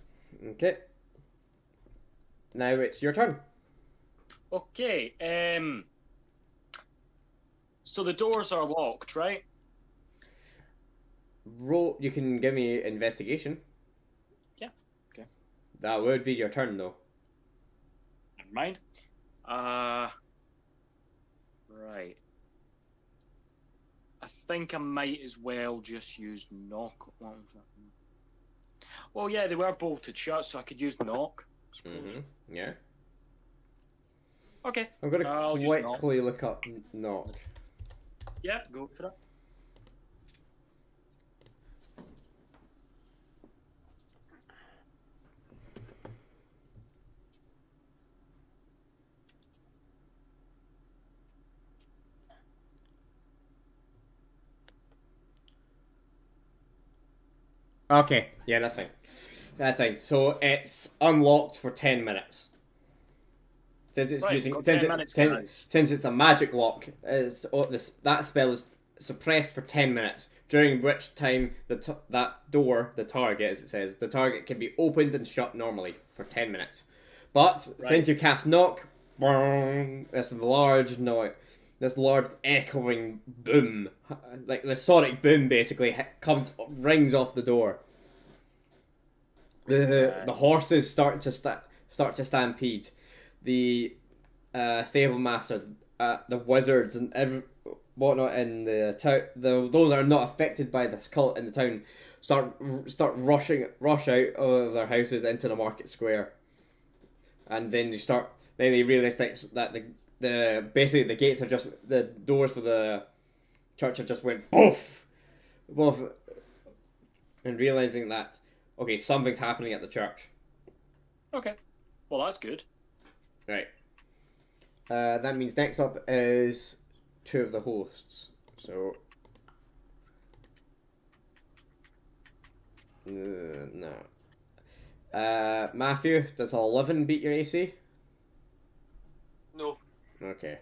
Okay. Now it's your turn. Okay. So the doors are locked, right? Roll. You can give me investigation. Yeah. Okay. That would be your turn, though. Never mind. Right. I think I might as well just use knock. Well, yeah, they were bolted shut, so I could use knock. I suppose. Yeah. Okay. I'm gonna I'll use knock. quickly look up knock. Yeah, go for it. Okay, yeah, that's fine. That's fine. So it's unlocked for 10 minutes. Since it's Right, using got since 10 it, minutes, since, guys. since it's a magic lock, that spell is suppressed for 10 minutes, during which time that door, the target as it says, the target can be opened and shut normally for 10 minutes. But Right. since you cast knock, this large echoing boom, like the sonic boom basically rings off the door. The horses start to stampede. The stable master, the wizards, and whatnot in the town. Those that are not affected by this cult in the town start rush out of their houses into the market square, and then they realize that basically the doors for the church have just went poof, poof, and realizing that okay, something's happening at the church. Okay. Well, that's good. Right. That means next up is two of the hosts. So. No. Matthew, does 11 beat your AC? No. Okay.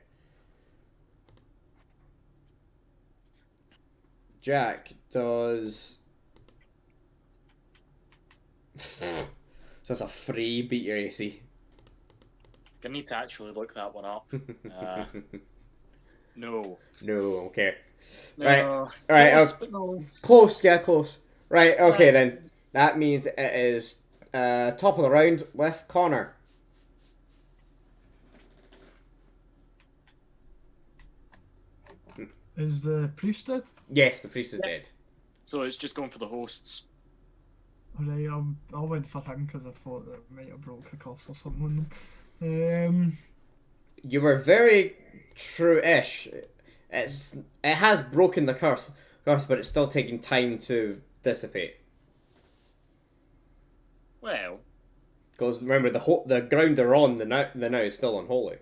Jack, does. Does a 3 beat your AC? I need to actually look that one up. No. No, okay. No. Right. Alright, Close, but no. Close, yeah, close. Right, okay then. That means it is top of the round with Connor. Is the priest dead? Yes, the priest is dead. So it's just going for the hosts. Alright, I went for him because I thought that it might have broke a curse or something on them. You were very true-ish. It has broken the curse, but it's still taking time to dissipate. Well, Because remember, the ground they're on the now is still unholy.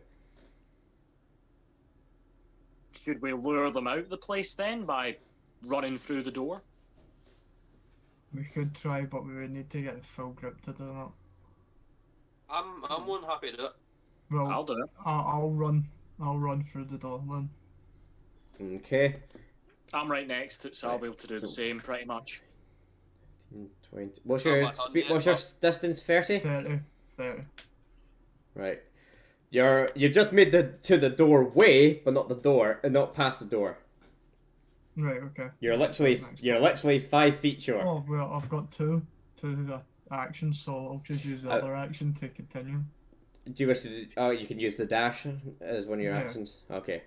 should we lure them out of the place then by running through the door? We could try, but we would need to get the full grip to do that. I'm more than happy to do it. Well, I'll do it. I'll run through the door then. Okay. I'm right next to it, so I'll be able to do the same pretty much. 20. What's your Not speed? yet, What's your but- distance? 30. 30. Right. You just made to the doorway, but not the door, and not past the door. Right, okay. You're literally 5 feet short. Oh, well, I've got two actions, so I'll just use the other action to continue. Do you wish to? Oh, you can use the dash as one of your Yeah. actions. Okay.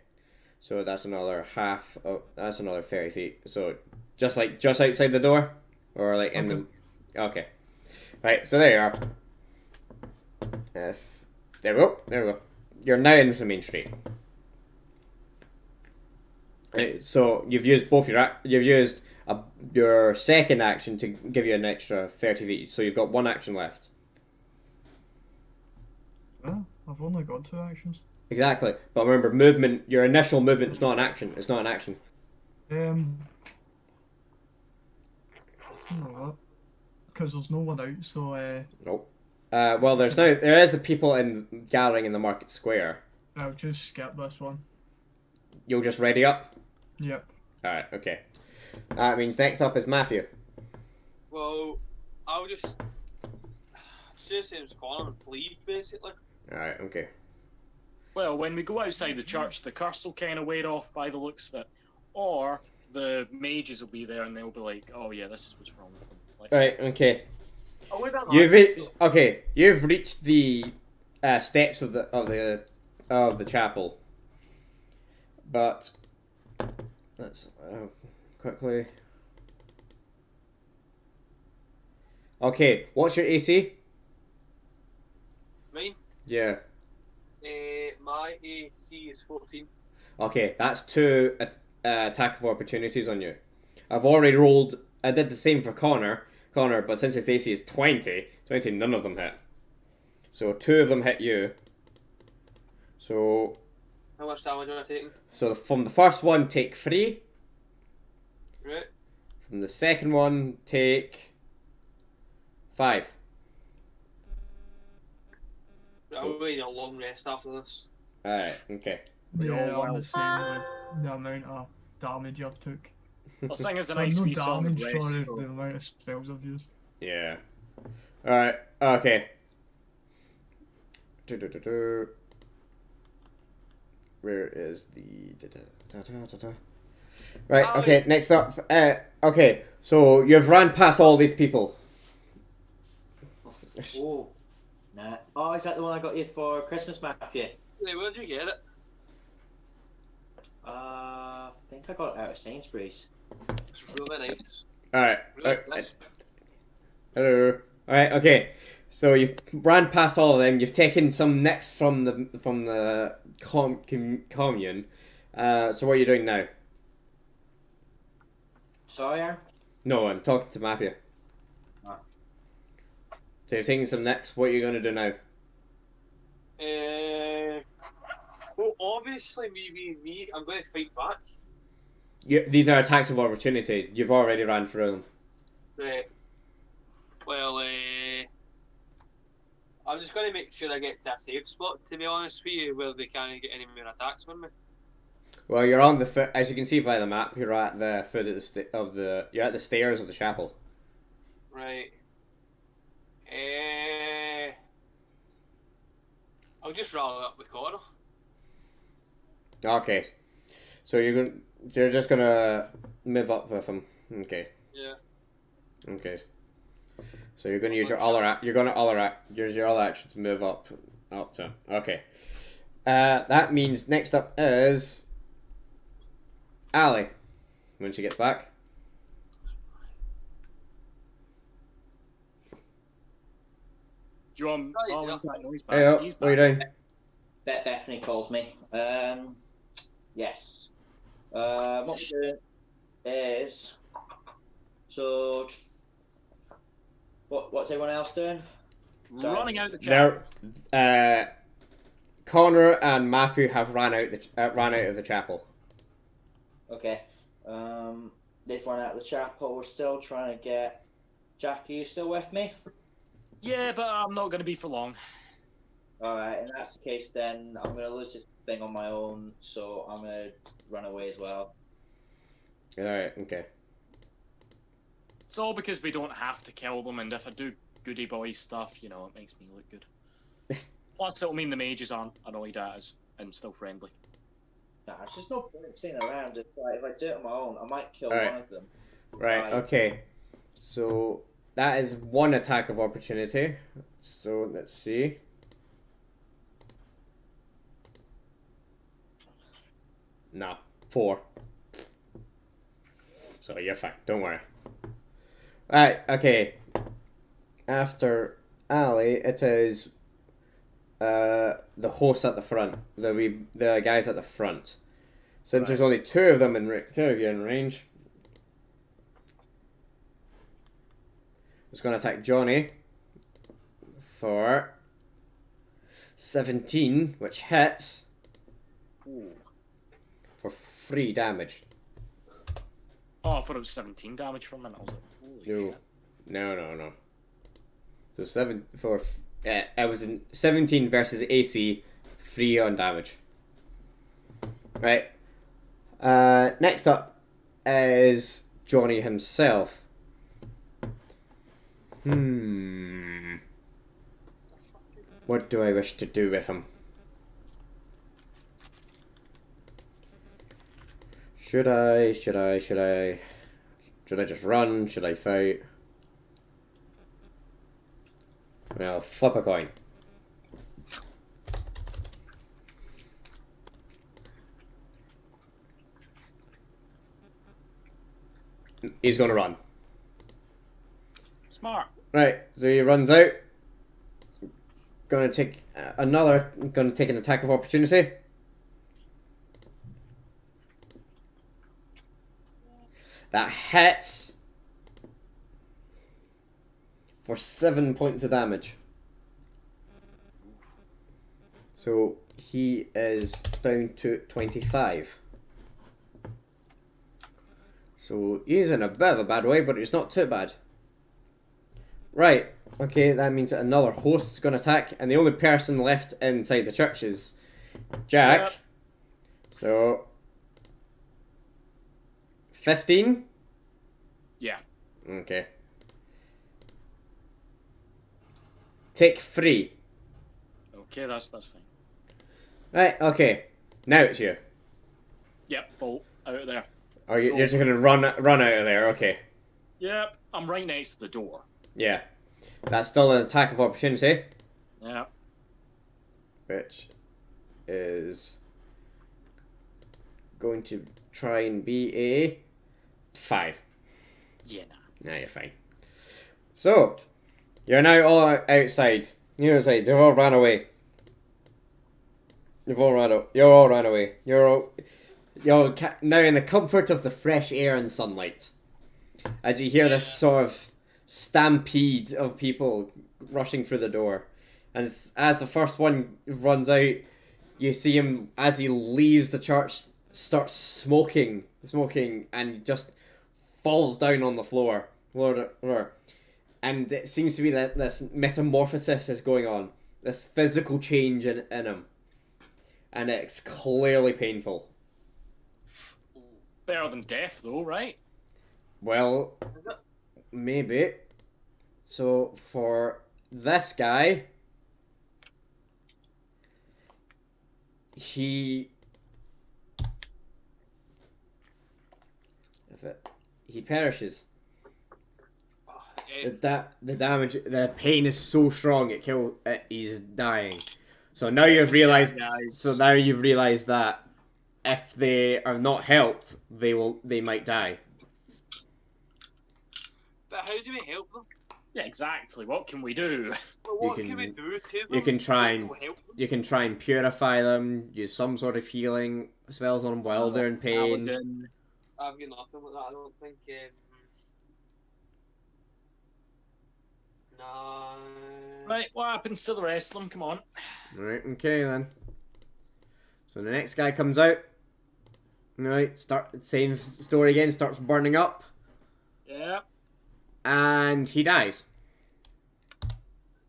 So that's another half. Oh, that's another 30 feet. So just outside the door, or like in the. Okay. Right. So there you are. There we go. There we go. You're now into the main street. Right, so you've used your second action to give you an extra 30 feet. So you've got one action left. Oh, I've only got two actions. Exactly. But remember, movement. Your initial movement is not an action. It's not an action. Because there's no one out, so Nope. Well, there is the people gathering in the market square. I'll just skip this one. You'll just ready up. Yep. All right. Okay. That means next up is Matthew. Well, I'll just say the same as Connor and flee, basically. All right. Okay. Well, when we go outside the church, the curse will kind of wear off by the looks of it. Or the mages will be there and they'll be like, oh yeah, this is what's wrong with them. Right. Okay. Oh, we don't You've reached the steps of the chapel. But let's quickly. Okay, what's your AC? Mine? Yeah. My AC is 14. Okay, that's two attack of opportunities on you. I've already rolled. I did the same for Connor, but since his AC is 20, none of them hit. So 2 of them hit you. So How much damage am I taking? So from the first one, take 3. Right. From the second one, take 5. I'm waiting a long rest after this. Alright, okay. We Yeah, all I'm will. the same with the amount of damage I've took. Well, seeing as a Like, nice no wee solid damage, rest, sorry, so- the amount of spells I've used. Yeah. Alright, okay. Do-do-do-do. Where is the... da-da-da-da-da. Right, okay, next up. Okay, so you've ran past all these people. Oh, nah. Oh, is that the one I got you for Christmas, Matthew? Hey, where'd you get it? I think I got it out of Sainsbury's. It's really nice. Alright. Really nice. Hello. Alright, okay. So you've ran past all of them. You've taken some next from the commune. So what are you doing now? Sawyer? No, I'm talking to Mafia. Ah. So you've taken some next. What are you going to do now? Well, obviously, me being me, I'm going to fight back. These are attacks of opportunity. You've already ran through them. Right. Well, I'm just going to make sure I get to a safe spot, to be honest with you, where they can't get any more attacks on me. Well, you're on the foot. As you can see by the map, you're at the foot of you're at the stairs of the chapel. Right. I'll just rally up the corner. Okay. So you're just gonna move up with him. Okay. Yeah. Okay. So you're gonna use your other use your other action to move up to him. Okay. That means next up is Ali. When she gets back. Do you want? Oh, Oh, yeah. that noise Hey, back. up. He's What are you back. doing? Bethany called me. Yes. What we're doing is... So... What's everyone else doing? Running out the chapel. There, Connor and Matthew have ran out of the chapel. Okay. They've run out of the chapel. We're still trying to get... Jack, are you still with me? Yeah, but I'm not going to be for long. Alright, and that's the case then. I'm going to lose this thing on my own, so I'm going to run away as well. Alright, okay. It's all because we don't have to kill them, and if I do goody boy stuff, you know, it makes me look good. Plus, it'll mean the mages aren't annoyed at us and still friendly. Nah, there's just no point staying around. If I do it on my own, I might kill Alright. one of them. Right, Right. okay. So that is one attack of opportunity. So let's see. No, 4. So you're fine, don't worry. Right, okay. After Ali, it is the hosts at the front. The guys at the front. Since there's only 2 of them two of you in range. It's going to attack Johnny for 17, which hits for 3 damage. Oh, I thought it was 17 damage from it. I was like, holy shit. No. So it was 17 versus AC, 3 on damage. Right. Next up is Johnny himself. What do I wish to do with him? Should I just run? Should I fight? Well, flip a coin. He's gonna run. Smart. Right, so he runs out. Gonna take an attack of opportunity. That hits for 7 points of damage. So he is down to 25. So he's in a bit of a bad way, but it's not too bad. Right, okay, that means that another host's going to attack, and the only person left inside the church is Jack. Yep. So 15? Yeah. Okay. Take 3. Okay, that's fine. Right, okay. Now it's you. Yep, bolt out of there. Oh, you're just gonna run out of there, okay. Yep, I'm right next to the door. Yeah. That's still an attack of opportunity, Yep. which is going to try and be a 5. Yeah, nah. Nah, you're fine. So, you're now all outside. You're outside. They've all ran away. You're all ran away. You're now in the comfort of the fresh air and sunlight. As you hear this sort of stampede of people rushing through the door. And as the first one runs out, you see him, as he leaves the church, starts smoking, and just falls down on the floor. And it seems to be that this metamorphosis is going on. This physical change in him. And it's clearly painful. Better than death, though, right? Well, maybe. So, for this guy, he perishes. The damage, the pain is so strong he's dying. So now you've realized. So now you've realized that if they are not helped, they might die. But how do we help them? Yeah, exactly. What can we do? Well, what can we do to them? You can try and to help them? you can try and purify them. Use some sort of healing spells on them while they're in pain. Paladin. I've got nothing with that. I don't think. No. Right, what happens to the rest of them? Come on. Right, okay then. So the next guy comes out. Right, same story again, starts burning up. Yeah. And he dies.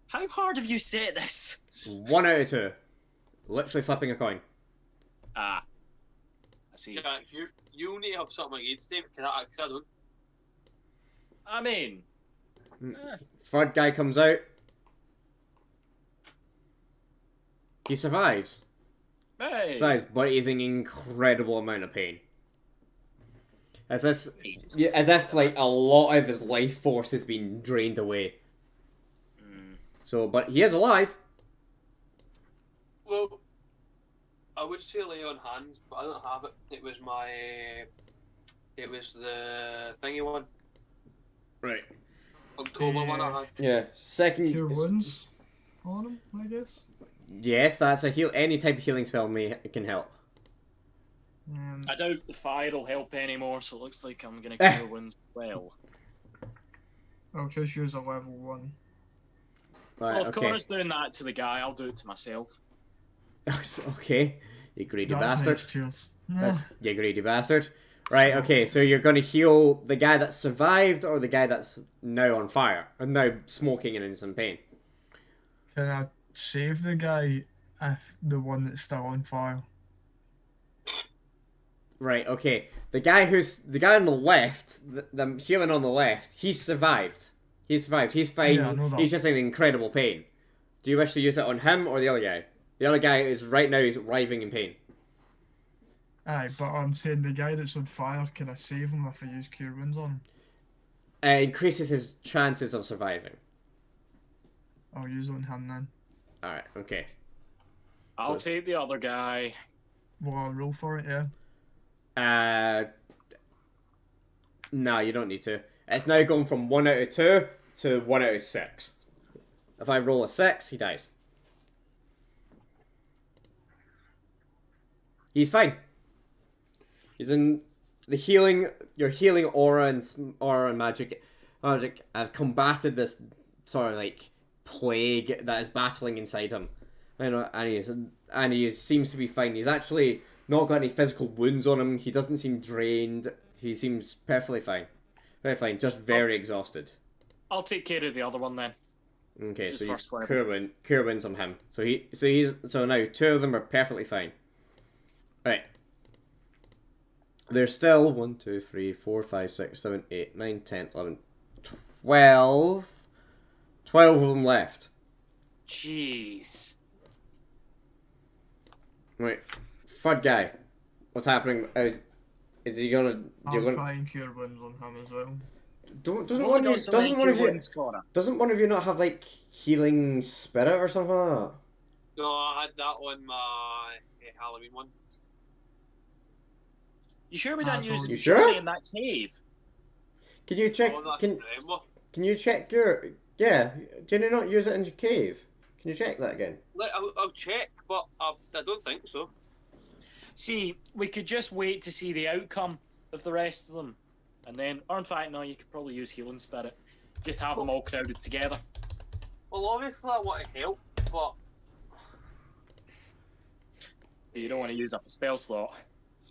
How hard have you set this? 1 out of 2. Literally flipping a coin. Ah. I see. Yeah, you need to have something against him, because I don't. I mean... Third guy comes out. He survives. Hey! Survives, but he's in an incredible amount of pain. As if like a lot of his life force has been drained away. So, but he is alive. Well, I would say lay on hands, but I don't have it. It was the thingy one. Right. October one I had. Yeah. Second. Cure wounds on him, I guess. Yes, that's a heal. Any type of healing spell can help. I doubt the fire will help anymore, so it looks like I'm gonna cure wounds well. I'll just use a level 1. Right, Well, if okay. Connor's doing that to the guy, I'll do it to myself. Okay. You greedy That's bastard. nice, cheers. You greedy bastard. Right, okay, so you're going to heal the guy that survived or the guy that's now on fire? Or now smoking and in some pain? Can I save the guy if the one that's still on fire? Right, okay. The guy on the left, the human on the left, he survived. He's fine. Yeah, I know that. He's just in incredible pain. Do you wish to use it on him or the other guy? The other guy is right now, he's writhing in pain. Aye, but I'm saying the guy that's on fire, can I save him if I use cure wounds on him? It increases his chances of surviving. I'll use on him then. Alright, okay. I'll take the other guy. Well, I'll roll for it, yeah. No, you don't need to. It's now going from 1 out of 2 to 1 out of 6. If I roll a 6, he dies. He's fine. He's in your healing aura and magic have combated this sort of like plague that is battling inside him. You know, and he seems to be fine. He's actually not got any physical wounds on him. He doesn't seem drained. He seems perfectly fine. Very fine. Just very exhausted. I'll take care of the other one then. Okay, Just so first level. cure wins on him. So now two of them are perfectly fine. Right. There's still 1, 2, 3, 4, 5, 6, 7, 8, 9, 10, 11, 12. 12 of them left. Jeez. Right. Third guy. What's happening? Is he gonna? I'll try and cure wounds on him as well. Doesn't one of you not have like healing spirit or something like that? No, I had that on my Halloween one. You sure we didn't use You it sure? in that cave? Can you check? Oh, that's Can remember. you check your? Yeah. Did you not use it in your cave? Can you check that again? I'll check, but I don't think so. See, we could just wait to see the outcome of the rest of them. And then, or in fact, no, you could probably use Healing Spirit. Just have them all crowded together. Well, obviously I want to help, but You don't want to use up a spell slot.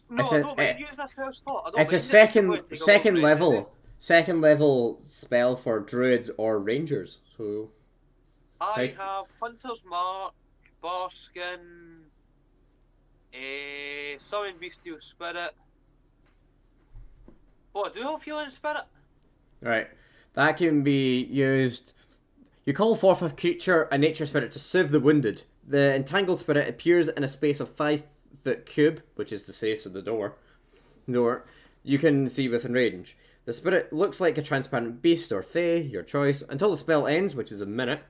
no, It's I a- don't want to use this spell slot. I don't It's a mind it. I'm going to go second for it. second level spell for druids or rangers. So I Right. have Hunter's Mark, Barskin, Summon Bestial Spirit. Oh, I do have Healing Spirit. right, that can be used. You call forth a creature, a nature spirit, to soothe the wounded. The entangled spirit appears in a space of 5-foot cube, which is the space of the door you can see within range. The spirit looks like a transparent beast or fae, your choice, until the spell ends, which is a minute.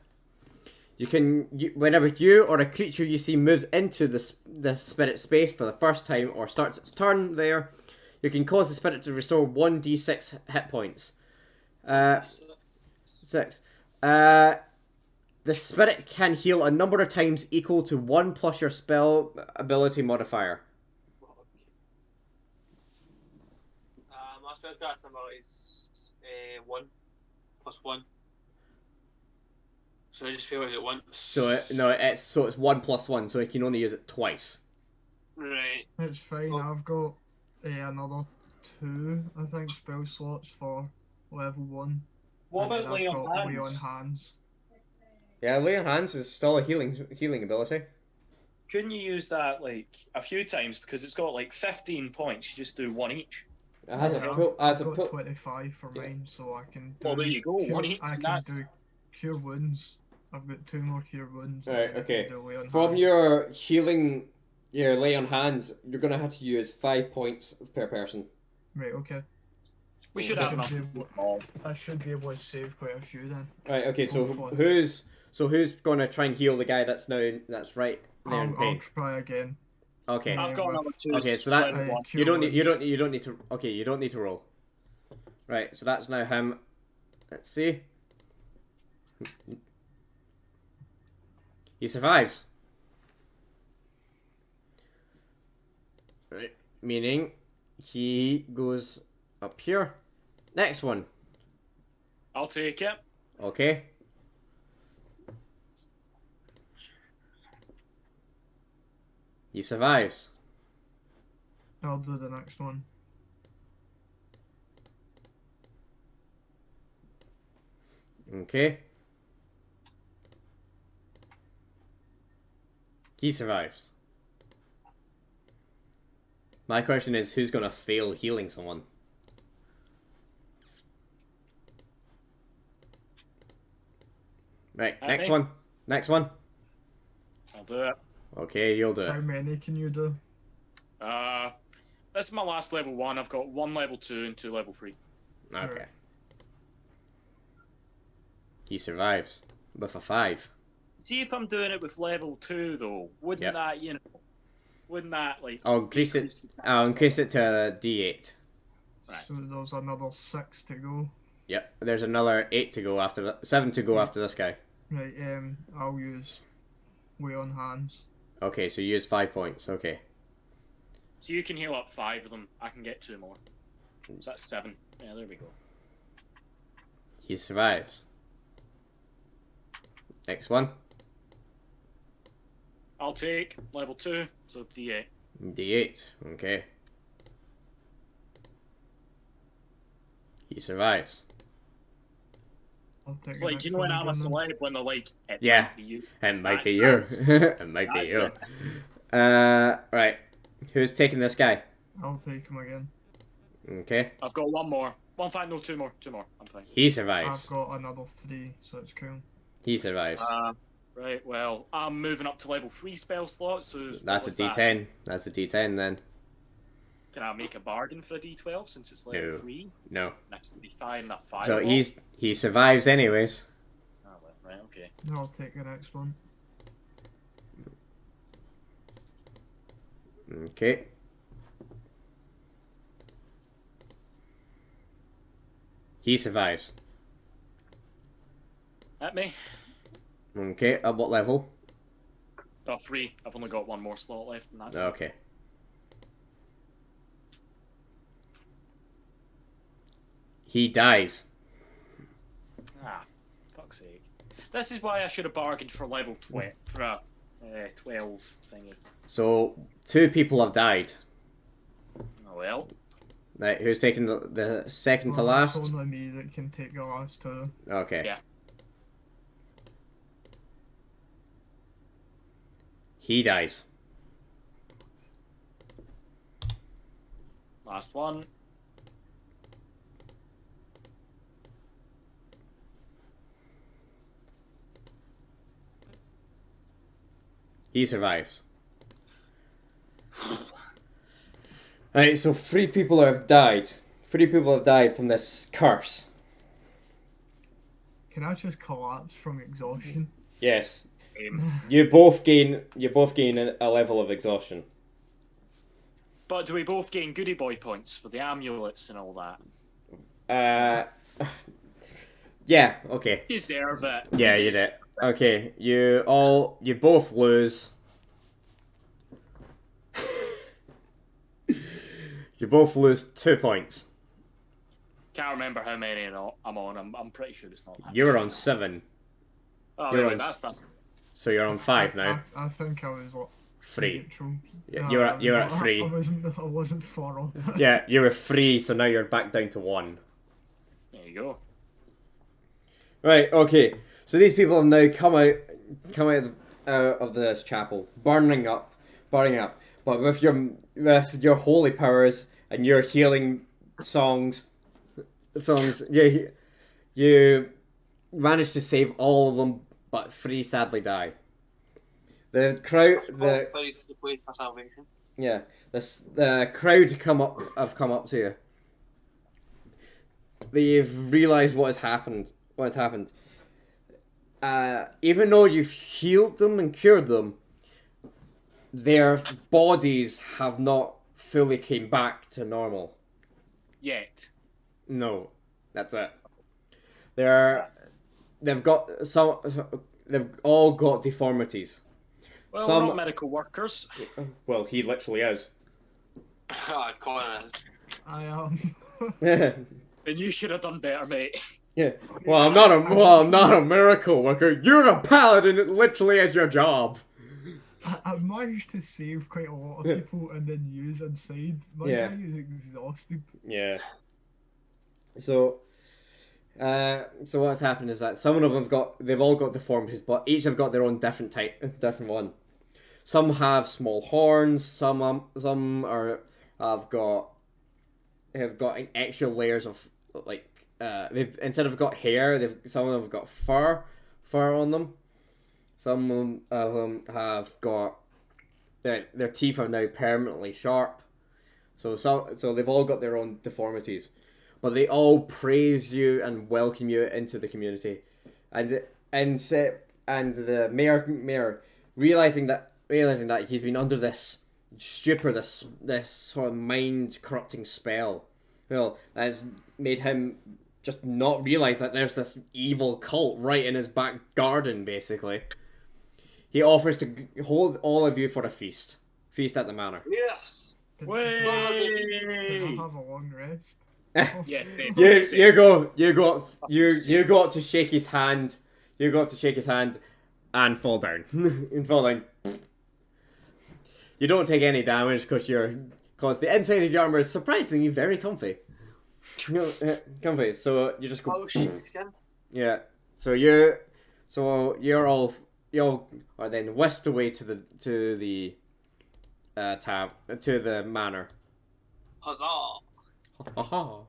Whenever you or a creature you see moves into the spirit space for the first time or starts its turn there, you can cause the spirit to restore 1d6 hit points. 6. The spirit can heal a number of times equal to 1 plus your spell ability modifier. My spellcasting ability is 1 plus 1. So I just feel like it once. So it's 1 plus 1, so you can only use it twice. Right. It's fine. Oh. I've got another 2, I think, spell slots for level 1. What And then about Lay I've on got Lay Hands? on Hands. Yeah, lay on hands is still a healing ability. Couldn't you use that like a few times because it's got like 15 points? You just do one each. It has Yeah, a pull. I've got 25 for mine, so I can do. Well, there you go, one each, I can that's- do Cure Wounds. I've got 2 more Cure Wounds. and Right, then I can okay. do Lay on From Hands. your healing, your lay on hands, you're gonna have to use 5 points per person. Right, okay. We should have enough. I should be able to save quite a few then. Right. Okay. So Go for it. who's gonna try and heal the guy that's right there in I'll pain? try again. Okay. I've got another 2. Okay, so that- split one. You don't need to. Okay, you don't need to roll. Right. So that's now him. Let's see. He survives. Right. Meaning he goes up here. Next one. I'll take it. Okay. He survives. I'll do the next one. Okay. He survives. My question is, who's gonna fail healing someone? Right, next me. one. Next one. I'll do it. Okay, you'll do How it. many can you do? This is my last level 1. I've got 1 level 2 and 2 level 3. Okay. He survives with a 5. See if I'm doing it with level 2 though. Wouldn't Yep. that, wouldn't that like? I'll increase it. decrease the chance I'll of- increase it to a D8. Right. So there's another 6 to go. Yep. There's another 8 to go after that. 7 to go after this guy. Right, I'll use Lay on Hands. Okay, so you use 5 points. Okay. So you can heal up 5 of them. I can get 2 more. So that's 7. Yeah, there we go. He survives. Next one. I'll take level 2, so D8. D8. Okay. He survives. I'll take It's the like, next you know, one when I'm a again then. celeb, when they're like, it Yeah. might be you. It might be you. That's- It might be that's you. it. Right. Who's taking this guy? I'll take him again. Okay. I've got 1 more. Well, in fact, no, 2 more. 2 more. I'm fine. He I've survives. got another 3, so it's cool. He survives. Right, well, I'm moving up to level 3 spell slot, so... That's a D10. That's a D10 then. Can I make a bargain for a D12 since it's level No. 3? No. That could be fine, a 5. So he survives anyways. Oh, well, right, okay. I'll take the next one. Okay. He survives. At me. Okay. At what level? Oh, 3. I've only got 1 more slot left, and that's it. Okay. He dies. Ah, fuck's sake. This is why I should have bargained for level 12, for a 12 thingy. So 2 people have died. Oh well. Right. Who's taking the second to Well, last? It's only me that can take the last 2. Okay. Yeah. He dies. Last one. He survives. Right, so 3 people have died. 3 people have died from this curse. Can I just collapse from exhaustion? Yes. Um, You both gain a level of exhaustion. but do we both gain goody boy points for the amulets and all that? Yeah, okay. Deserve it. Yeah, you did. Okay, you both lose. You both lose 2 points. Can't remember how many I'm on. I'm pretty sure it's not that. You're on 7, Oh, you're anyway, on that's so you're on 5 now. I think I was like 3. neutral. Yeah, No, you're I at was- 3. I wasn't far off. Yeah, you were 3, so now you're back down to 1. There you go. Right, okay. So these people have now come out of this chapel, burning up. But with your holy powers and your healing songs, you managed to save all of them, but 3 sadly die. The crowd, Wait for salvation. yeah, the crowd have come up to you. They've realised what has happened. Even though you've healed them and cured them, their bodies have not fully came back to normal. Yet. No, that's it. They've all got deformities. Well, Some- we're not medical workers. Well, he literally is. Oh, Colin is. I am. Yeah. And you should have done better, mate. Well, I'm not a miracle worker. You're a paladin. It literally is your job. I've managed to save quite a lot of people and then use inside. My Yeah. guy is exhausted. Yeah. So what's happened is that some of them they've all got deformities, but each have got their own different one. Some have small horns. Some have got extra layers of they've instead of got hair, some of them have got fur on them. Some of them have got their teeth are now permanently sharp. So they've all got their own deformities, but they all praise you and welcome you into the community, and the mayor realizing that he's been under this stupor, this sort of mind corrupting spell, well, that's made him just not realize that there's this evil cult right in his back garden, basically. He offers to hold all of you for a feast at the manor. Yes. Did Way! I have a long rest? Yeah, you go up to shake his hand. You go up to shake his hand, and fall down. And fall down. You don't take any damage because the inside of your armor is surprisingly very comfy. Comfy. So you just go. Oh, sheepskin. Yeah. So you're all are then whisked away to the manor. Huzzah! Aha.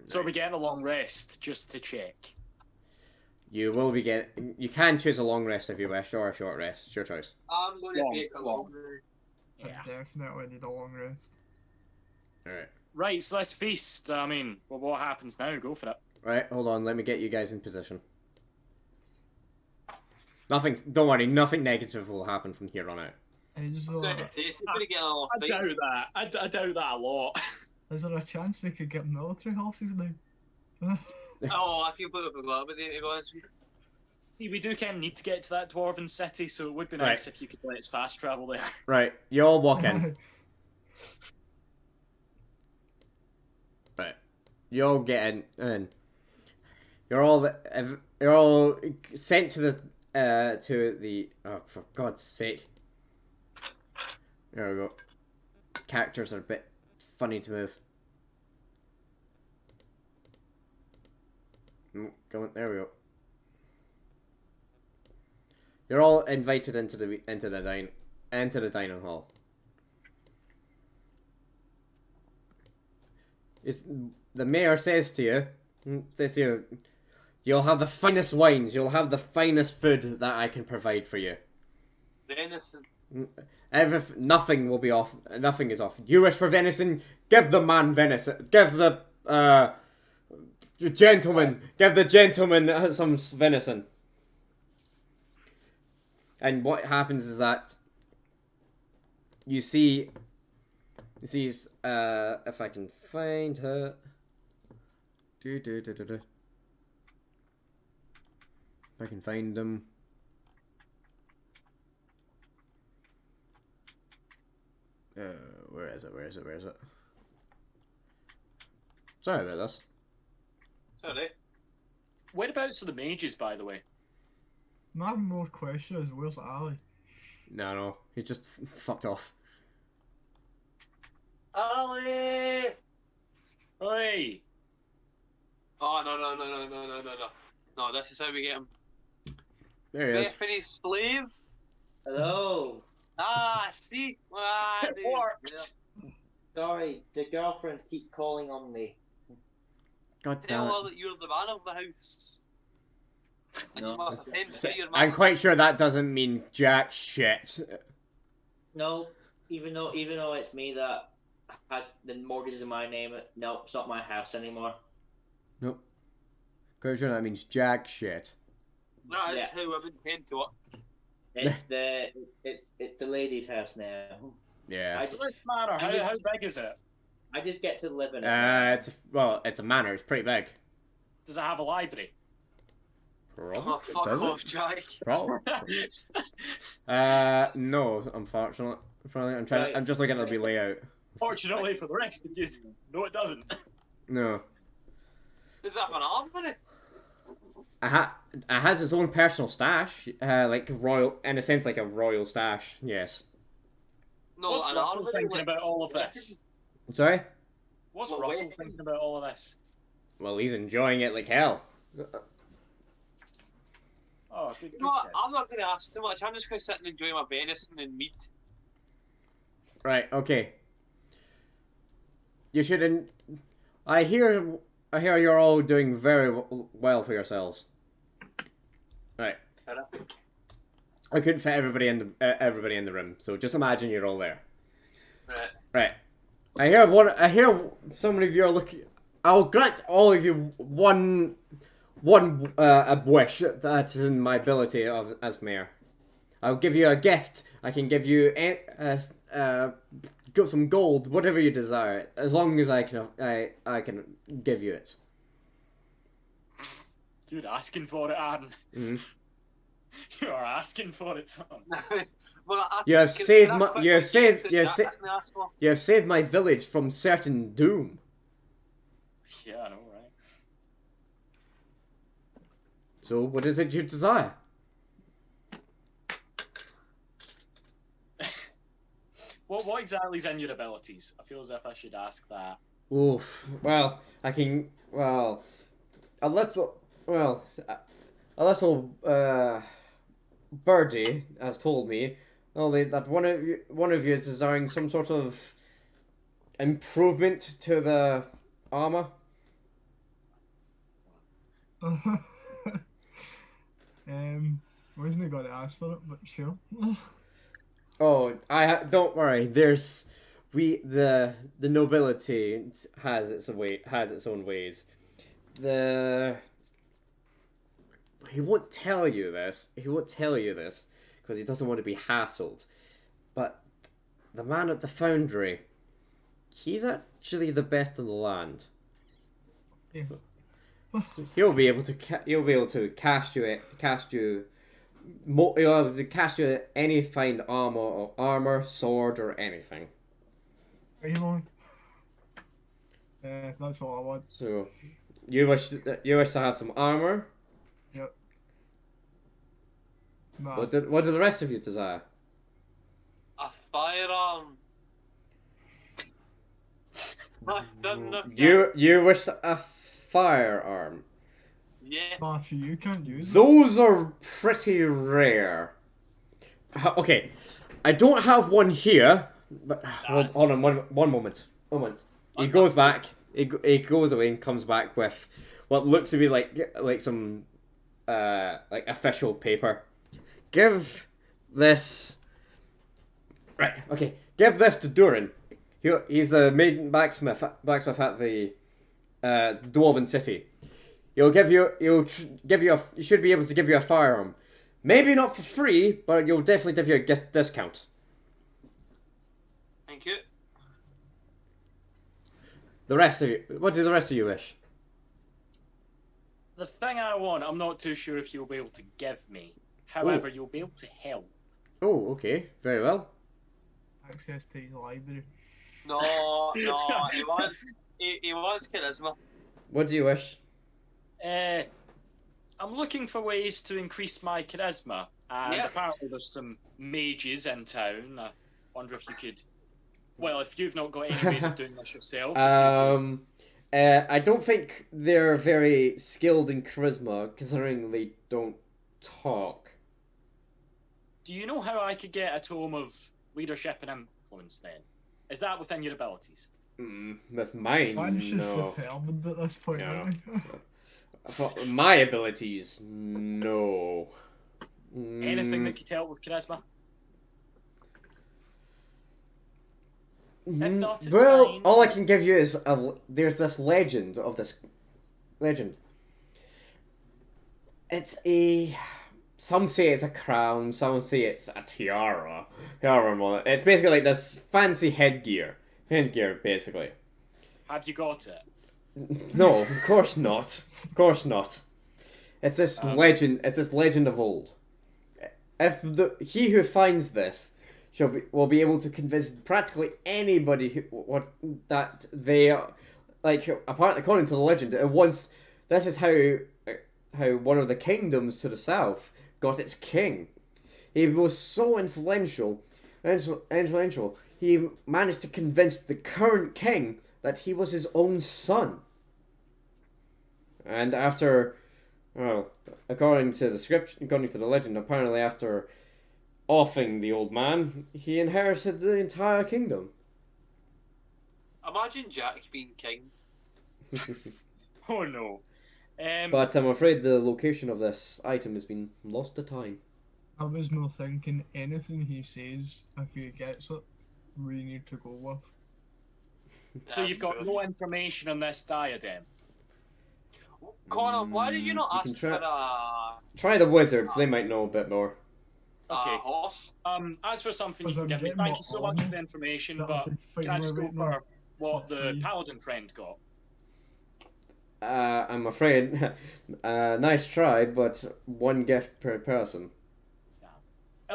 So we're getting a long rest, just to check. You will be getting. You can choose a long rest if you wish, or a short rest. It's your choice. I'm going to Long, take a long. long rest. Yeah. I definitely need a long rest. Alright. Right, so let's feast. I mean, well, what happens now? Go for it. Right, hold on, let me get you guys in position. Don't worry, nothing negative will happen from here on out. Is I'm going to taste it. I'm going to get a little I fight. doubt that. I doubt that a lot. there a chance we could get military horses now? Oh, I completely forgot about that, to be honest with you. We do kind of need to get to that dwarven city, so it would be Right. nice if you could let us fast travel there. Right, you all walk in. Right. You all get in. You're all sent to the oh, for God's sake. There we go. Characters are a bit funny to move. There we go. You're all invited into the dining hall. The mayor says to you, you'll have the finest wines, you'll have the finest food that I can provide for you. Venison. Nothing will be off. Nothing is off. You wish for venison? Give the man venison. Give the gentleman some venison. And what happens is that you see, if I can find her. If I can find them. Where is it? Sorry about this. Sorry. Whereabouts are the mages, by the way? My more question is, where's Ali? No, he's just fucked off. Ali! Oi! Oh, no. No, this is how we get him. There he is. Bethany's slave? Hello. Ah, see? Ah, It worked! Sorry, the girlfriend keeps calling on me. God damn Tell it. her that you're the man of the house. And No. you must attend to your I'm man. quite sure that doesn't mean jack shit. No, even though it's me that has the mortgage is in my name. No, it's not my house anymore. Nope. Quite sure that means jack shit. That is Yeah. how women tend to it. It's the lady's house now. Yeah. So this manor, how big is it? I just get to live in it. It's a manor. It's pretty big. Does it have a library? Oh, fuck Does off, it? Jack. Probably. No, unfortunately. I'm just looking at the layout. Fortunately for the rest of you, no it doesn't. No. Does that have an armory? It has its own personal stash, like royal, in a sense, like a royal stash. Yes. No, What's an Russell armory. thinking like- about all of this? Sorry. What's Well, Russell wait. thinking about all of this? Well, he's enjoying it like hell. Oh, good, You know what? I'm not going to ask too much. I'm just going to sit and enjoy my venison and meat. Right. Okay. You shouldn't. I hear you're all doing very well for yourselves. Right. I couldn't fit everybody in the room, so just imagine you're all there. Right. Right. I hear some of you are looking. I'll grant all of you one a wish that's in my ability as mayor. I'll give you a gift. I can give you some gold, whatever you desire, as long as I can give you it. You're asking for it, Aaron. Mm-hmm. You are asking for it, son. You have saved my. You have saved. You have saved my village from certain doom. Yeah, I know, right? So, what is it you desire? What exactly is in your abilities? I feel as if I should ask that. Oof. Well, I can. Well, a little. Well, a little. Birdie has told me, that one of you is desiring some sort of improvement to the armor. Wasn't going to ask for it, but sure. Oh, don't worry. The nobility has its own ways. He won't tell you this. Because he doesn't want to be hassled. But the man at the foundry, he's actually the best in the land. Yeah. He'll be able to cast any fine armor, sword, or anything. Elon. That's all I want. So, you wish to have some armor? Yep. Nah. What do the rest of you desire? A firearm. You wish a firearm? Yeah. Matthew, you can't use it. Those are pretty rare. Okay, I don't have one here, but hold on one moment. He goes back. He goes away and comes back with what looks to be like some like official paper. Give this. Right. Okay. Give this to Durin. He's the main blacksmith at the Dwarven City. He should be able to give you a firearm. Maybe not for free, but you'll definitely give you a discount. Thank you. What do the rest of you wish? The thing I want, I'm not too sure if you'll be able to give me. However, you'll be able to help. Oh, okay. Very well. Access to his library. No, he wants charisma. What do you wish? I'm looking for ways to increase my charisma, and apparently there's some mages in town. I wonder if you could. Well, if you've not got any ways of doing this yourself. I don't think they're very skilled in charisma, considering they don't talk. Do you know how I could get a tome of leadership and influence then? Is that within your abilities? With mine, Mine's just no. determined at this point, Yeah. aren't they? For my abilities, no. Anything that could help with charisma? If not, it's Well, fine. all I can give you is there's this legend. It's some say it's a crown, some say it's a tiara. It's basically like this fancy headgear, basically. Have you got it? No, of course not. It's this legend. It's this legend of old. If he who finds this will be able to convince practically anybody that they are, like, apparently according to the legend, this is how one of the kingdoms to the south got its king. He was so influential. He managed to convince the current king that he was his own son. And according to the legend, apparently after offing the old man, he inherited the entire kingdom. Imagine Jack being king. Oh no. But I'm afraid the location of this item has been lost to time. I was not thinking anything he says, if he gets it, we need to go with. So you've got no information on this diadem? Connor, why did you not You ask can for a Try the wizards, they might know a bit more. Okay. horse? As for something you Because can I'm give me, getting thank you so much for the my information, that but I've been can I just go fighting my way for what for the free. paladin friend got? I'm afraid, nice try, but one gift per person.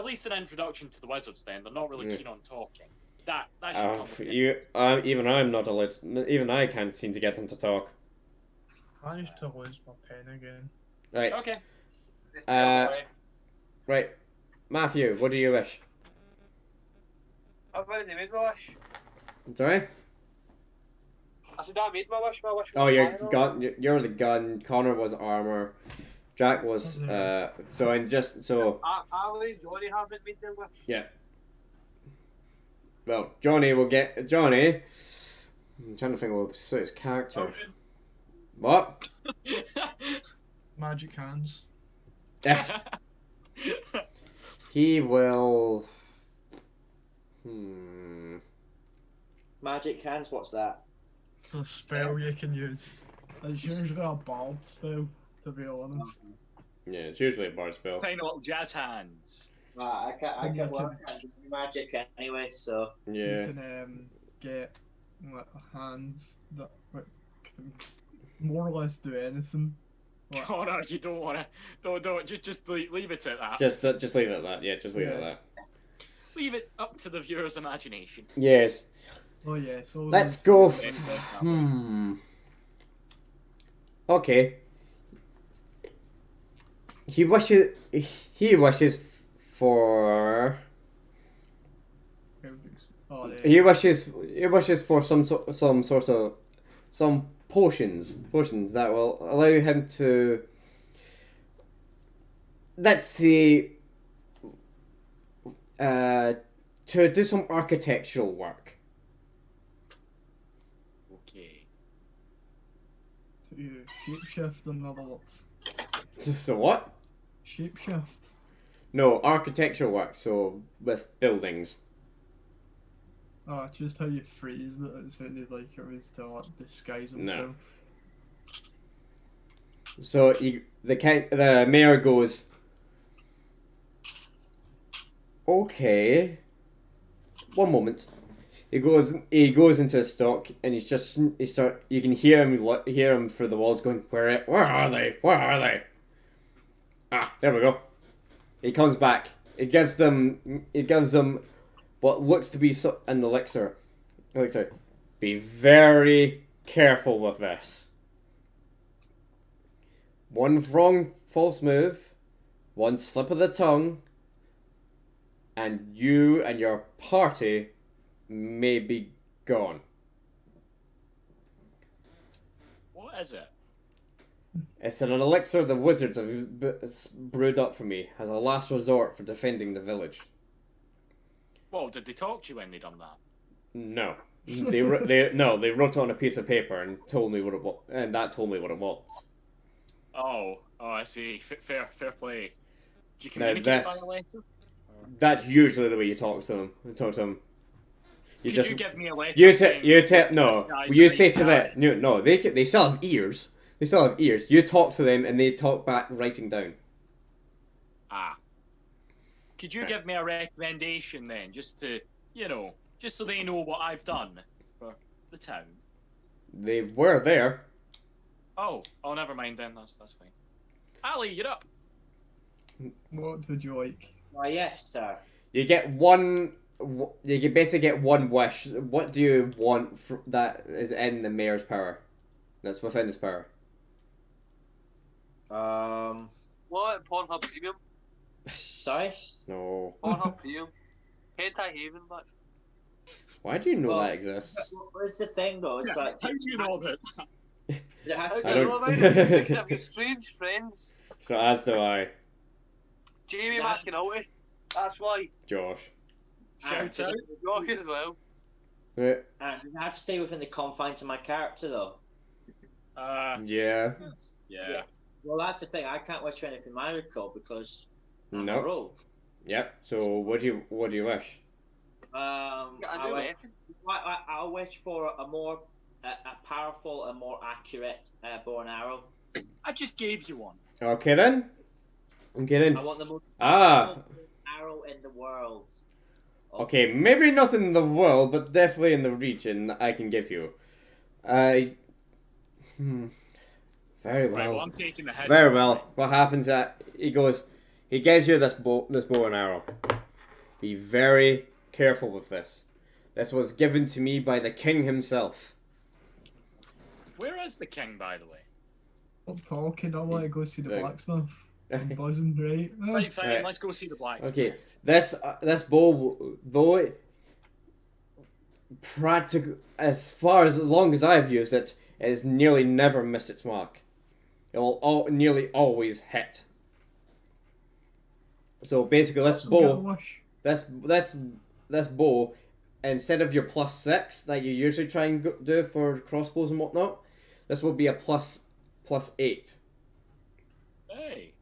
at least an introduction to the wizards. Then they're not really Yeah. keen on talking. That should come with it. Even I'm not allowed. Even I can't seem to get them to talk. I managed to lose my pen again. Right. Okay. Right. Matthew, what do you wish? I've already made my wish. Sorry. I said I made my wish. My wish was Oh, you're final. gun. You're the gun. Connor was armor. Jack was so and just so. Ali and Johnny haven't made their wish. Yeah. Well, Johnny will get Johnny. I'm trying to think of his character. Ocean. What? Magic hands. He will. Magic hands, what's that? It's a spell you can use. It's usually a bard spell, to be honest. Yeah, it's usually a bar spell. Tiny little jazz hands. I And you can't do magic anyway, so. Yeah. You can get like, hands that like, can more or less do anything. Like, Oh no, you don't want to. Don't. Just leave it at that. Just leave it at that. Yeah, just leave it at that. Leave it up to the viewer's imagination. Yes. oh yeah, so Let's there's- go. F- Okay. He wishes. He wishes for. Oh, yeah. He wishes for some sort of some potions that will allow him to, let's say, to do some architectural work. Okay. To shapeshift, in other words. So what? Shapeshift. No, architectural work. So with buildings. Oh, just how you phrased it, it sounded like it was to like disguise No. himself. So the mayor goes, okay. One moment. He goes into a stock and you can hear him through the walls going, where are they? Where are they? Ah, there we go. He comes back. It gives them what looks to be an elixir. Be very careful with this. One wrong false move, one slip of the tongue, and you and your party may be gone. What is it? It's an elixir the wizards have brewed up for me as a last resort for defending the village. Well, did they talk to you when they done that? No. They wrote it on a piece of paper and told me what it was, and that told me what it was. Oh, I see. Fair play. Do you Now communicate by this- a letter? That's usually the way you talk to them. Could you give me a letter? You saying, say "This no. guy's You a say nice to guy"? them no. They still have ears. They still have ears. You talk to them and they talk back, writing down. Ah. Could you Right. give me a recommendation then, just to, just so they know what I've done for the town? They were there. Oh, never mind then. That's fine. Ali, you're up. What did you like? Why, yes, sir. You get one. You can basically get one wish. What do you want that is in the mayor's power? That's within his power. What? Pornhub Premium? Sorry? No. Pornhub Premium? Hentai Haven, but Why do you know Well, that exists? What's the thing though? It's like How do you know that? it has I to, don't- because I've got strange friends. So as do I, Jamie Yeah. Maskinalty. That's why. Josh. Shout out. Rock as well. Yeah. I have to stay within the confines of my character though. Yeah. Yeah. Well, that's the thing. I can't wish for anything magical because I'm a No. rogue. Yep. So what do you wish? I do wish, it. I wish for a powerful and more accurate bow and arrow. I just gave you one. Okay then. Okay I then. want the most Ah. powerful bow and arrow in the world. Okay, maybe not in the world, but definitely in the region. I can give you. Very Right, well. well, I'm taking the head. Very well. What happens he he gives you this bow and arrow. Be very careful with this. This was given to me by the king himself. Where is the king, by the way? Stop talking, I want to go see the Right. blacksmith. I'm buzzing, right? Right, fine. Right. Let's go see the blacksmith. Okay, this bow, practical as long as I've used it, it has nearly never missed its mark. It will nearly always hit. So basically, this bow, this bow, instead of your +6 that you usually try and do for crossbows and whatnot, this will be a +8. Hey.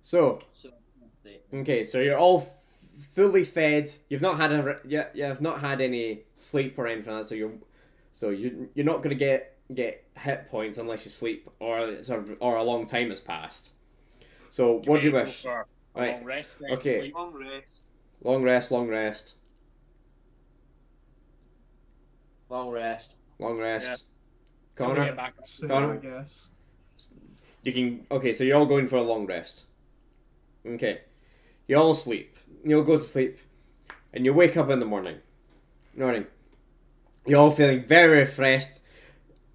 So, okay, so you're all fully fed. You've not had you have not had any sleep or anything like that. So you're not gonna get hit points unless you sleep or a long time has passed. So what do you wish? Right. Long rest, then Okay. sleep. Long rest. Long rest. Long rest. Long rest. Long rest. Yeah. Connor, Get back up. So, Connor? I guess. you can. Okay, so you're all going for a long rest. Okay, you all sleep. You all go to sleep, and you wake up in the morning. You're all feeling very refreshed.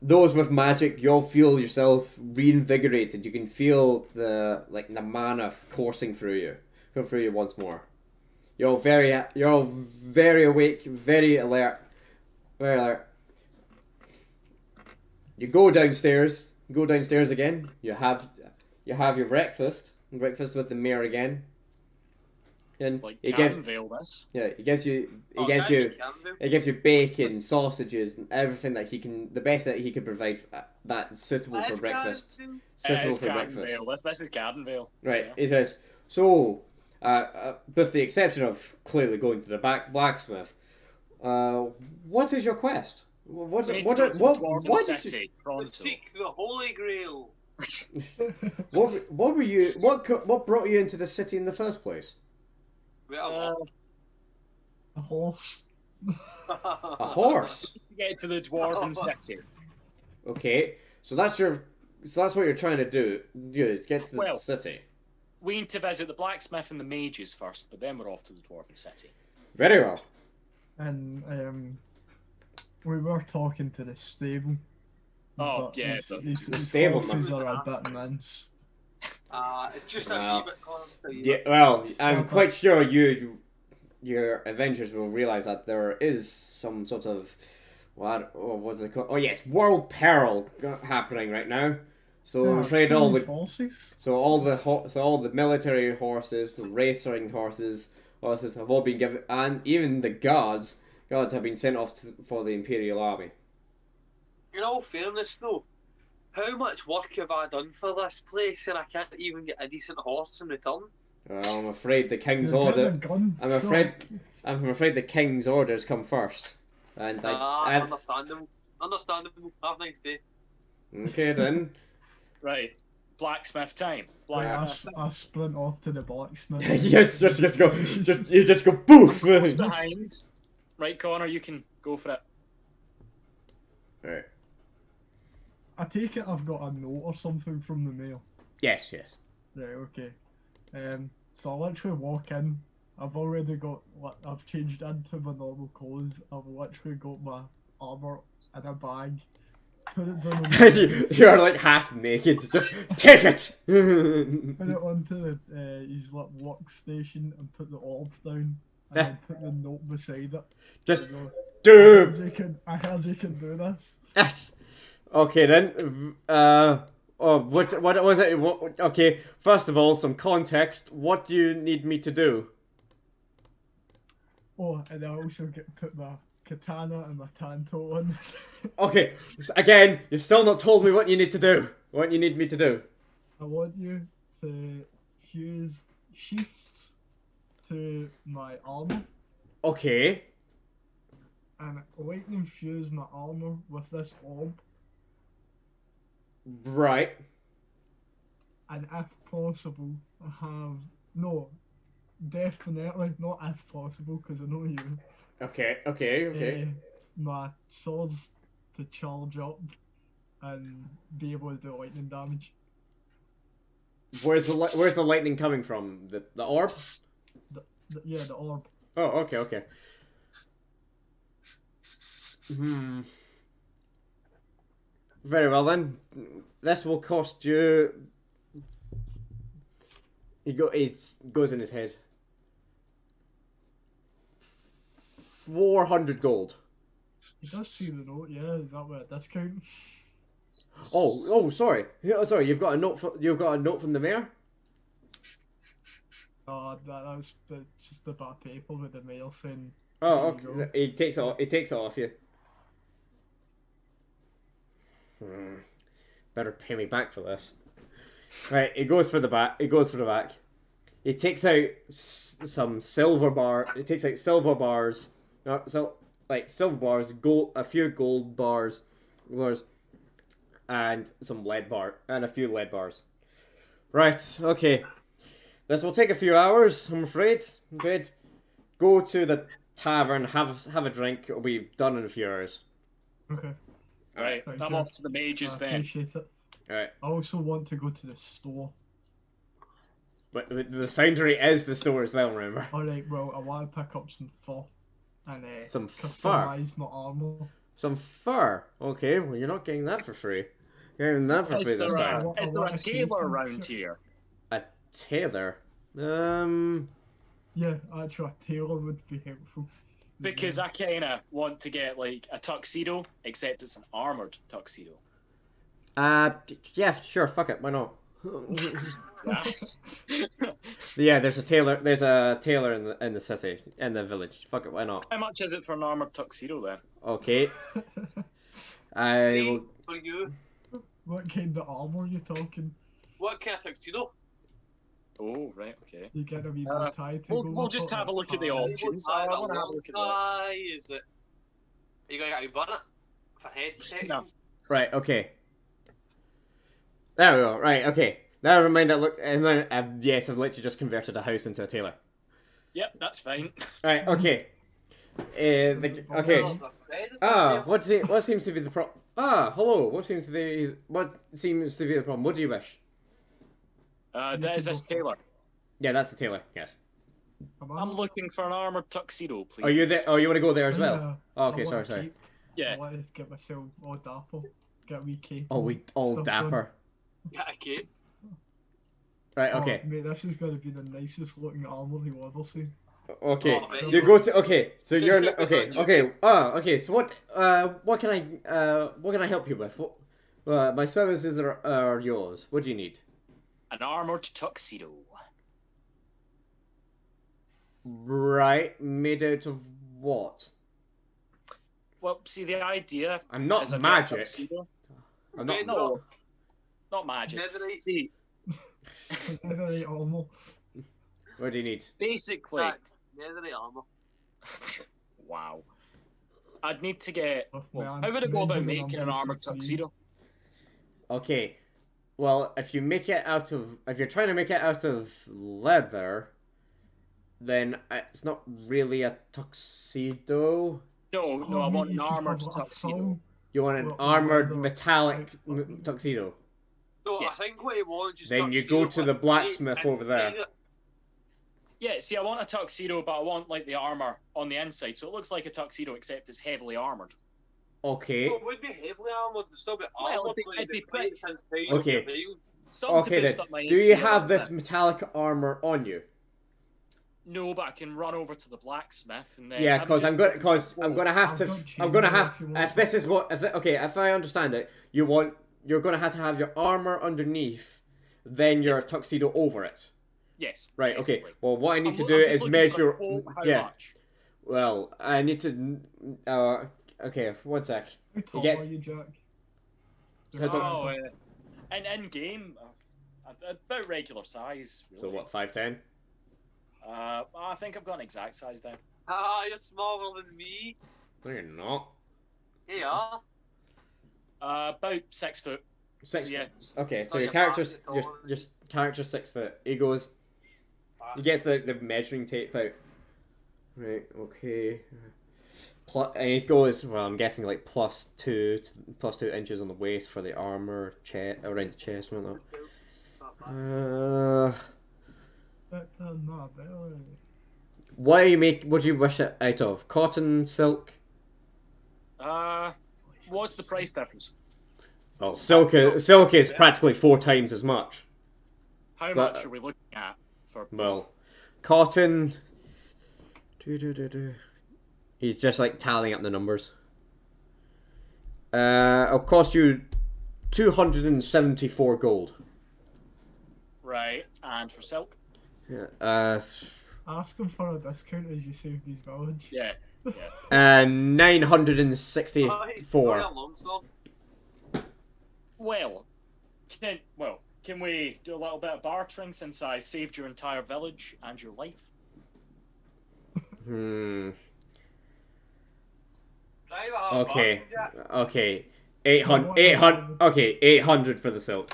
Those with magic, you all feel yourself reinvigorated. You can feel the mana coursing through you once more. You're all very awake, very alert, very alert. You go downstairs. Again. You have your breakfast with the mayor again. And It's like he gives Canvale, this. he gives you Canville. it gives you bacon, sausages, and everything the best that he could provide that's suitable for breakfast. Suitable It's for breakfast. Canvale. This is Gardenvale. Right. So. He says, so, with the exception of clearly going to the blacksmith, what is your quest? We need to go to the Dwarven City, To Toronto. seek the Holy Grail. What were you? What brought you into the city in the first place? Well, A horse. A horse. Get to the Dwarven City. Okay, so that's what you're trying to do. You get to the city. We need to visit the blacksmith and the mages first, but then we're off to the Dwarven City. Very well. And we were talking to the stable. Oh, but yeah, these stable horses are a bit mince. it's just a Well, wee bit confused. Yeah. Well, I'm quite sure your Avengers will realize that there is some sort of what do they call? Oh yes, world peril happening right now. So I'm afraid all the horses. all the military horses, the racing horses have all been given, and even the guards have been sent off for the Imperial Army. In all fairness, though, how much work have I done for this place, and I can't even get a decent horse in return? Well, I'm afraid the king's You're getting a order. gun. I'm afraid the king's orders come first. And Understandable. Understandable. Have a nice day. Okay then. Right. Blacksmith time. I sprint off to the blacksmith. Yes, just go. You just go boof. Close behind. Right, Connor, you can go for it. Right. I take it I've got a note or something from the mail. Yes. Right, okay. So I literally walk in. I've changed into my normal clothes. I've literally got my armour in a bag. Put it down on You're like half naked. Just take it. put it onto his workstation and put the orb down. And then put the note beside it. Just Go, do. I heard you can do this. Yes. Okay then. What was it? Okay. First of all, some context. What do you need me to do? Oh, and I also put my katana and my tanto on. Okay. Again, you've still not told me what you need to do. What you need me to do? I want you to fuse sheaths to my armor, Okay. and lightning fuse my armor with this orb, Right. and if possible, definitely not if possible, because I know you. Okay. My swords to charge up and be able to do lightning damage. Where's the lightning coming from? The orb? Yeah, the orb. Oh, okay. Very well then. This will cost you. It goes in his head. 400 gold. He does see the note, yeah. Is that with a discount? Oh, sorry. Sorry, you've got a note from the mayor? That's just a bit of paper with the mail saying. Oh, There you okay. He takes it off you. Better pay me back for this. Right, it goes for the back. He takes out some silver bar. It takes out silver bars. Silver bars, a few gold bars, and some lead bar, and a few lead bars. Right, okay. This will take a few hours, I'm afraid. Go to the tavern, have a drink. It'll be done in a few hours. Okay. Right, Thank I'm you. off to the mages I then. appreciate it. Alright. I also want to go to the store. But the foundry is the store as well, remember? Alright, well, I want to pick up some fur. And Some fur? customize my armor. Some fur. Okay, well you're not getting that for free. You're getting that for free Is this there time. a, is there a tailor around here? A tailor? Yeah, actually, a tailor would be helpful. Because I kind of want to get like a tuxedo, except it's an armored tuxedo. Yeah, sure, fuck it, why not? Yes. Yeah, there's a tailor in the city, in the village. Fuck it, why not? How much is it for an armored tuxedo then? Okay. I will... For you, What kind of armor are you talking? what kind of tuxedo? Oh, right, okay. You get a wee Uh, bow tie to We'll go just with it, have a look at the tie? options. I want to have a look at the options. Is it? Are you gonna get a bonnet? For head No. Right, okay. There we go, right, okay. Never mind that look, and then, yes, I've literally just converted a house into a tailor. Yep, that's fine. Right, okay. Okay. What seems to be the problem? Hello. What seems to be the problem? What do you wish? Is this tailor? Yeah, that's the tailor. Yes. I'm looking for an armored tuxedo, please. Are you there? Oh, you want to go there as well? Yeah, Oh, okay, I want a sorry. cape. Yeah. I want to get myself all dapper. Get a wee cape. Oh, we all Stuff done. dapper. Get a cape. Right. Oh, Okay. mate, this is going to be the nicest looking armor you'll ever see. Okay. Oh, mate, You go to. Okay. So Good you're shit, okay. good Okay. Okay. So what can I help you with? My services are yours. What do you need? An armored tuxedo. Right. Made out of what? Well, see, the idea I'm is not a magic. tuxedo. I'm not. Made No, not magic. Netherite. See, Netherite armor. What do you need? basically, Netherite armor. wow. I'd need to get. With Well, my how would I go about amazing making an armor armored for free. tuxedo? Okay. Well, if you're trying to make it out of leather, then it's not really a tuxedo. No, no, I Oh, want mate, an you could armored have a tuxedo. full- You want an Well, armored leather, metallic like, tuxedo. No, Yes. I think what you want is Then you tuxedo, go to the but blacksmith it's over there. inside it. Yeah, see, I want a tuxedo, but I want like the armor on the inside, so it looks like a tuxedo except it's heavily armored. Okay. No, it would be heavily armored, but still be Well, armored. it'd be the plates inside Okay. of the veil. Something Okay to then. boost up my Do AC you a have little this bit. metallic armor on you? No, but I can run over to the blacksmith and then. Yeah, because I'm gonna have I've to. got I'm gonna chains have. if you If want. this is what. If I understand it, you're gonna have to have your armor underneath, then your tuxedo over it. Yes. Right. Okay. basically. Well, what I need to I'm do just is looking for a measure. quote, how Yeah. much? Well, I need to. Okay. 1 sec. How tall gets- are you, Jack? How tall- Oh, in game, about regular size. Really. So what? 5'10"? I think I've got an exact size down. Ah, you're smaller than me. No, you're not. Here you are. About 6 foot. 6. So, yeah. Okay. So Oh, your you're character's fast, you're your taller. your character's 6 foot. He goes. He gets the measuring tape out. Right. Okay. And he goes. Well, I'm guessing like +2 inches on the waist for the armor, chest around the chest, and whatnot. Spectre, not really. What do you make? What do you wish it out of? Cotton, silk? What's the price difference? Well, silk is practically 4 times as much. How But- much are we looking at for? Well, cotton. He's just like tallying up the numbers. It'll cost you 274 gold. Right, and for silk? Yeah. Ask him for a discount as you save these village. Yeah. 964. Well, can we do a little bit of bartering since I saved your entire village and your life? Okay. 800. Okay, 800 for the silk.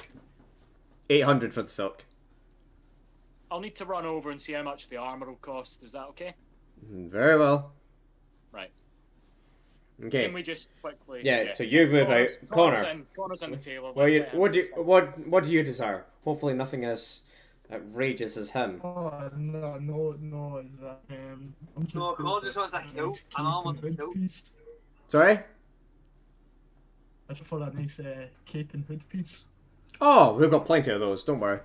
800 for the silk. I'll need to run over and see how much the armor will cost. Is that okay? Very well. Right. Okay. Can we just quickly? Yeah. So you move out, Connor. Connor's in the tailor. What do you desire? Hopefully nothing as outrageous as him. Oh, no, is that, I'm just No, going God for just wants a nice kill, an cape armoured and hood kill. piece. Sorry? Just for a nice cape and hood piece. Oh, we've got plenty of those. Don't worry.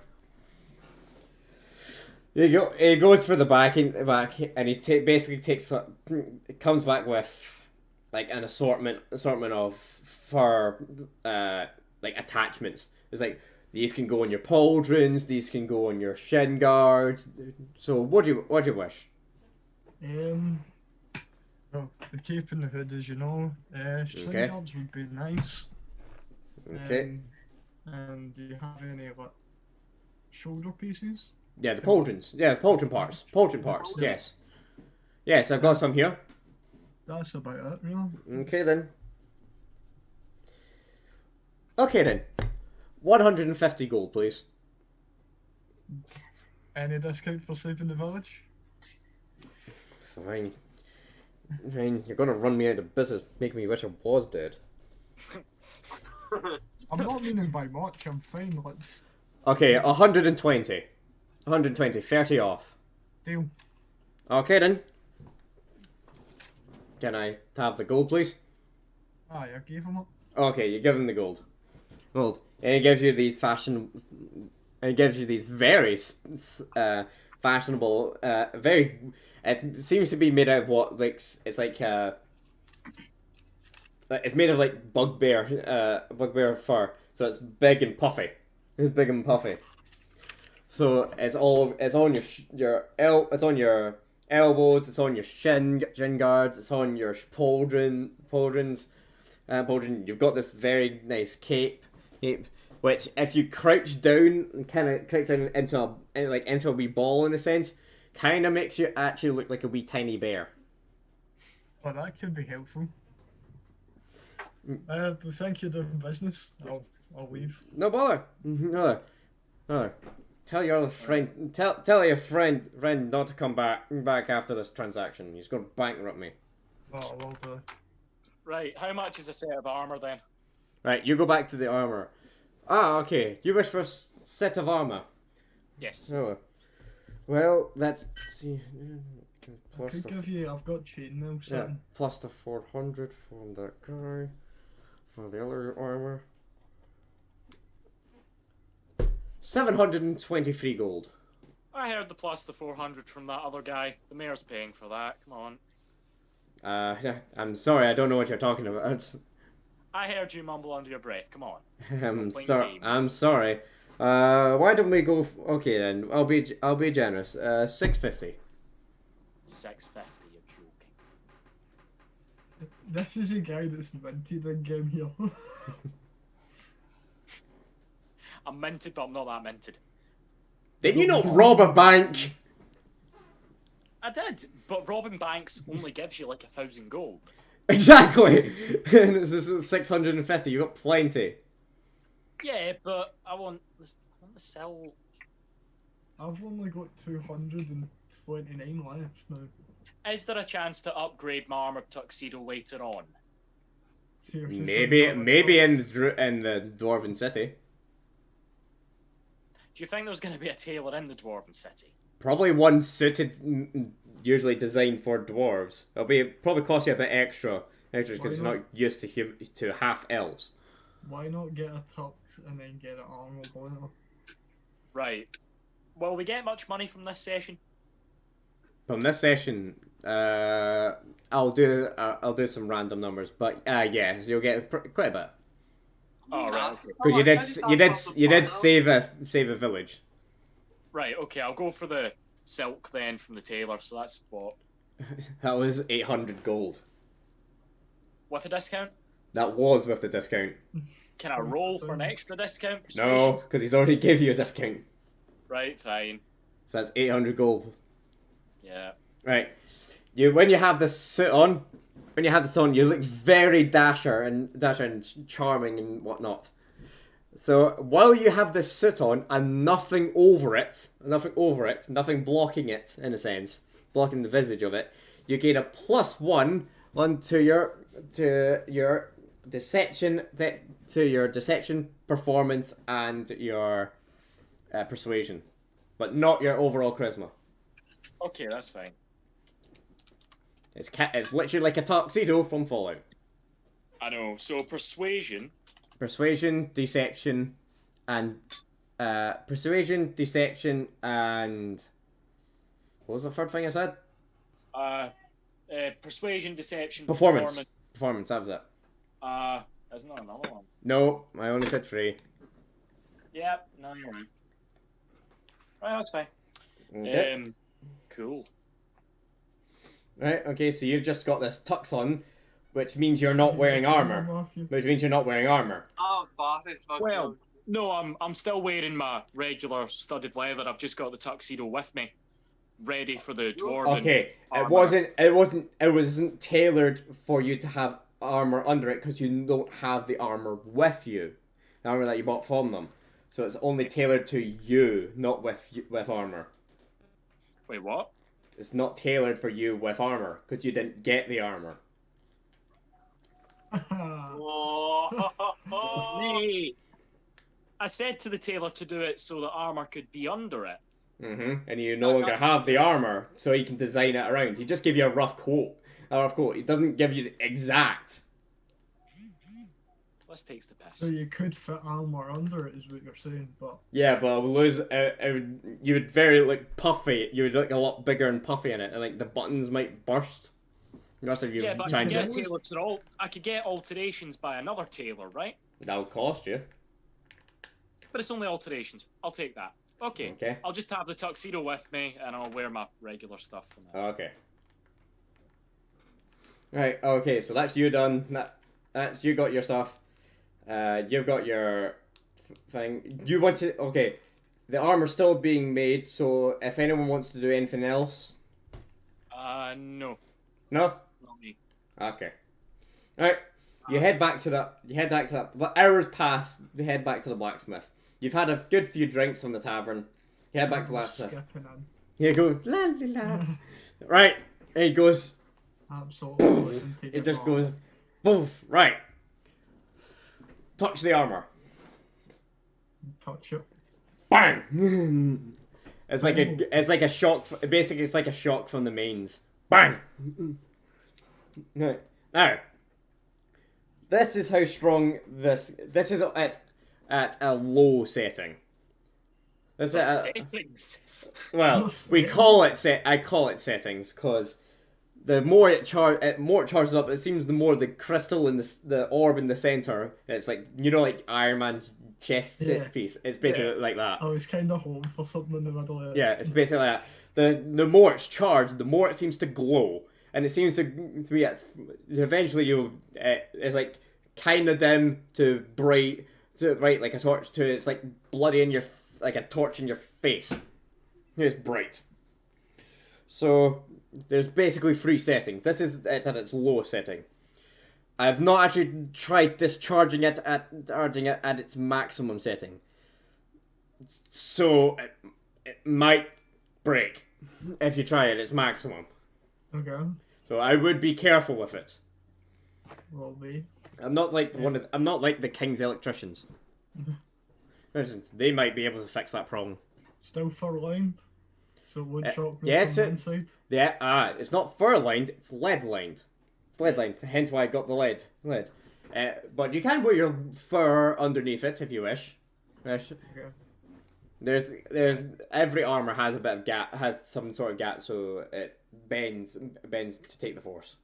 There you go. He goes for the back, and he basically takes. Comes back with like an assortment of for like attachments. It's like these can go on your pauldrons, these can go on your shin guards. So what do you wish? Well, the cape and the hood, as you know. Shin Okay. guards would be nice. Okay. And do you have any shoulder pieces? Yeah, the pauldrons. Yeah, pauldron parts. Pauldron parts. Yes. Yes, I've got some here. That's about it, really. Okay then. Okay then. 150 gold, please. Any discount for saving the village? Fine. Fine. You're gonna run me out of business, make me wish I was dead. I'm not meaning by much, I'm fine, let's Okay, 120. 120, 30 off. deal. Okay then. Can I have the gold, please? I gave him it. Okay, you give him the gold. Gold. And it gives you these very fashionable, very. It seems to be made out of what like it's like. It's made of like bugbear fur, so it's big and puffy. It's big and puffy. So it's on it's on your elbows, it's on your shin guards, it's on your pauldrons. You've got this very nice cape, which if you crouch down and kind of crouch down into a wee ball in a sense, kind of makes you actually look like a wee tiny bear. But that could be helpful. Thank you, doing business. I'll leave. No bother. No. Tell your other friend. Tell your friend not to come back after this transaction. He's going to bankrupt me. Oh, well, Right, how much is a set of armor then? Right, you go back to the armor. Ah, okay. You wish for a set of armor. Yes. Oh. Well, let's see. I Plus could the, give you. I've got chainmail yeah, sitting. plus the 400 from that guy. For the other armor. 723 gold. I heard the plus the 400 from that other guy. The mayor's paying for that. Come on. I'm sorry, I don't know what you're talking about. I heard you mumble under your breath. Come on. I'm sorry. Why don't we go? Okay then, I'll be generous. 650. 650. You're joking. This is a guy that's minted in game here. I'm minted, but I'm not that minted. Did you not rob a bank? I did, but robbing banks only gives you like 1,000 gold. Exactly. This is 650. You got plenty. Yeah, but I want to sell. I've only got 229 left now. Is there a chance to upgrade my armored tuxedo later on? Seriously, Maybe in the Dwarven City. Do you think there's going to be a tailor in the Dwarven City? Probably one suited, usually designed for dwarves. It'll probably cost you a bit extra because you're not used to half elves. Why not get a tux and then get an armor boiler? Right. Will we get much money from this session? From this session, I'll do some random numbers, but yeah, so you'll get quite a bit. Oh, right. Because you did save a village. Right. Okay. I'll go for the silk then from the tailor. So that's what, That was 800 gold. with a discount. That was with the discount. Can I roll for an extra discount? No, because he's already gave you a discount. Right. Fine. So that's 800 gold. Yeah. Right. When you have this suit on, you look very dasher and charming and whatnot. So while you have this suit on and nothing over it, nothing blocking it in a sense, blocking the visage of it, you gain a +1 onto your deception, performance, and your persuasion, but not your overall charisma. Okay, that's fine. It's literally like a tuxedo from Fallout. I know. So persuasion. Persuasion, deception, and what was the third thing I said? Persuasion, deception, Performance. That was it. Isn't there another one? No, I only said 3. Yep. No, you're right. Right, that's fine. Okay. Cool. Right. Okay. So you've just got this tux on, which means you're not wearing armor. Oh, fuck. Well, no, I'm still wearing my regular studded leather. I've just got the tuxedo with me, ready for the dwarven. Okay. armor. It wasn't tailored for you to have armor under it because you don't have the armor with you, the armor that you bought from them. So it's only tailored to you, not with armor. Wait, what? It's not tailored for you with armor because you didn't get the armor. Mate, I said to the tailor to do it so the armor could be under it. And you no longer have the armor, so he can design it around. He just give you a rough quote. He doesn't give you the exact. This takes the piss. So you could fit armor under it, is what you're saying, but Yeah, but it would lose. You would very like puffy. You would look a lot bigger and puffy in it, and like the buttons might burst. Unless if you Yeah, but I change could it. get tailor to all. I could get alterations by another tailor, right? That'll cost you. But it's only alterations. I'll take that. Okay. Okay. I'll just have the tuxedo with me, and I'll wear my regular stuff for now. Okay. Right. Okay. So that's you done. That's you got your stuff. You've got your thing. You want to? Okay. The armor's still being made. So if anyone wants to do anything else. No. No. Not me. Okay. Alright. You head back to that. But hours pass. You head back to the blacksmith. You've had a good few drinks from the tavern. You head back to the blacksmith. skipping in. You go la la la. Right. And he goes. Absolutely. It just goes. Boof. Right. Touch the armor. Touch it. Bang. It's like a shock. Basically, it's like a shock from the mains. Bang. Right. Now. This is how strong this is at a low setting. This is Settings. well, I call it settings because the more it charges up, it seems the more the crystal in the orb in the center. It's like like Iron Man's chest piece. It's basically like that. I was kind of hoping for something in the middle of it. Yeah, it's basically like that. The more it's charged, the more it seems to glow, and it seems to be eventually it's like kind of dim to bright to bright like a torch to it's like bloody in your like a torch in your face. It's bright. So there's basically 3 settings. This is at its lowest setting. I have not actually tried discharging it at its maximum setting. So it might break if you try it at its maximum. Okay. So I would be careful with it. Will be. I'm not like the king's electricians. For instance, they might be able to fix that problem. Still fur lined, so it won't shock me yes, from the inside. Yeah, it's not fur lined, it's lead lined. It's lead lined, hence why I got the lead. But you can wear your fur underneath it if you wish. Okay. There's every armor has a bit of gap, has some sort of gap, so it bends to take the force.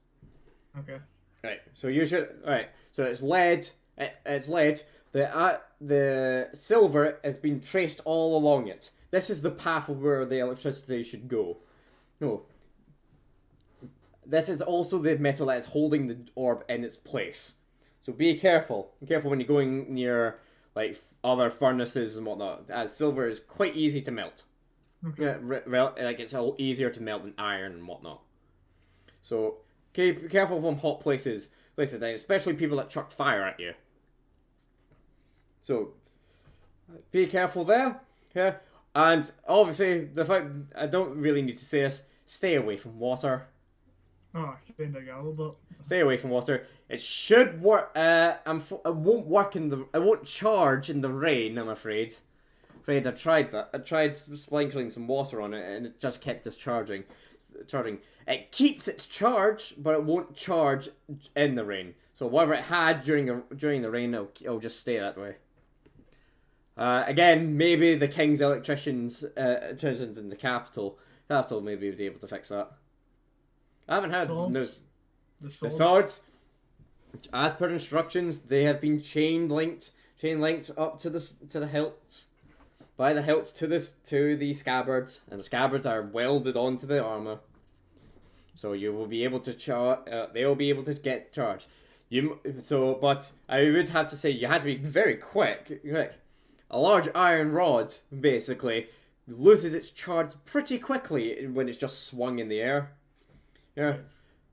Okay. Right. So you should. Right. So it's lead. It's lead. The silver has been traced all along it. This is the path of where the electricity should go. No. This is also the metal that is holding the orb in its place. So be careful. Be careful when you're going near like other furnaces and whatnot, as silver is quite easy to melt. Okay. Yeah, like it's easier to melt than iron and whatnot. So be careful from hot places, and especially people that chuck fire at you. So be careful there. Yeah, and obviously the fact I don't really need to say this: stay away from water. Oh, I kind of got a little bit. Stay away from water. It should work. It won't work in the. It won't charge in the rain. I'm afraid. I tried that. I tried sprinkling some water on it, and it just kept discharging. It keeps its charge, but it won't charge in the rain. So whatever it had during the rain, it'll just stay that way. Again, maybe the king's electricians in the capital maybe would be able to fix that. I haven't had Swords? the swords. As per instructions, they have been chain linked up to the hilts, by the hilts to the scabbards, and the scabbards are welded onto the armor. So you will be able to they will be able to get charged. But I would have to say you had to be very quick. A large iron rod basically loses its charge pretty quickly when it's just swung in the air. Yeah.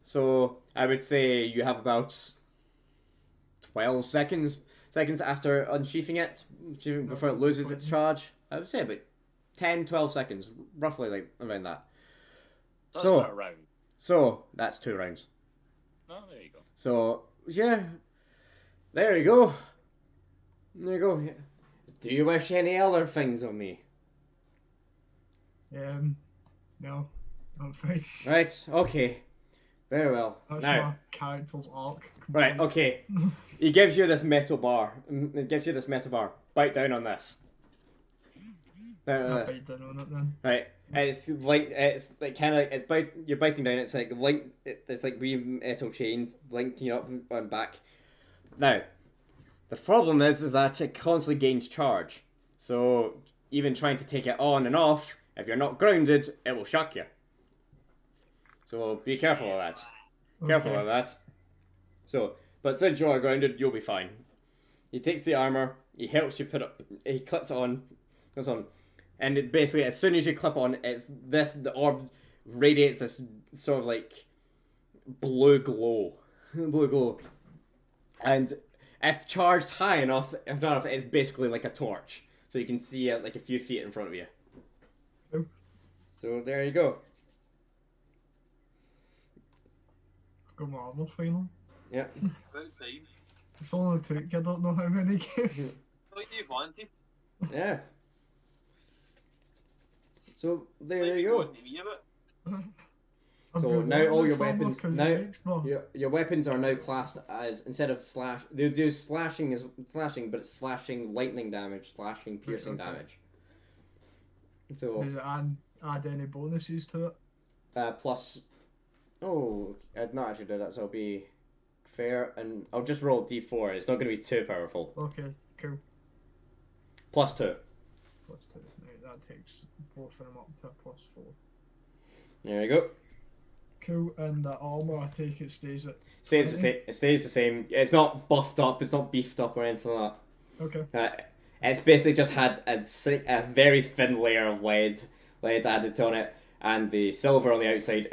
So I would say you have about 12 seconds after unsheathing it before it loses its charge. I would say about 10, 12 seconds, roughly like around that. That's about a round. So that's 2 rounds. Oh, there you go. So yeah, there you go. There you go. Do you wish any other things of me? No, I'm fine. Right. Okay. Very well. That's Now, my character's arc. right. Okay. He gives you this metal bar. Bite down on this. I'll bite down on it then. Right. And it's like kind of like you're biting down. It's like it's like wee metal chains linking up and back. Now, the problem is that it constantly gains charge. So even trying to take it on and off, if you're not grounded, it will shock you. So be careful of that. Careful of that. So, but since you are grounded, you'll be fine. He takes the armor. He helps you he clips it on. And it basically, as soon as you clip on, the orb radiates this sort of like blue glow. And if charged high enough, it's basically like a torch. So you can see it like a few feet in front of you. Oh. So there you go. Got my armor finally. Yeah. About time. It's only took I don't know how many games. What you wanted. Yeah. So there Like you go. wanted me about. So now all your wanting weapons this armor 'cause it makes your weapons are now classed as, instead of they do slashing, but it's slashing lightning damage, slashing piercing Okay. damage. So Does it add any bonuses to it? plus, I'd not actually do that, so I'll be fair, and I'll just roll d4. It's not going to be too powerful. Okay, cool. +2. +2. Right, that takes both of them up to +4. There you go. Cool, and the armor I take it stays at. Stays the same. It stays the same. It's not buffed up. It's not beefed up or anything like Okay. that. It's basically just had a very thin layer of lead added on it, and the silver on the outside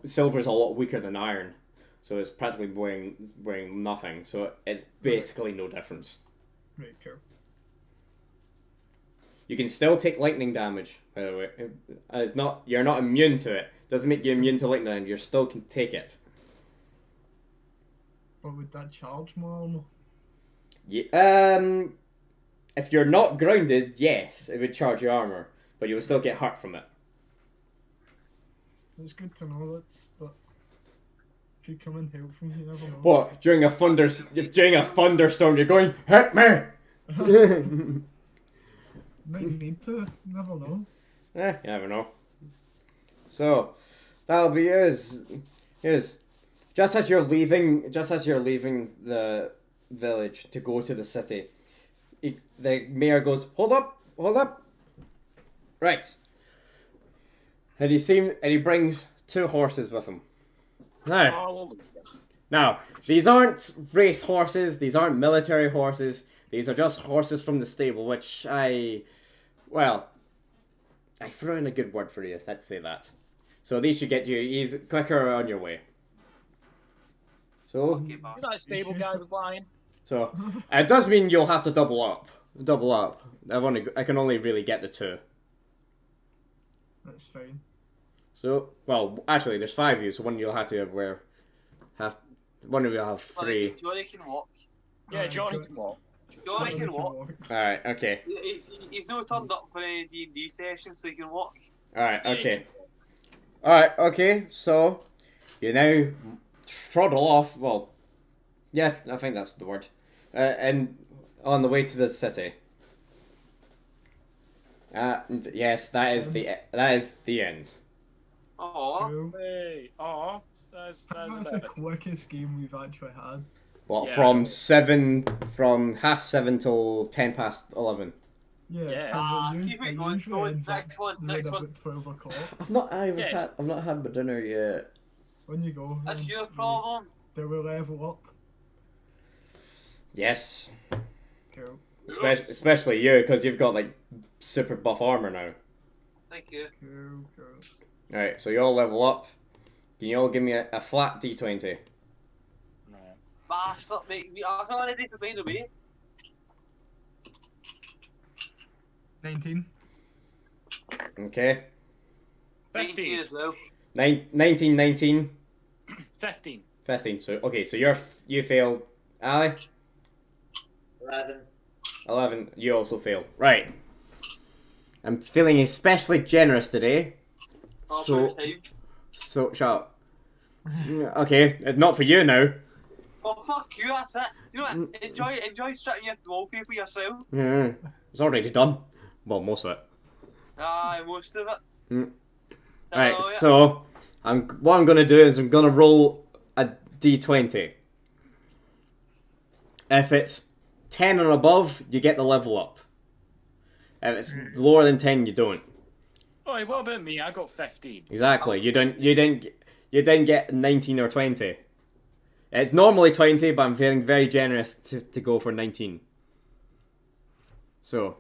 silver is a lot weaker than iron, so it's practically wearing nothing. So it's basically no difference. Right, cool. You can still take lightning damage, by the way. You're not immune to it. Doesn't make you immune to lightning damage. You still can take it. But would that charge my armor? Yeah. if you're not grounded, yes, it would charge your armor, but you will still get hurt from it. It's good to know that if you come in helpful, you never know. What, during a thunderstorm, you're going, hit me! Might need to, never know. You never know. So, that'll be yours. Just as you're leaving the village to go to the city, the mayor goes, hold up. Right. And he brings 2 horses with him. Now, these aren't race horses, these aren't military horses, these are just horses from the stable, which I throw in a good word for you, let's say that. So these should get you easy, quicker on your way. So, You know that stable guy was lying. so it does mean you'll have to double up. I can only really get the 2. That's fine. So, well, actually, there's 5 of you, so one you'll have to one of you will have 3. Johnny can walk. Yeah, Johnny can walk. Johnny can walk. Alright, okay. He's no turned up for any D&D session, so he can walk. Alright, okay, so you now trundle off, well, yeah, I think that's the word, and on the way to the city. And yes, that is the end. Oh, Cool. Hey, that's That's a the bit of a... quickest game we've actually had. What, Yeah. from 7:30 till 11:10. Yeah, keep it going, go on, next one. About 12 o'clock. I've not Yes. I've not had my dinner yet. When you go, That's your problem. do we level up? Yes, Cool. especially you, because you've got like super buff armor now. Thank you. Cool. Alright, so you all level up. Can you all give me a flat D20? No. Bastard, mate. I was already to find a way. 19. Okay. 19 15. as well. 19. 15. 15. So okay, so you failed. Ali? 11. 11. You also failed. Right. I'm feeling especially generous today. Oh, So first time. so shut up. Okay, not for you now. Oh, fuck you, that's it. You know what? Enjoy stripping your wallpaper yourself. Yeah, it's already done. Well, most of it. Aye, most of it. Right, Oh, yeah. so what I'm gonna do is I'm gonna roll a d20. If it's 10 and above, you get the level up. If it's lower than 10, you don't. Oh, what about me? I got 15. Exactly. You didn't get 19 or 20. It's normally 20, but I'm feeling very generous to go for 19. So.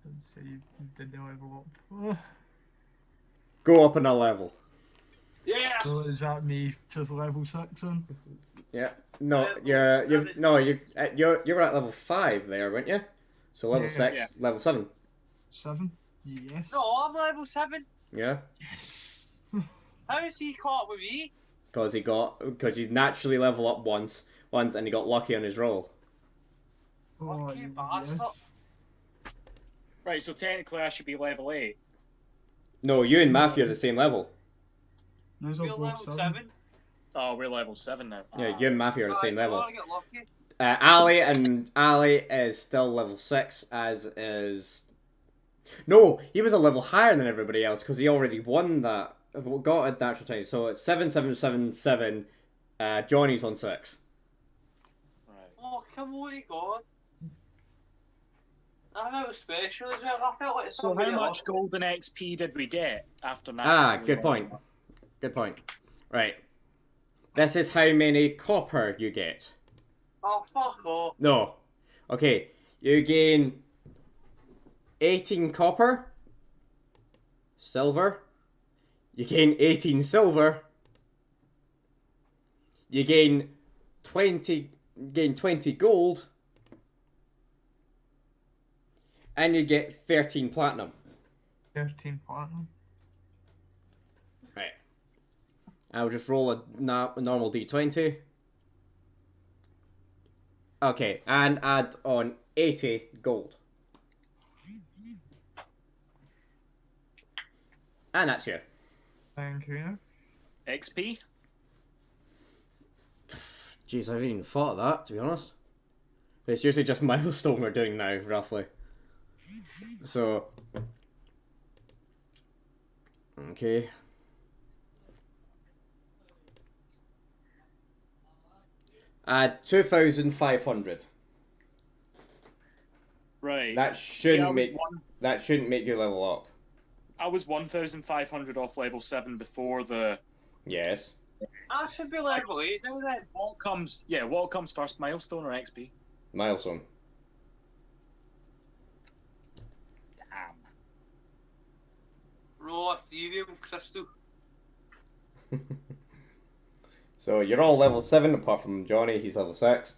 Don't say you did the level up. Go up in a level. Yeah! So is that me just level 6 then? Yeah. No, you're at level 5 there, weren't you? So level Yeah. 6, Yeah. level 7. 7? Yes. No, I'm level 7. Yeah. Yes. How is he caught with me? Because you naturally level up once, and he got lucky on his roll. Oh, Lucky bastard. yes. Right, so technically I should be level 8. No, you and Matthew are the same level. Those We're are both level 7. 7. Oh, we're level 7 now. Yeah, you and Matthew are the same level. I get lucky. Ali is still level 6, as is... No, he was a level higher than everybody else, because he already won that. Got a natural 20. So it's 7, 7, 7, 7. Johnny's on 6. Right. Oh, come on, God. I'm out special as well. I felt like So somebody how much else. golden XP did we get after that? Ah, good point. Good point. Right. This is how many copper you get. Oh, fuck off. No. Okay, you gain 18 copper, silver, you gain 18 silver, you gain 20 gold, and you get 13 platinum. 13 platinum. Right. I'll just roll a normal d20. Okay, and add on 80 gold. And that's you. Thank you. XP. Jeez, I haven't even thought of that, to be honest. It's usually just milestone we're doing now, roughly. So... Okay. Add 2,500. Right. That See, shouldn't make you level up. I was 1,500 off level 7 before the. Yes. I should be level 8 now then. What comes first, milestone or XP? Milestone. Damn. Roll Ethereum crystal. So you're all level 7 apart from Johnny, he's level 6.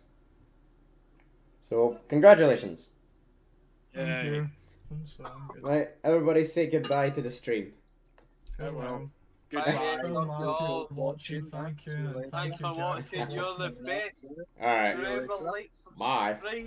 So congratulations. Thank you. I'm so good. Right, everybody say goodbye to the stream. Farewell. Goodbye. Thank you Bye. for watching. Thank you. And Thanks thank you, for Jack, watching. You're the best. Alright. Remember, like, Bye. subscribe.